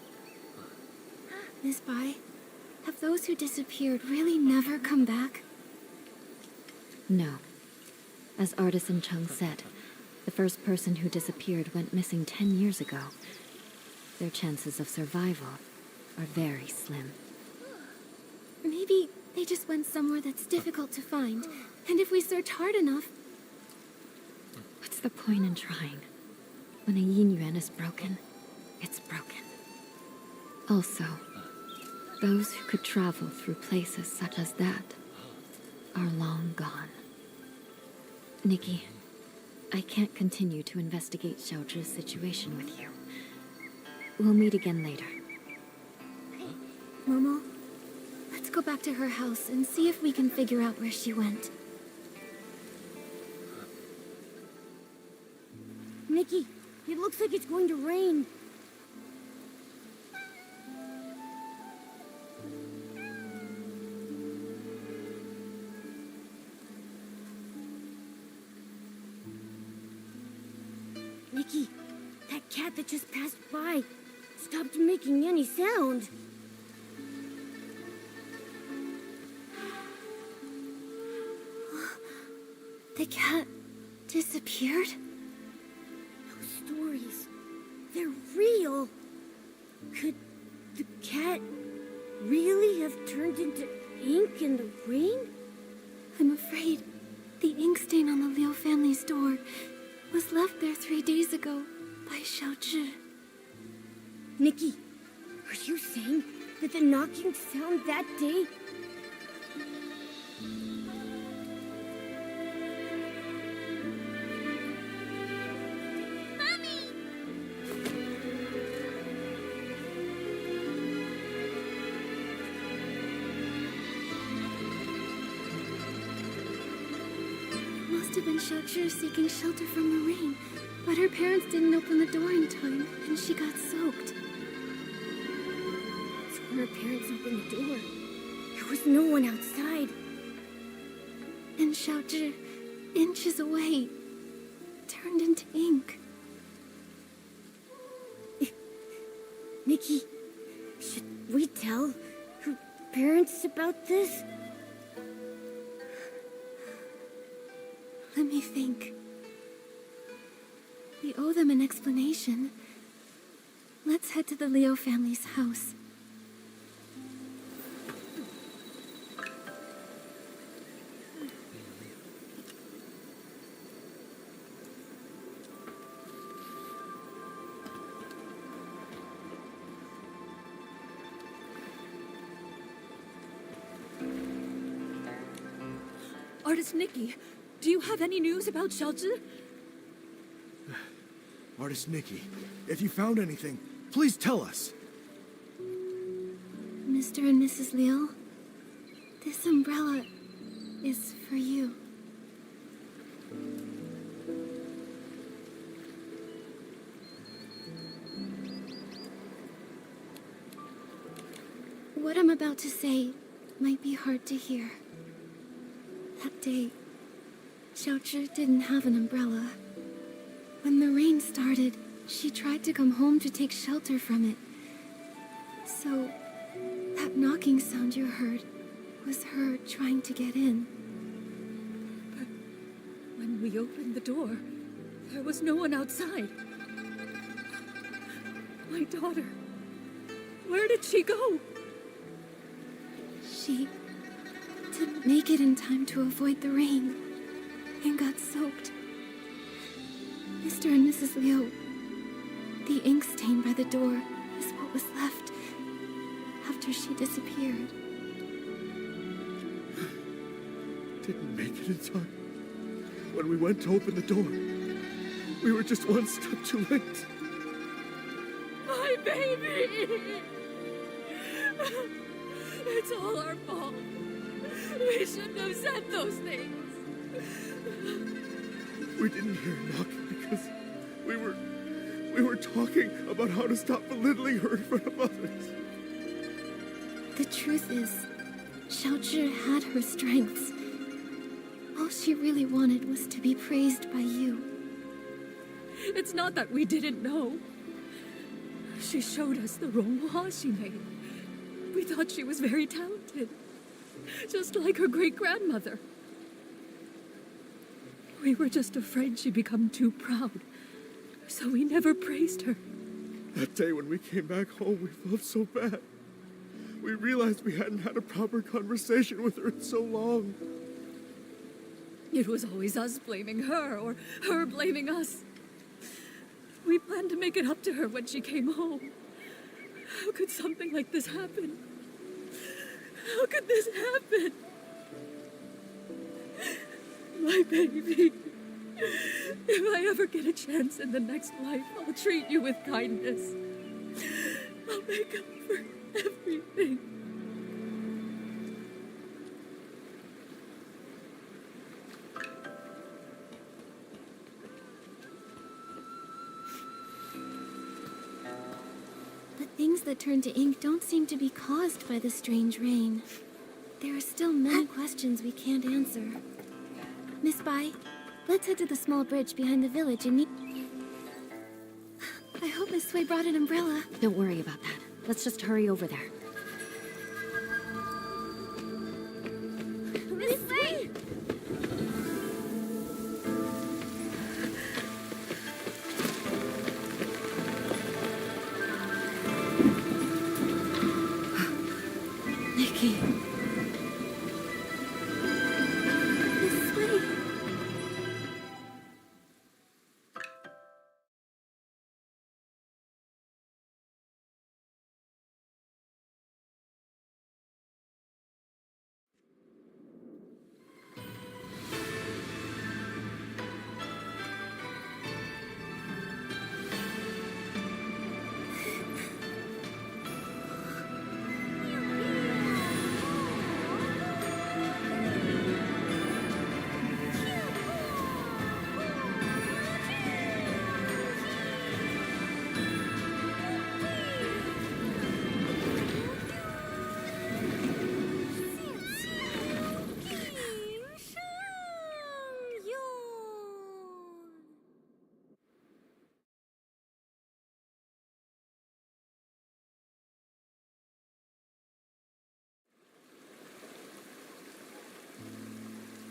Miss Bai, have those who disappeared really never come back? No. As Artisan Chung said, the first person who disappeared went missing 10 years ago. Their chances of survival are very slim. Maybe they just went somewhere that's difficult to find, and if we search hard enough... What's the point in trying? When a yin yuan is broken, it's broken. Also, those who could travel through places such as that are long gone. Nikki, I can't continue to investigate Xiaozhi's situation with you. We'll meet again later. Momo, let's go back to her house and see if we can figure out where she went. Nikki, it looks like it's going to rain. Nikki, that cat that just passed by stopped making any sound. The cat disappeared? Those stories, they're real. Could the cat really have turned into ink in the rain? I'm afraid the ink stain on the Liu family's door was left there 3 days ago by Xiaozhi. Nikki, are you saying that the knocking sound that day... Must have been Xiaozhi seeking shelter from the rain, but her parents didn't open the door in time, and she got soaked. So when her parents opened the door, there was no one outside. And Xiaozhi, inches away, turned into ink. Nikki, should we tell her parents about this? Let me think. We owe them an explanation. Let's head to the Leo family's house. Artist Nikki, do you have any news about Xiaozhi? Artist Nikki, if you found anything, please tell us. Mr. and Mrs. Liu, this umbrella is for you. What I'm about to say might be hard to hear. That day, Xiaozhi didn't have an umbrella. When the rain started, she tried to come home to take shelter from it. So, that knocking sound you heard was her trying to get in. But when we opened the door, there was no one outside. My daughter, where did she go? She didn't make it in time to avoid the rain and got soaked. Mr. and Mrs. Liu, the ink stain by the door is what was left after she disappeared. Didn't make it in time. When we went to open the door, we were just one step too late. My baby! It's all our fault. We shouldn't have said those things. We didn't hear knocking because we were talking about how to stop belittling her in front of others. The truth is, Xiaozhi had her strengths. All she really wanted was to be praised by you. It's not that we didn't know. She showed us the ronghua she made. We thought she was very talented, just like her great-grandmother. We were just afraid she'd become too proud, so we never praised her. That day when we came back home, we felt so bad. We realized we hadn't had a proper conversation with her in so long. It was always us blaming her, or her blaming us. We planned to make it up to her when she came home. How could something like this happen? How could this happen? My baby. If I ever get a chance in the next life, I'll treat you with kindness. I'll make up for everything. The things that turn to ink don't seem to be caused by the strange rain. There are still many questions we can't answer. Miss Bai, let's head to the small bridge behind the village and I hope Miss Sui brought an umbrella. Don't worry about that. Let's just hurry over there. Miss Sui! Nikki. Miss Sui!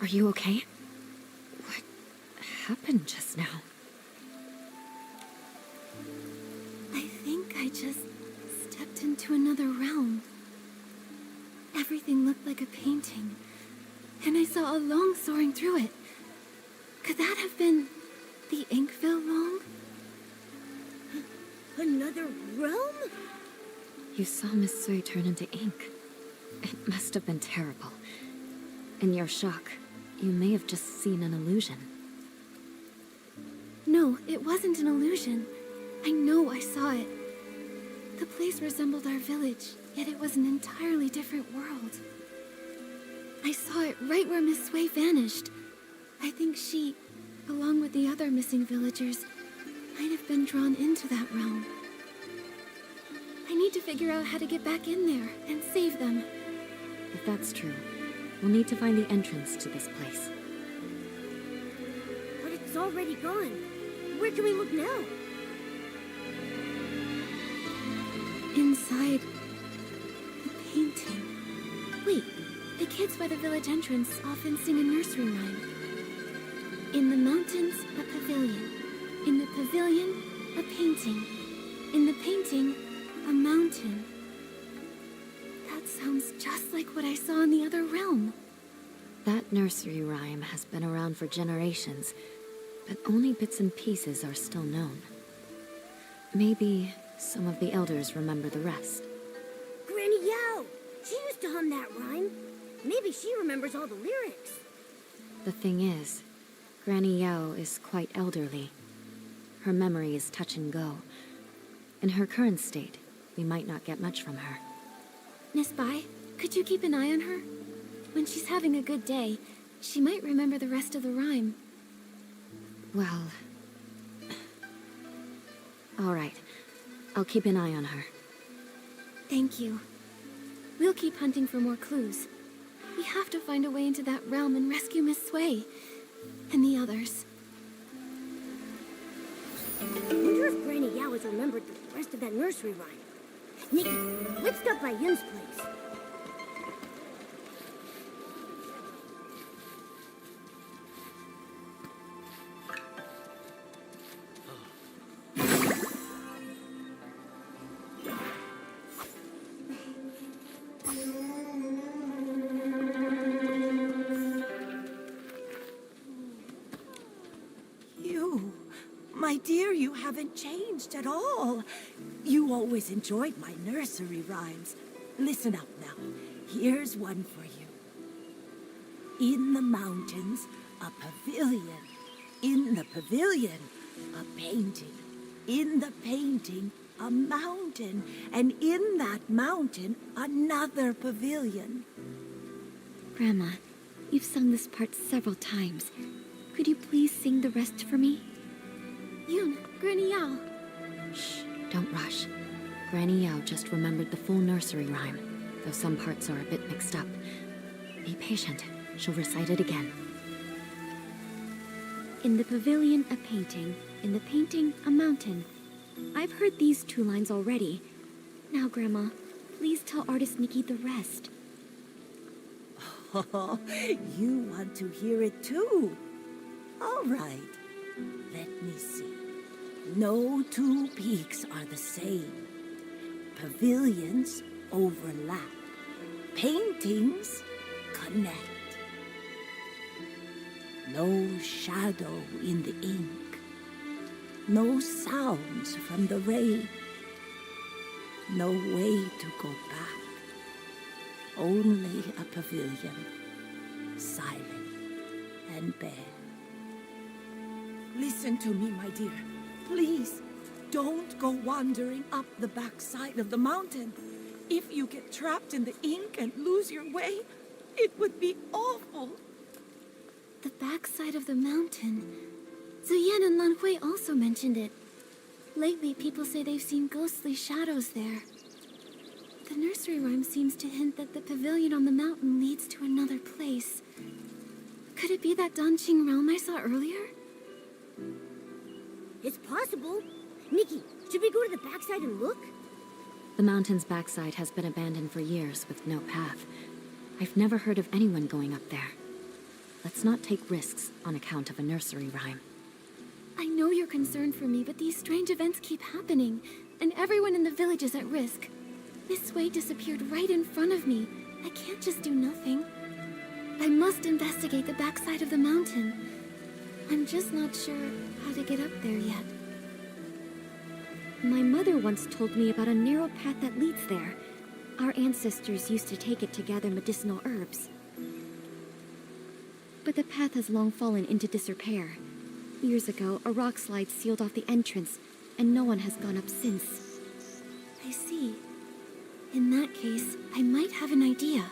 Are you okay? What happened just now? I think I just stepped into another realm. Everything looked like a painting, and I saw a long soaring through it. Could that have been the Inkville Long? Another realm? You saw Miss Sui turn into ink. It must have been terrible. In your shock, you may have just seen an illusion. No, it wasn't an illusion. I know I saw it. The place resembled our village, yet it was an entirely different world. I saw it right where Miss Sui vanished. I think she, along with the other missing villagers, might have been drawn into that realm. I need to figure out how to get back in there and save them. If that's true, we'll need to find the entrance to this place. But it's already gone. Where can we look now? Inside the painting. Wait, the kids by the village entrance often sing a nursery rhyme. In the mountains, a pavilion. In the pavilion, a painting. In the painting, a mountain. That sounds just like what I saw in the other realm. That nursery rhyme has been around for generations, but only bits and pieces are still known. Maybe some of the elders remember the rest. Granny Yao! She used to hum that rhyme. Maybe she remembers all the lyrics. The thing is, Granny Yao is quite elderly. Her memory is touch and go. In her current state, we might not get much from her. Miss Bai, could you keep an eye on her? When she's having a good day, she might remember the rest of the rhyme. Well... all right. I'll keep an eye on her. Thank you. We'll keep hunting for more clues. We have to find a way into that realm and rescue Miss Sui. And the others. I wonder if Granny Yao has remembered the rest of that nursery rhyme. I Nikki, let's stop by Yun's place. You, my dear, you haven't changed at all. You always enjoyed my nursery rhymes. Listen up now. Here's one for you. In the mountains, a pavilion. In the pavilion, a painting. In the painting, a mountain. And in that mountain, another pavilion. Grandma, you've sung this part several times. Could you please sing the rest for me? Yun, Granny Yao. Shh, don't rush. Granny Yao just remembered the full nursery rhyme, though some parts are a bit mixed up. Be patient. She'll recite it again. In the pavilion, a painting. In the painting, a mountain. I've heard these 2 lines already. Now, Grandma, please tell artist Nikki the rest. Oh, you want to hear it too? All right. Let me see. No 2 peaks are the same. Pavilions overlap. Paintings connect. No shadow in the ink. No sounds from the rain. No way to go back. Only a pavilion, silent and bare. Listen to me, my dear. Please, don't go wandering up the backside of the mountain. If you get trapped in the ink and lose your way, it would be awful. The backside of the mountain. Zuyan and Lan Hui also mentioned it. Lately, people say they've seen ghostly shadows there. The nursery rhyme seems to hint that the pavilion on the mountain leads to another place. Could it be that Danqing realm I saw earlier? It's possible. Nikki, should we go to the backside and look? The mountain's backside has been abandoned for years with no path. I've never heard of anyone going up there. Let's not take risks on account of a nursery rhyme. I know you're concerned for me, but these strange events keep happening, and everyone in the village is at risk. This way disappeared right in front of me. I can't just do nothing. I must investigate the backside of the mountain. I'm just not sure how to get up there yet. My mother once told me about a narrow path that leads there. Our ancestors used to take it to gather medicinal herbs. But the path has long fallen into disrepair. Years ago, a rock slide sealed off the entrance, and no one has gone up since. I see. In that case, I might have an idea.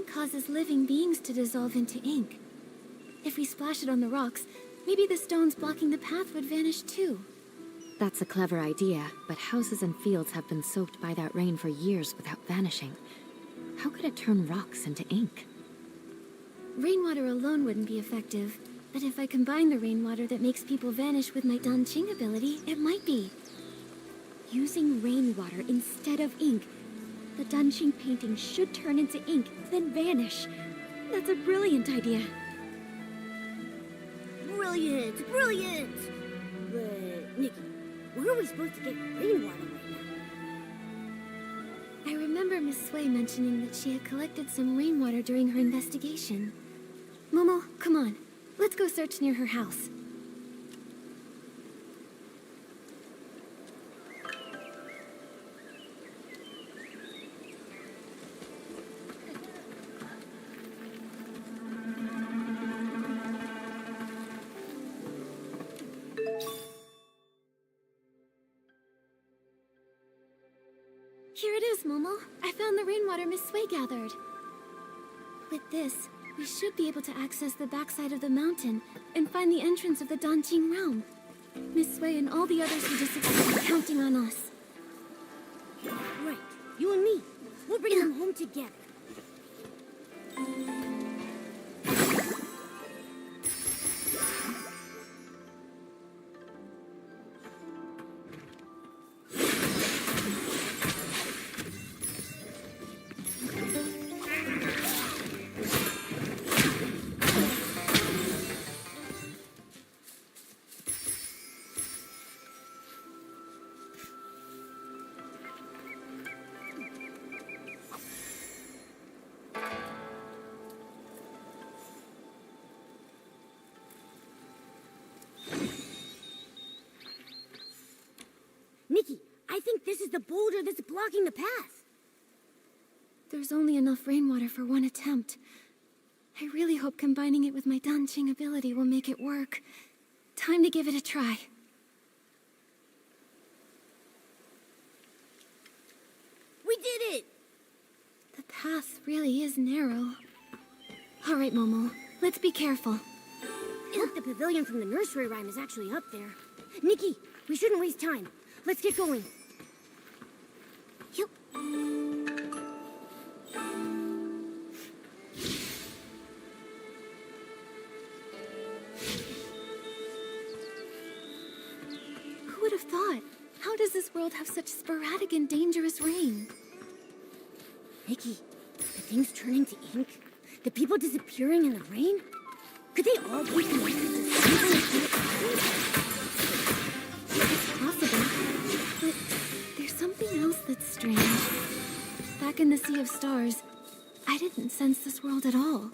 ink causes living beings to dissolve into ink. If we splash it on the rocks, maybe the stones blocking the path would vanish too. That's a clever idea, but houses and fields have been soaked by that rain for years without vanishing. How could it turn rocks into ink? Rainwater alone wouldn't be effective, but if I combine the rainwater that makes people vanish with my Danqing ability, it might be. Using rainwater instead of ink, the Danqing painting should turn into ink, then vanish. That's a brilliant idea. Brilliant! Brilliant! But, Nikki, where are we supposed to get rainwater right now? I remember Miss Sui mentioning that she had collected some rainwater during her investigation. Momo, come on. Let's go search near her house. Here it is, Momo. I found the rainwater Miss Sui gathered. With this, we should be able to access the backside of the mountain and find the entrance of the Danqing realm. Miss Sui and all the others who disappeared are counting on us. Right, you and me. We'll bring them home together. Nikki, I think this is the boulder that's blocking the path. There's only enough rainwater for one attempt. I really hope combining it with my Danqing ability will make it work. Time to give it a try. We did it! The path really is narrow. All right, Momo. Let's be careful. Look, the pavilion from the nursery rhyme is actually up there. Nikki, we shouldn't waste time. Let's get going. Yup. Who would have thought? How does this world have such sporadic and dangerous rain? Nikki, the things turning to ink? The people disappearing in the rain? Could they all be connected to something? It's possible, but there's something else that's strange. Back in the Sea of Stars, I didn't sense this world at all.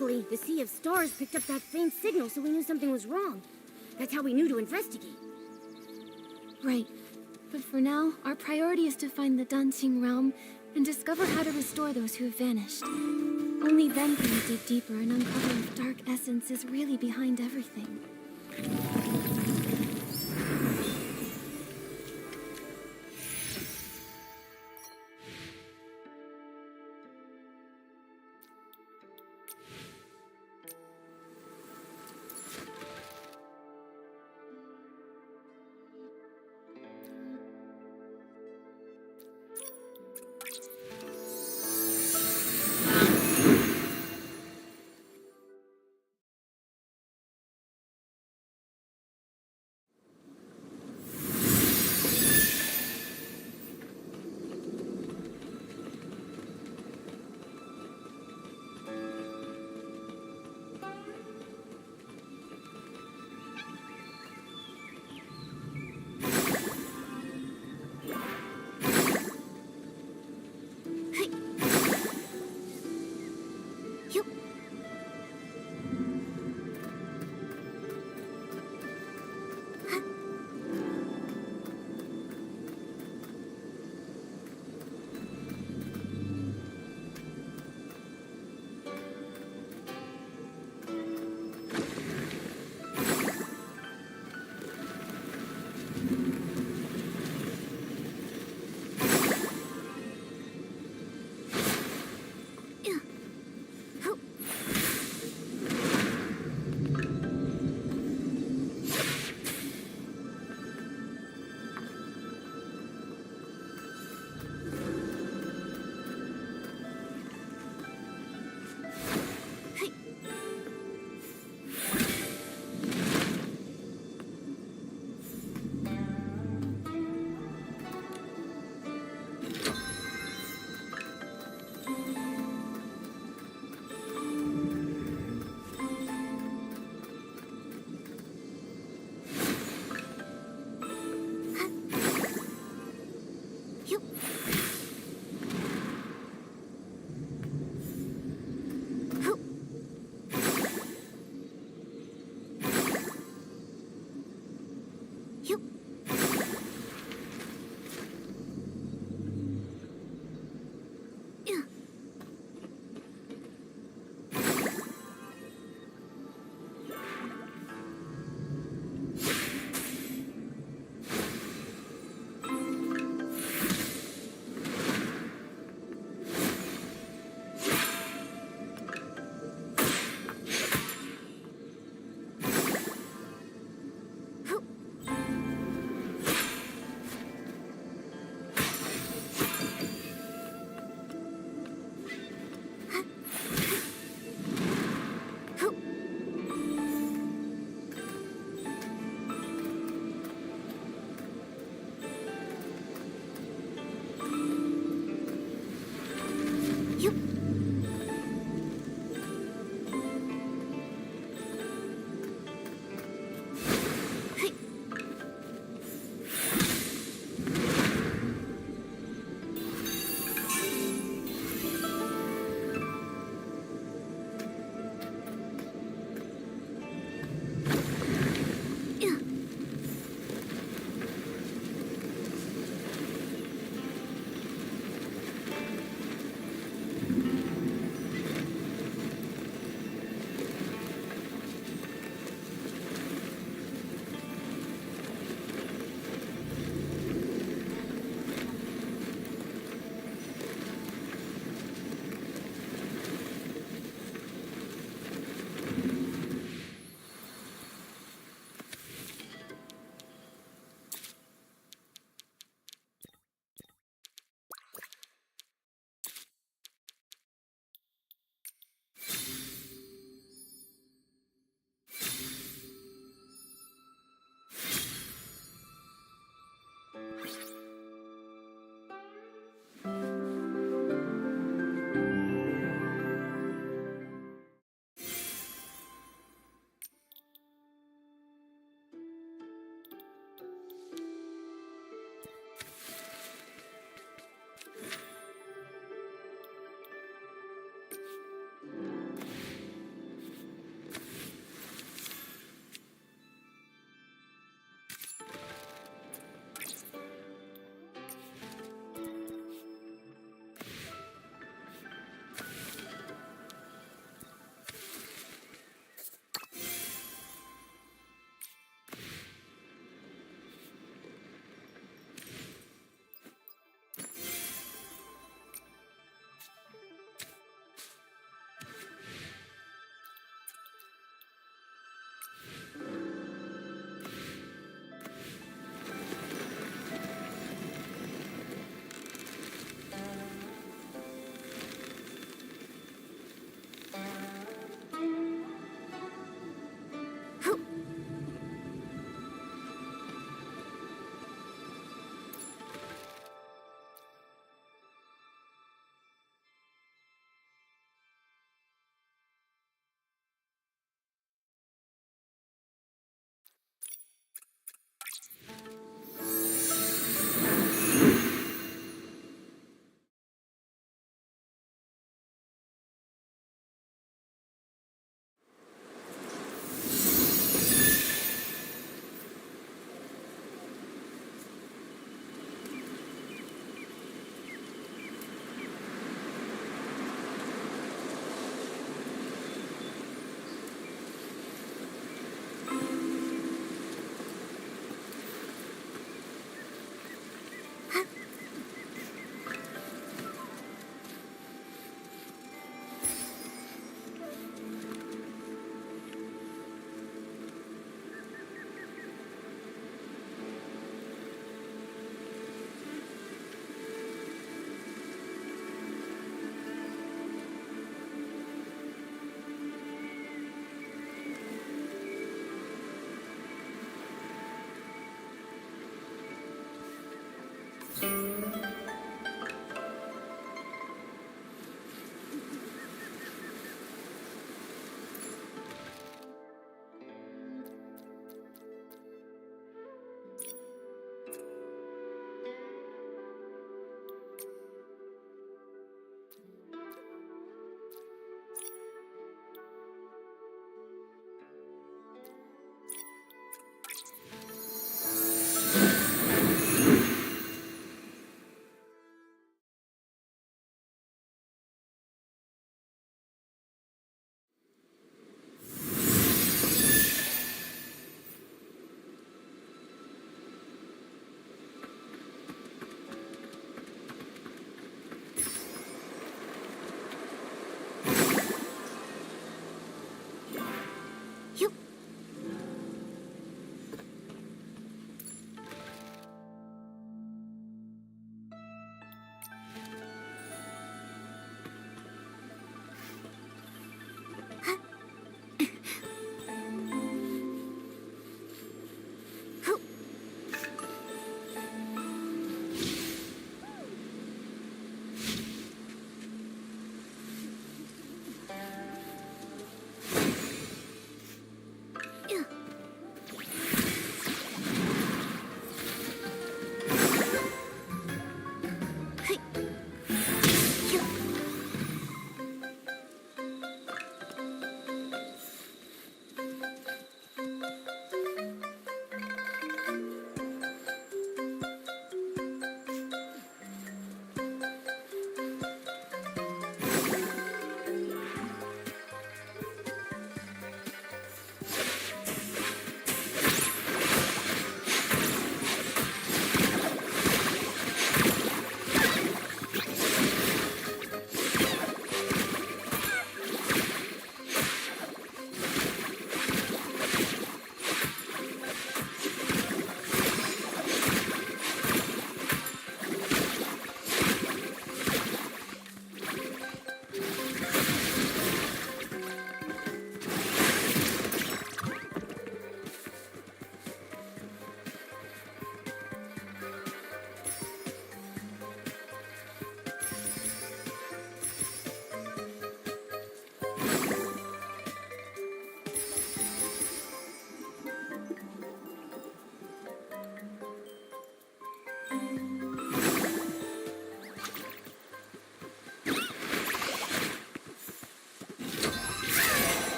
Luckily, the Sea of Stars picked up that faint signal, so we knew something was wrong. That's how we knew to investigate. Right. But for now, our priority is to find the Danqing realm and discover how to restore those who have vanished. Only then can we dig deeper and uncover if Dark Essence is really behind everything.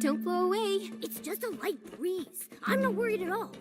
Don't blow away. It's just a light breeze. I'm not worried at all.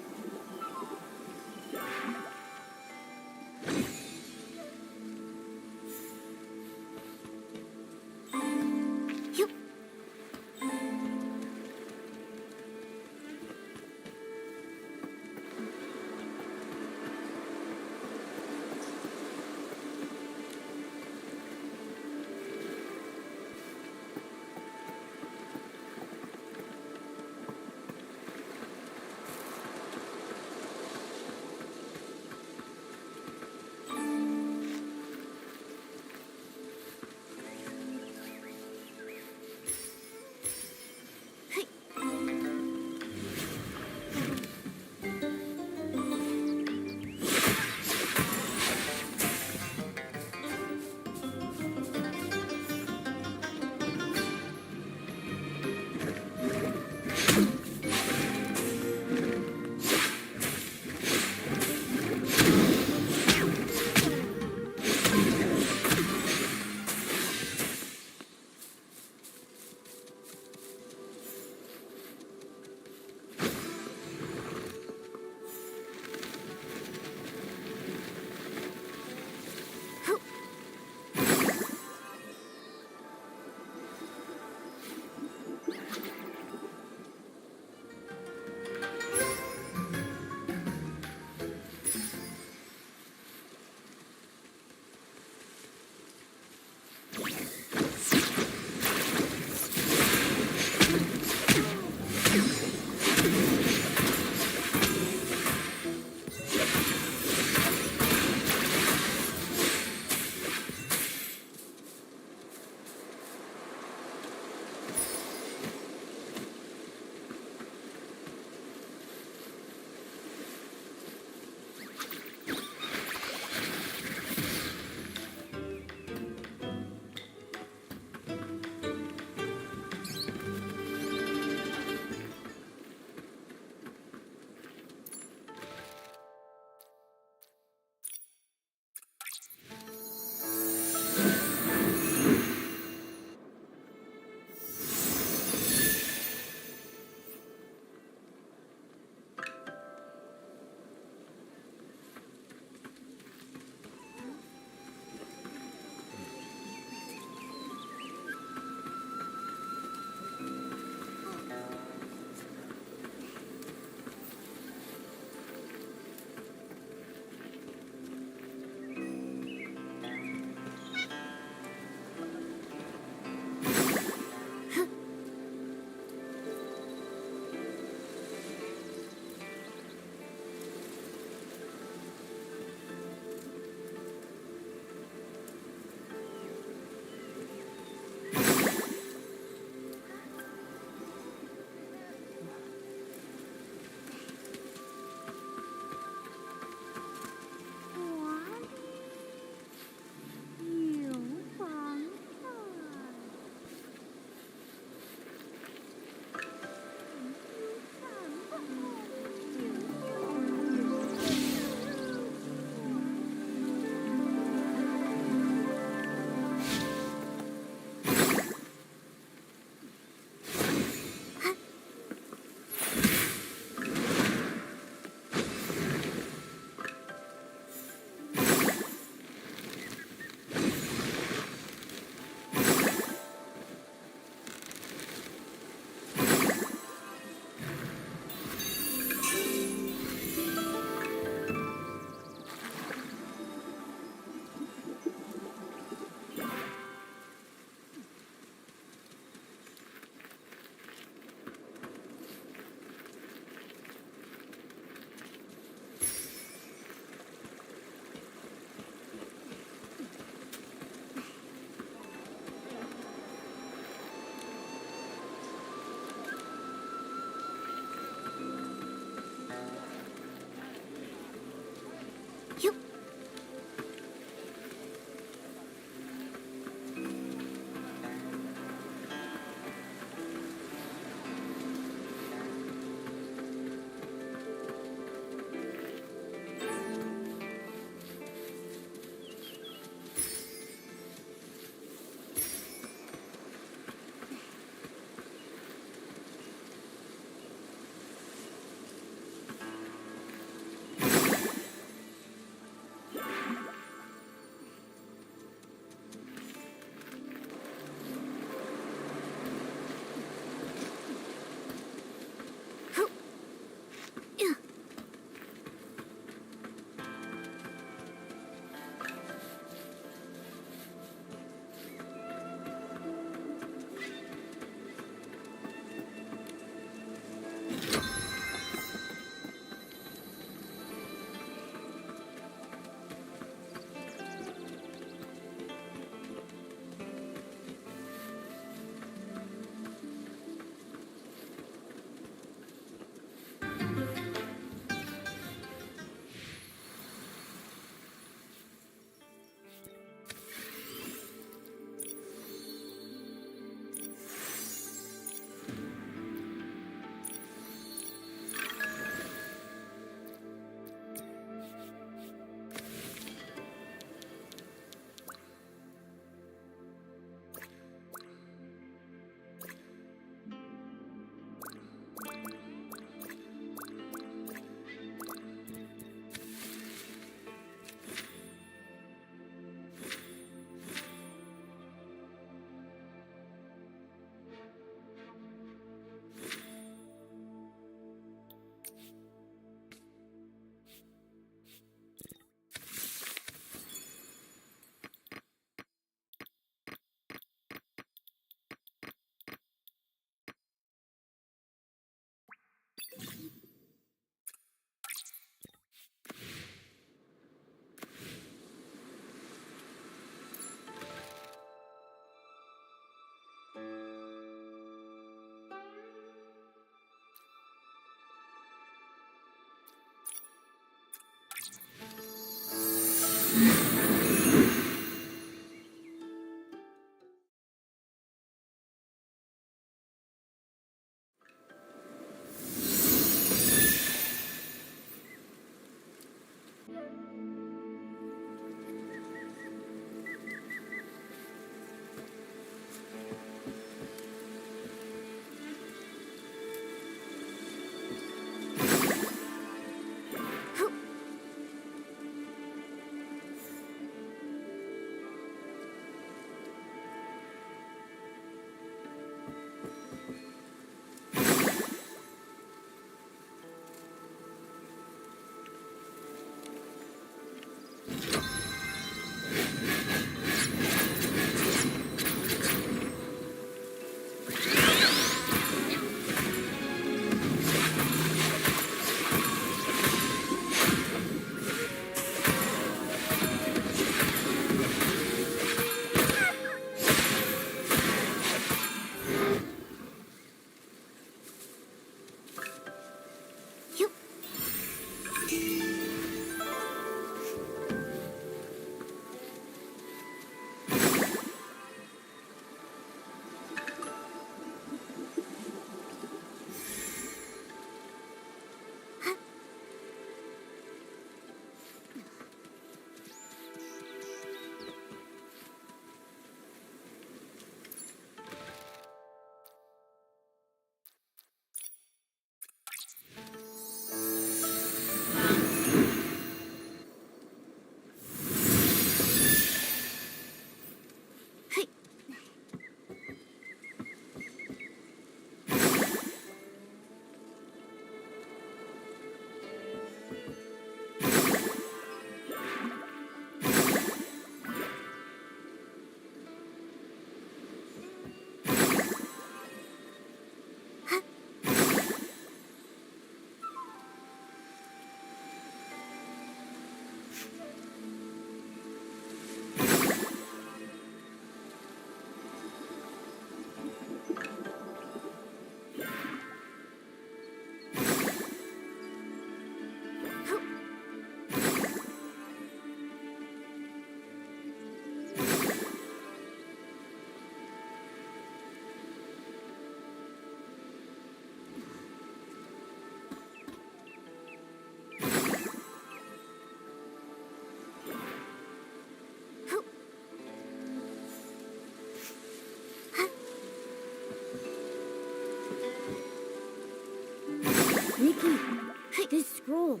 Nikki, this scroll.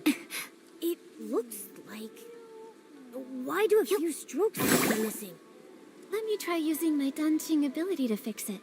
It looks like... Why do a few strokes seem to be missing? Let me try using my Danqing ability to fix it.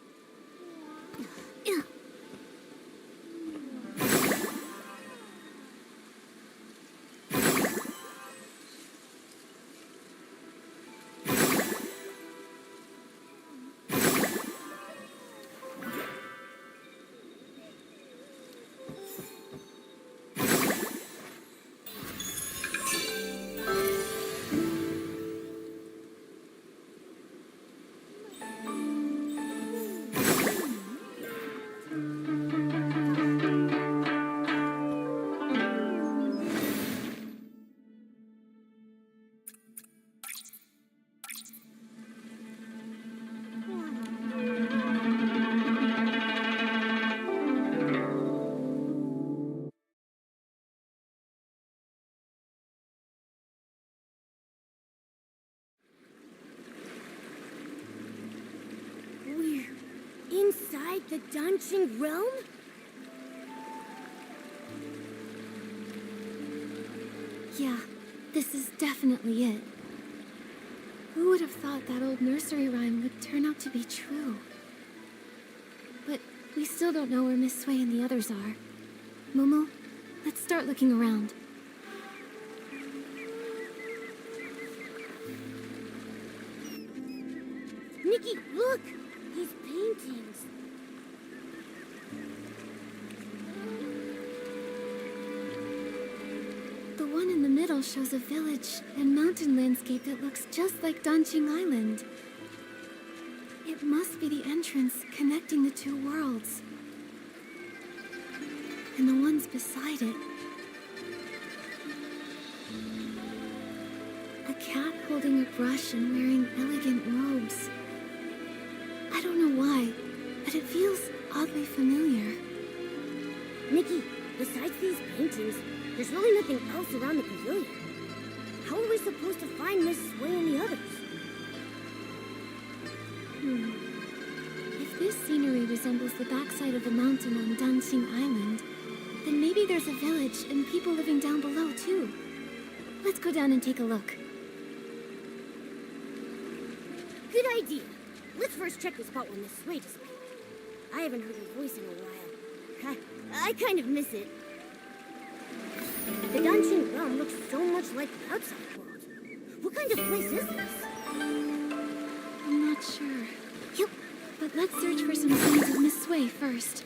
We're inside the Danqing realm? Yeah, this is definitely it. Who would have thought that old nursery rhyme would turn out to be true? But we still don't know where Miss Sui and the others are. Momo, let's start looking around. Nikki, look! These paintings. The one in the middle shows a village and mountain landscape that looks just like Danqing Island. It must be the entrance connecting the two worlds. And the ones beside it. A cat holding a brush and wearing elegant robes. I don't know why, but it feels oddly familiar. Nikki, besides these paintings, there's really nothing else around the pavilion. How are we supposed to find Miss Sui and the others? If this scenery resembles the backside of the mountain on Danqing Island, then maybe there's a village and people living down below, too. Let's go down and take a look. Good idea. Let's first check the spot where Miss Sui disappeared. I haven't heard her voice in a while. I kind of miss it. The Danqing realm looks so much like the outside world. What kind of place is this? I'm not sure. Yep, but let's search for some signs of Miss Sui first.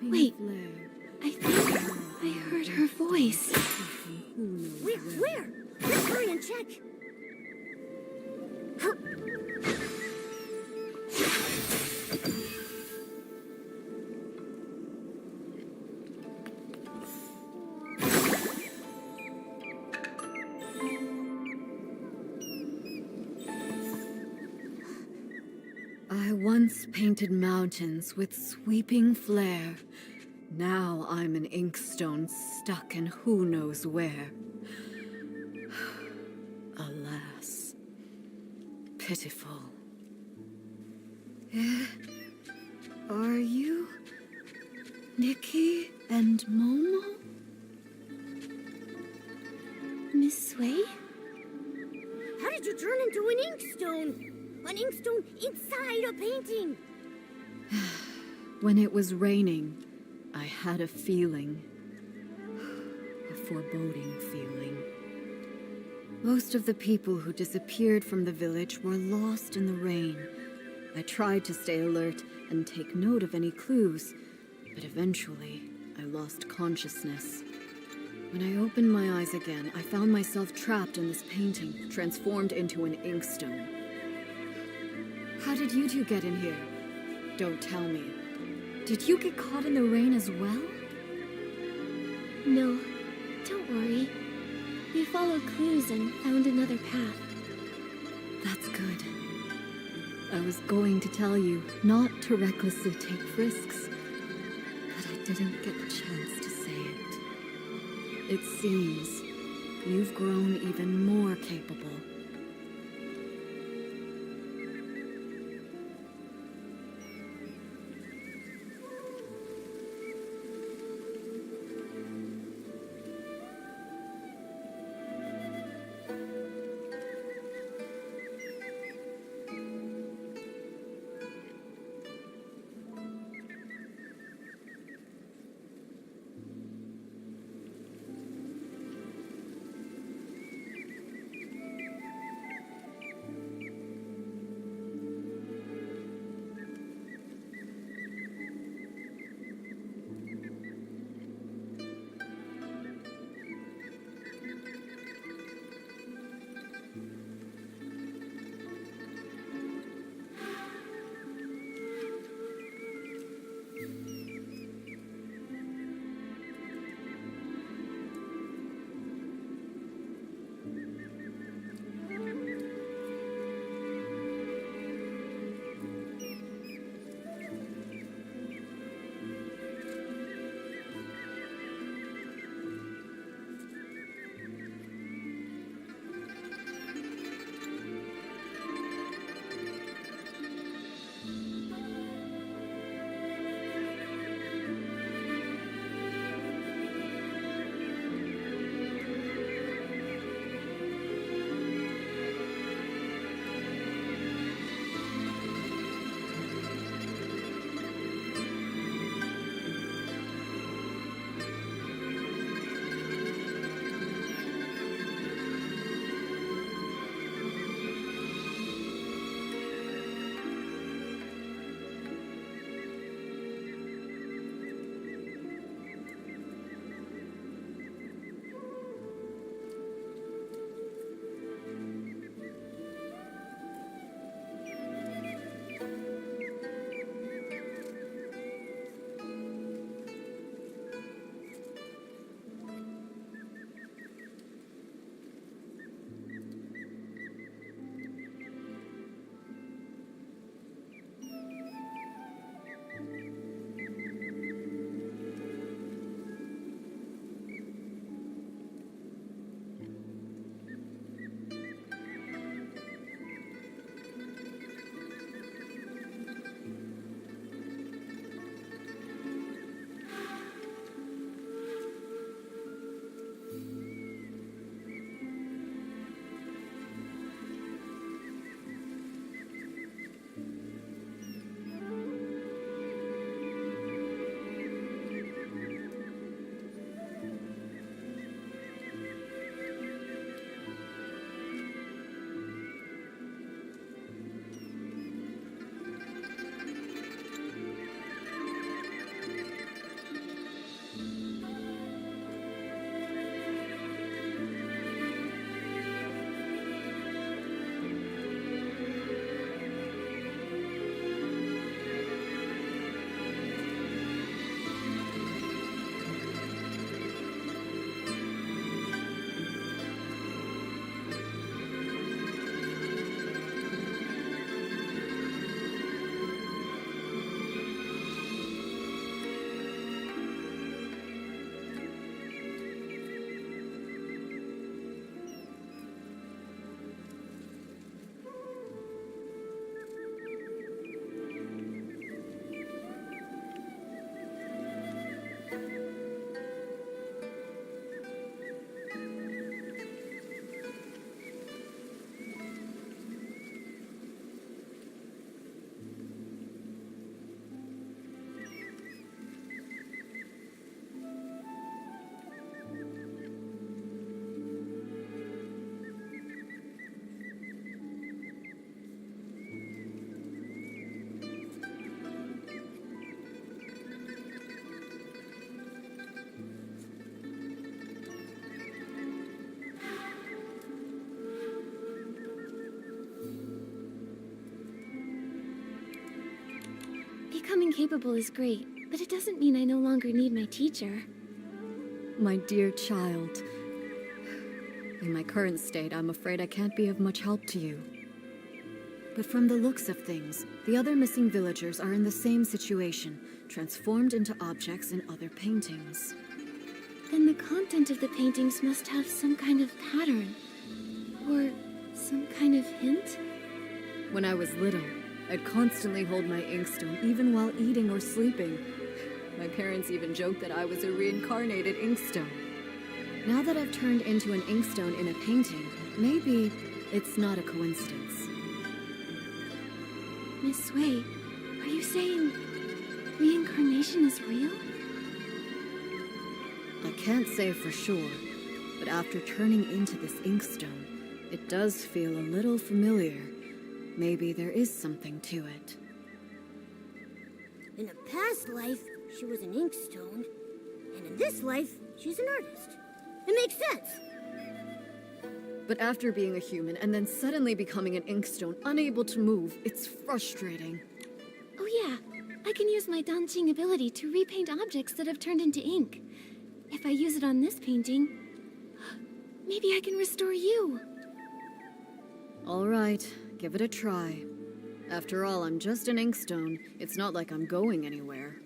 Wait, I think I heard her voice. Where? Let's hurry and check. I once painted mountains with sweeping flare. Now I'm an inkstone stuck in who knows where. Alas, pitiful. Are you Nikki and Momo? Miss Sui? How did you turn into an inkstone? An inkstone inside a painting? When it was raining, I had a feeling. A foreboding feeling. Most of the people who disappeared from the village were lost in the rain. I tried to stay alert and take note of any clues, but eventually I lost consciousness. When I opened my eyes again, I found myself trapped in this painting, transformed into an inkstone. How did you two get in here? Don't tell me. Did you get caught in the rain as well? No, don't worry. We followed clues and found another path. That's good. I was going to tell you not to recklessly take risks, but I didn't get the chance to say it. It seems You've grown even more capable. Becoming capable is great, but it doesn't mean I no longer need my teacher. My dear child, in my current state, I'm afraid I can't be of much help to you. But from the looks of things, the other missing villagers are in the same situation, transformed into objects in other paintings. Then the content of the paintings must have some kind of pattern. Or some kind of hint? When I was little, I'd constantly hold my inkstone even while eating or sleeping. My parents even joked that I was a reincarnated inkstone. Now that I've turned into an inkstone in a painting, maybe it's not a coincidence. Miss Sui, are you saying reincarnation is real? I can't say for sure, but after turning into this inkstone, it does feel a little familiar. Maybe there is something to it. In a past life, she was an inkstone, and in this life, she's an artist. It makes sense. But after being a human and then suddenly becoming an inkstone, unable to move, it's frustrating. Oh yeah, I can use my Danqing ability to repaint objects that have turned into ink. If I use it on this painting, maybe I can restore you. All right, give it a try. After all, I'm just an inkstone. It's not like I'm going anywhere.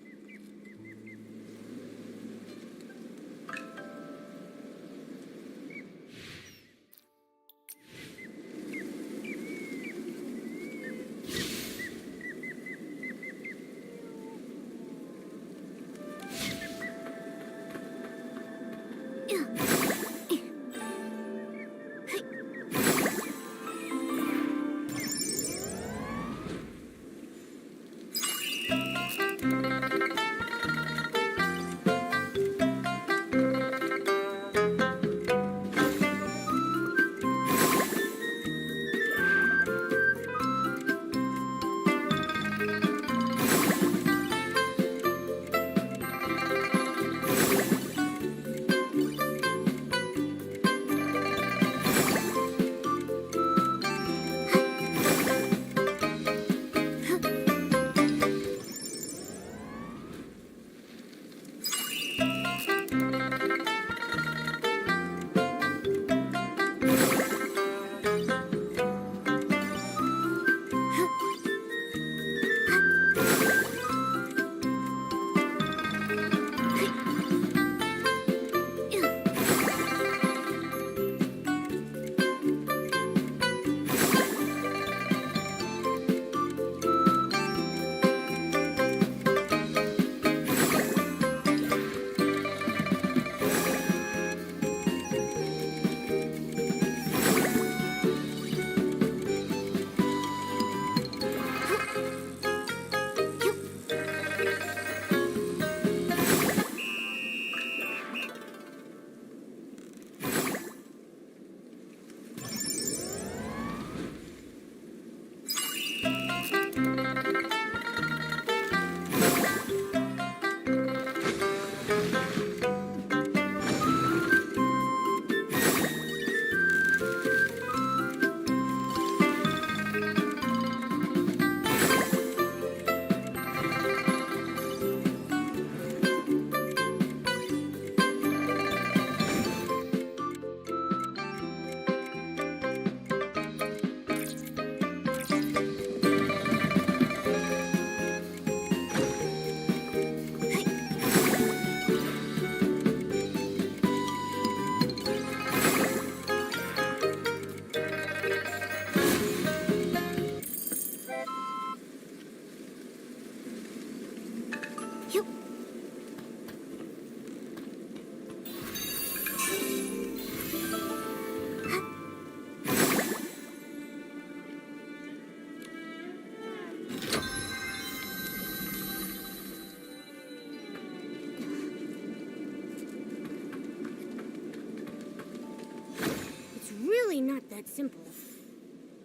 Not that simple.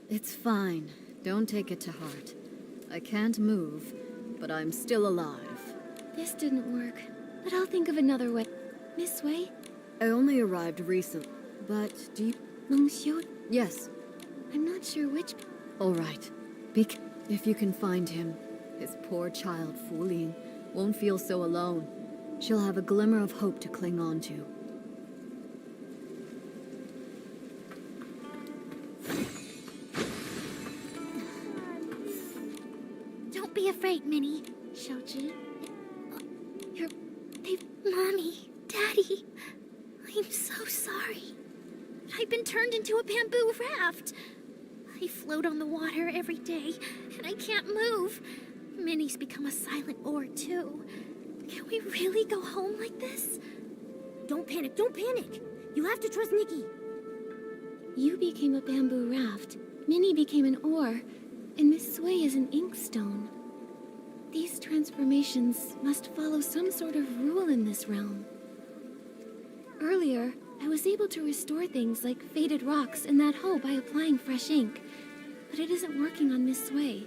It's fine. Don't take it to heart. I can't move, but I'm still alive. This didn't work, but I'll think of another way. Miss Wei? I only arrived recently, but do you... Monsieur? Yes. I'm not sure which... All right. If you can find him, his poor child, Fu Ling, won't feel so alone. She'll have a glimmer of hope to cling on to. Don't be afraid, Minnie. Shoji. They've... Mommy, Daddy... I'm so sorry. I've been turned into a bamboo raft. I float on the water every day, and I can't move. Minnie's become a silent oar, too. Can we really go home like this? Don't panic, don't panic. You have to trust Nikki. You became a bamboo raft, Minnie became an oar, and Miss Sway is an inkstone. These transformations must follow some sort of rule in this realm. Earlier, I was able to restore things like faded rocks in that hole by applying fresh ink, but it isn't working on Miss Sway.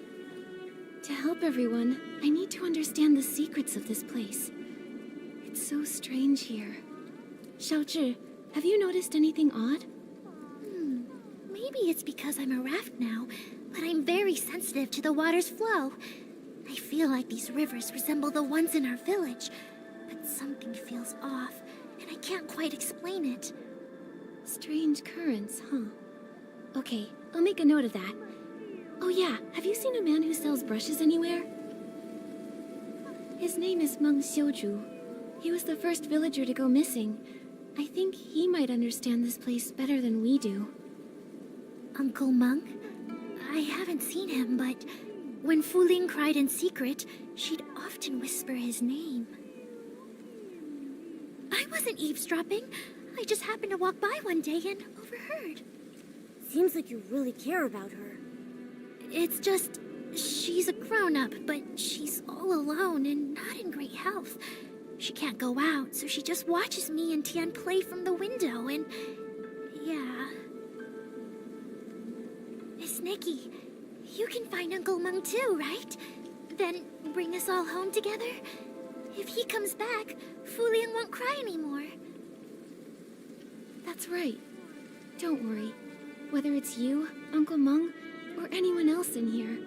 To help everyone, I need to understand the secrets of this place. It's so strange here. Xiaozhi, have you noticed anything odd? Maybe it's because I'm a raft now, but I'm very sensitive to the water's flow. I feel like these rivers resemble the ones in our village, but something feels off, and I can't quite explain it. Strange currents, huh? Okay, I'll make a note of that. Oh yeah, have you seen a man who sells brushes anywhere? His name is Meng Xiuzhu. He was the first villager to go missing. I think he might understand this place better than we do. Uncle Monk? I haven't seen him, but when Fu Ling cried in secret, she'd often whisper his name. I wasn't eavesdropping. I just happened to walk by one day and overheard. Seems like you really care about her. It's just, she's a grown-up, but she's all alone and not in great health. She can't go out, so she just watches me and Tian play from the window, and yeah. Miss Nikki, you can find Uncle Meng too, right? Then bring us all home together? If he comes back, Fu Lian won't cry anymore. That's right. Don't worry. Whether it's you, Uncle Meng, or anyone else in here,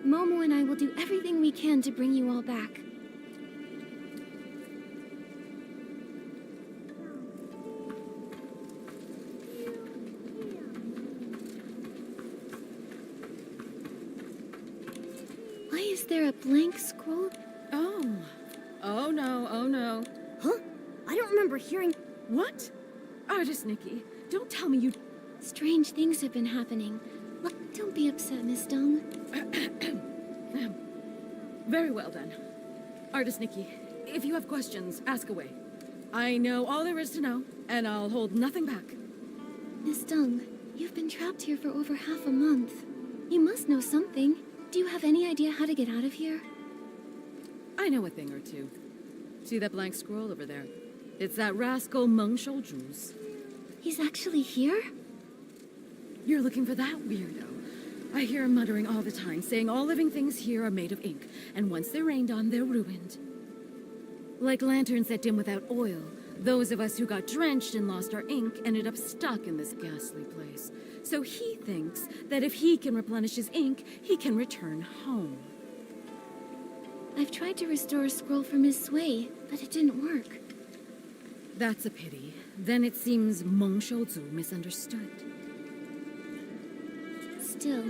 Momo and I will do everything we can to bring you all back. Why is there a blank scroll? Oh no. Huh? I don't remember hearing... What? Artist Nikki, don't tell me you... Strange things have been happening. Look, don't be upset, Miss Dong. Very well then. Artist Nikki, if you have questions, ask away. I know all there is to know, and I'll hold nothing back. Miss Dong, you've been trapped here for over half a month. You must know something. Do you have any idea how to get out of here? I know a thing or two. See that blank scroll over there? It's that rascal Meng Shouju's. He's actually here? You're looking for that weirdo. I hear him muttering all the time, saying all living things here are made of ink, and once they're rained on, they're ruined. Like lanterns that dim without oil, those of us who got drenched and lost our ink ended up stuck in this ghastly place. So he thinks that if he can replenish his ink, he can return home. I've tried to restore a scroll for Miss Sway, but it didn't work. That's a pity. Then it seems Meng Shouzu misunderstood. Still,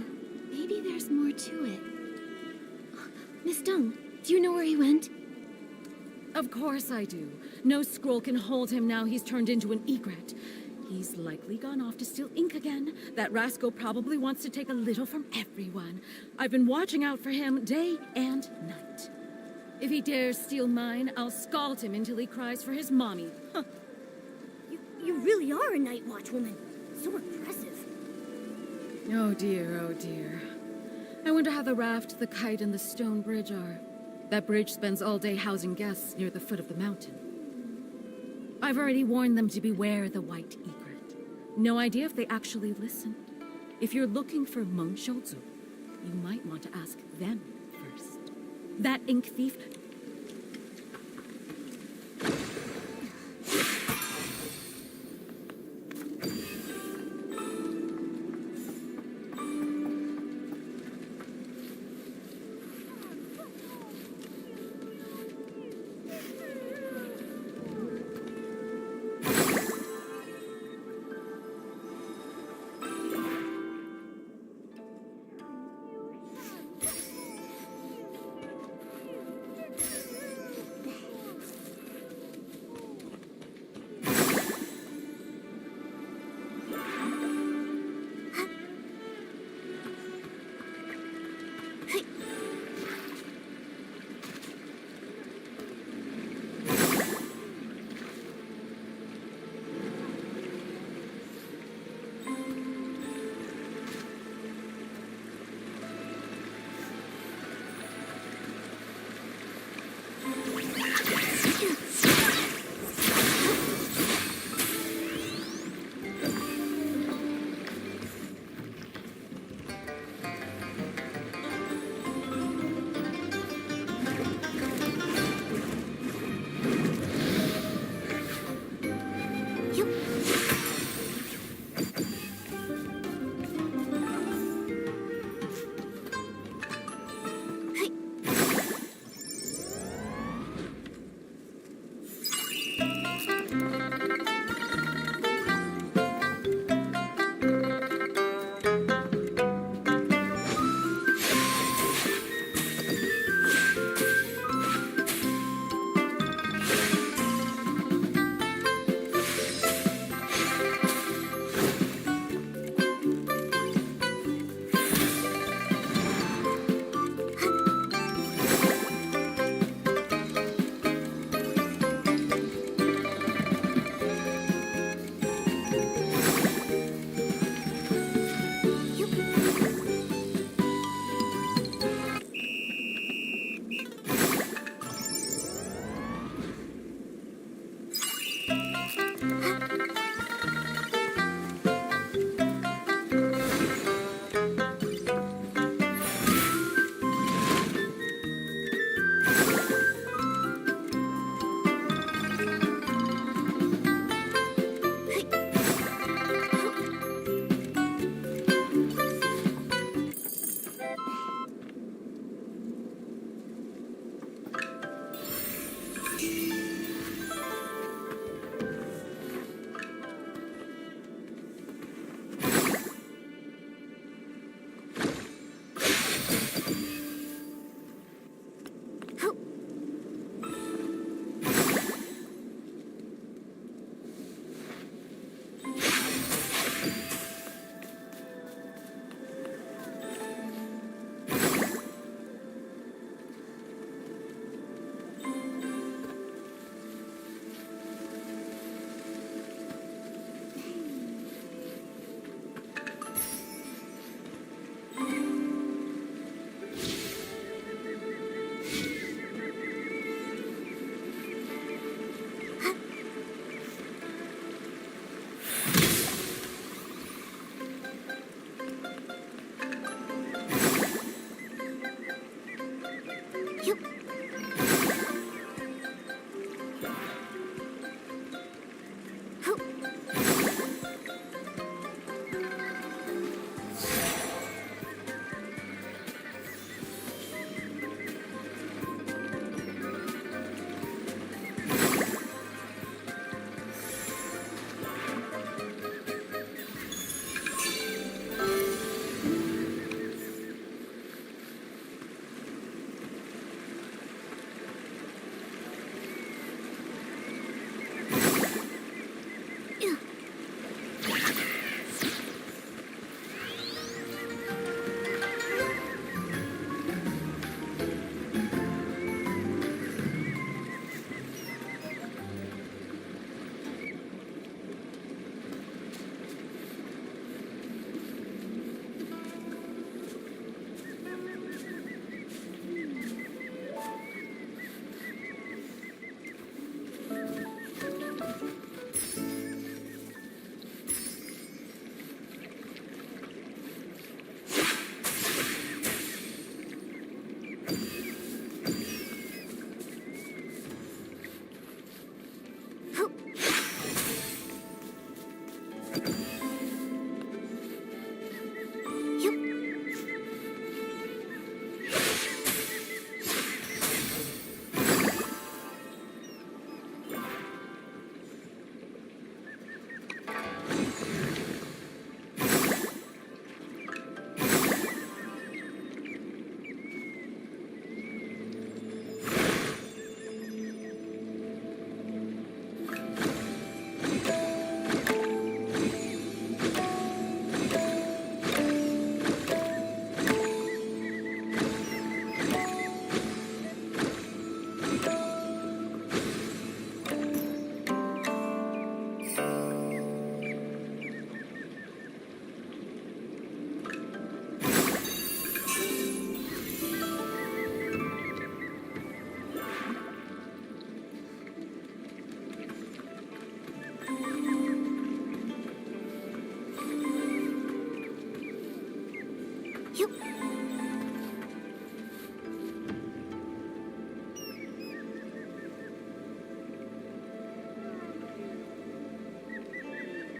maybe there's more to it. Miss Dong, do you know where he went? Of course I do. No scroll can hold him now he's turned into an egret. He's likely gone off to steal ink again. That rascal probably wants to take a little from everyone. I've been watching out for him day and night. If he dares steal mine, I'll scald him until he cries for his mommy. Huh. You really are a night watch woman. So impressive. Oh dear, oh dear. I wonder how the raft, the kite, and the stone bridge are. That bridge spends all day housing guests near the foot of the mountain. I've already warned them to beware the white egret. No idea if they actually listen. If you're looking for Meng Shouzu, you might want to ask them first. That ink thief...